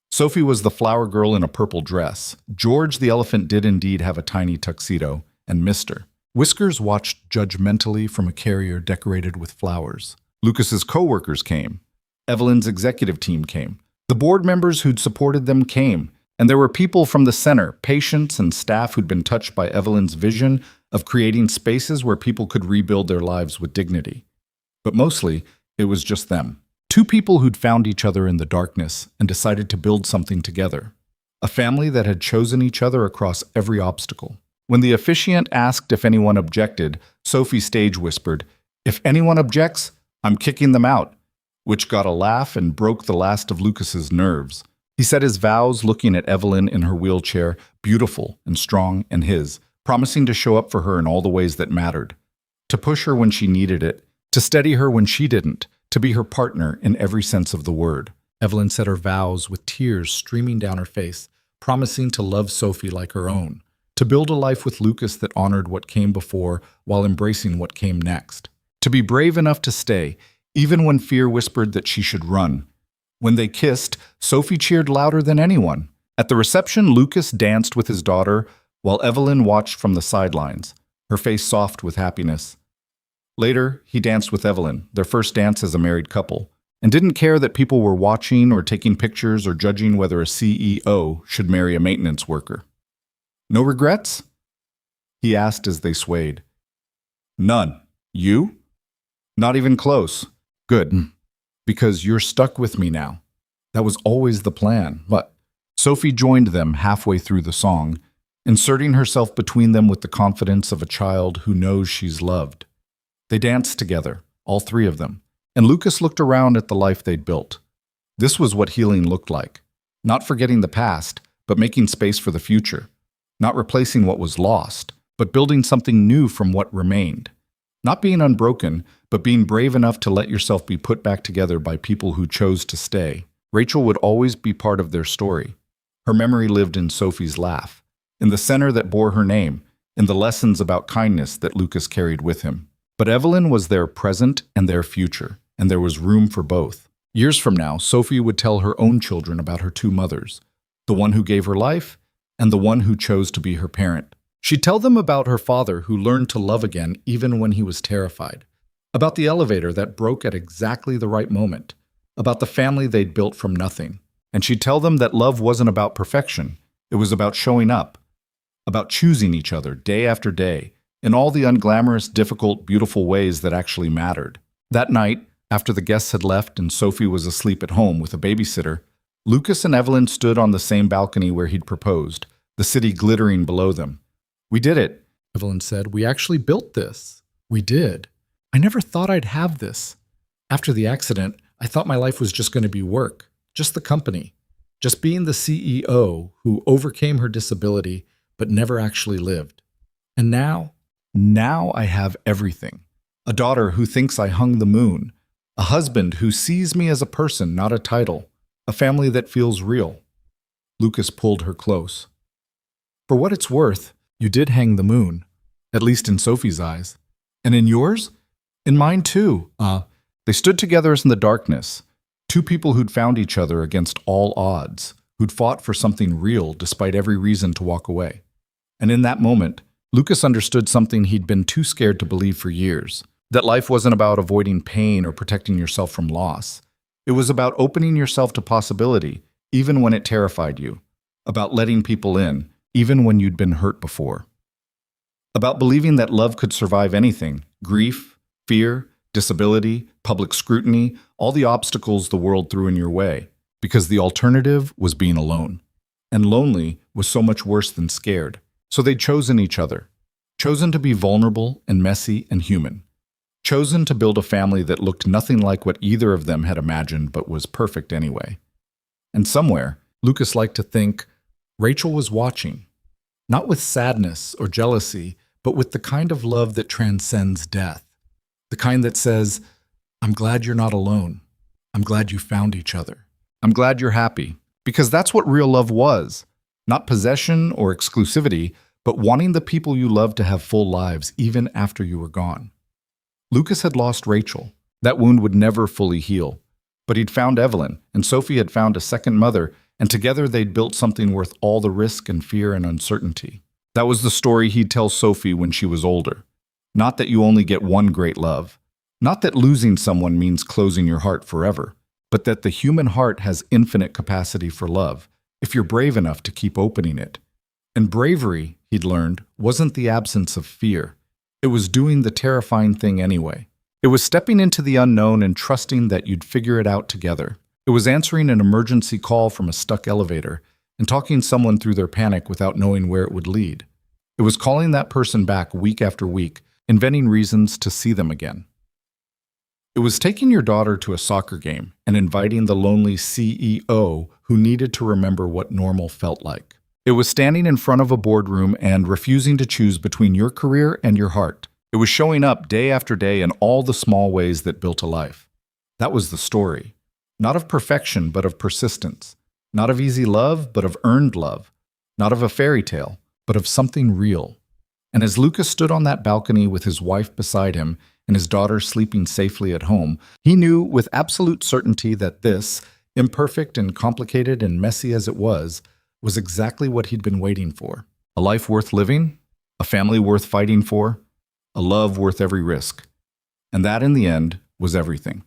Sophie was the flower girl in a purple dress. George the elephant did indeed have a tiny tuxedo, and Mr. Whiskers watched judgmentally from a carrier decorated with flowers. Lucas's co-workers came. Evelyn's executive team came. The board members who'd supported them came. And there were people from the center, patients and staff who'd been touched by Evelyn's vision of creating spaces where people could rebuild their lives with dignity. But mostly, it was just them. Two people who'd found each other in the darkness and decided to build something together. A family that had chosen each other across every obstacle. When the officiant asked if anyone objected, Sophie Stage whispered, "If anyone objects, I'm kicking them out," which got a laugh and broke the last of Lucas's nerves. He said his vows looking at Evelyn in her wheelchair, beautiful and strong and his, promising to show up for her in all the ways that mattered. To push her when she needed it, to steady her when she didn't, to be her partner in every sense of the word. Evelyn said her vows with tears streaming down her face, promising to love Sophie like her own, to build a life with Lucas that honored what came before while embracing what came next, to be brave enough to stay, even when fear whispered that she should run. When they kissed, Sophie cheered louder than anyone. At the reception, Lucas danced with his daughter, while Evelyn watched from the sidelines, her face soft with happiness. Later, he danced with Evelyn, their first dance as a married couple, and didn't care that people were watching or taking pictures or judging whether a CEO should marry a maintenance worker. "No regrets?" he asked as they swayed. "None. You?" "Not even close." "Good. Because you're stuck with me now. That was always the plan." But Sophie joined them halfway through the song, inserting herself between them with the confidence of a child who knows she's loved. They danced together, all three of them, and Lucas looked around at the life they'd built. This was what healing looked like. Not forgetting the past, but making space for the future. Not replacing what was lost, but building something new from what remained. Not being unbroken, but being brave enough to let yourself be put back together by people who chose to stay. Rachel would always be part of their story. Her memory lived in Sophie's laugh, in the center that bore her name, in the lessons about kindness that Lucas carried with him. But Evelyn was their present and their future, and there was room for both. Years from now, Sophie would tell her own children about her two mothers, the one who gave her life and the one who chose to be her parent. She'd tell them about her father who learned to love again even when he was terrified, about the elevator that broke at exactly the right moment, about the family they'd built from nothing. And she'd tell them that love wasn't about perfection, it was about showing up, about choosing each other day after day, in all the unglamorous, difficult, beautiful ways that actually mattered. That night, after the guests had left and Sophie was asleep at home with a babysitter, Lucas and Evelyn stood on the same balcony where he'd proposed, the city glittering below them. "We did it," Evelyn said. "We actually built this. We did. I never thought I'd have this. After the accident, I thought my life was just going to be work, just the company, just being the CEO who overcame her disability but never actually lived. And now I have everything. A daughter who thinks I hung the moon, a husband who sees me as a person, not a title, a family that feels real." Lucas pulled her close. "For what it's worth, you did hang the moon, at least in Sophie's eyes. And in yours? In mine too." They stood together in the darkness, two people who'd found each other against all odds, who'd fought for something real despite every reason to walk away. And in that moment, Lucas understood something he'd been too scared to believe for years, that life wasn't about avoiding pain or protecting yourself from loss. It was about opening yourself to possibility, even when it terrified you, about letting people in, even when you'd been hurt before. About believing that love could survive anything, grief, fear, disability, public scrutiny, all the obstacles the world threw in your way, because the alternative was being alone. And lonely was so much worse than scared. So they'd chosen each other, chosen to be vulnerable and messy and human, chosen to build a family that looked nothing like what either of them had imagined but was perfect anyway. And somewhere, Lucas liked to think, Rachel was watching, not with sadness or jealousy, but with the kind of love that transcends death, the kind that says, "I'm glad you're not alone. I'm glad you found each other. I'm glad you're happy." Because that's what real love was. Not possession or exclusivity, but wanting the people you love to have full lives even after you were gone. Lucas had lost Rachel. That wound would never fully heal. But he'd found Evelyn, and Sophie had found a second mother, and together they'd built something worth all the risk and fear and uncertainty. That was the story he'd tell Sophie when she was older. Not that you only get one great love, Not that losing someone means closing your heart forever, but that the human heart has infinite capacity for love, if you're brave enough to keep opening it. And bravery, he'd learned, wasn't the absence of fear. It was doing the terrifying thing anyway. It was stepping into the unknown and trusting that you'd figure it out together. It was answering an emergency call from a stuck elevator and talking someone through their panic without knowing where it would lead. It was calling that person back week after week, inventing reasons to see them again. It was taking your daughter to a soccer game and inviting the lonely CEO who needed to remember what normal felt like. It was standing in front of a boardroom and refusing to choose between your career and your heart. It was showing up day after day in all the small ways that built a life. That was the story. Not of perfection, but of persistence. Not of easy love, but of earned love. Not of a fairy tale, but of something real. And as Lucas stood on that balcony with his wife beside him and his daughter sleeping safely at home, he knew with absolute certainty that this, imperfect and complicated and messy as it was exactly what he'd been waiting for. A life worth living, a family worth fighting for, a love worth every risk. And that, in the end, was everything.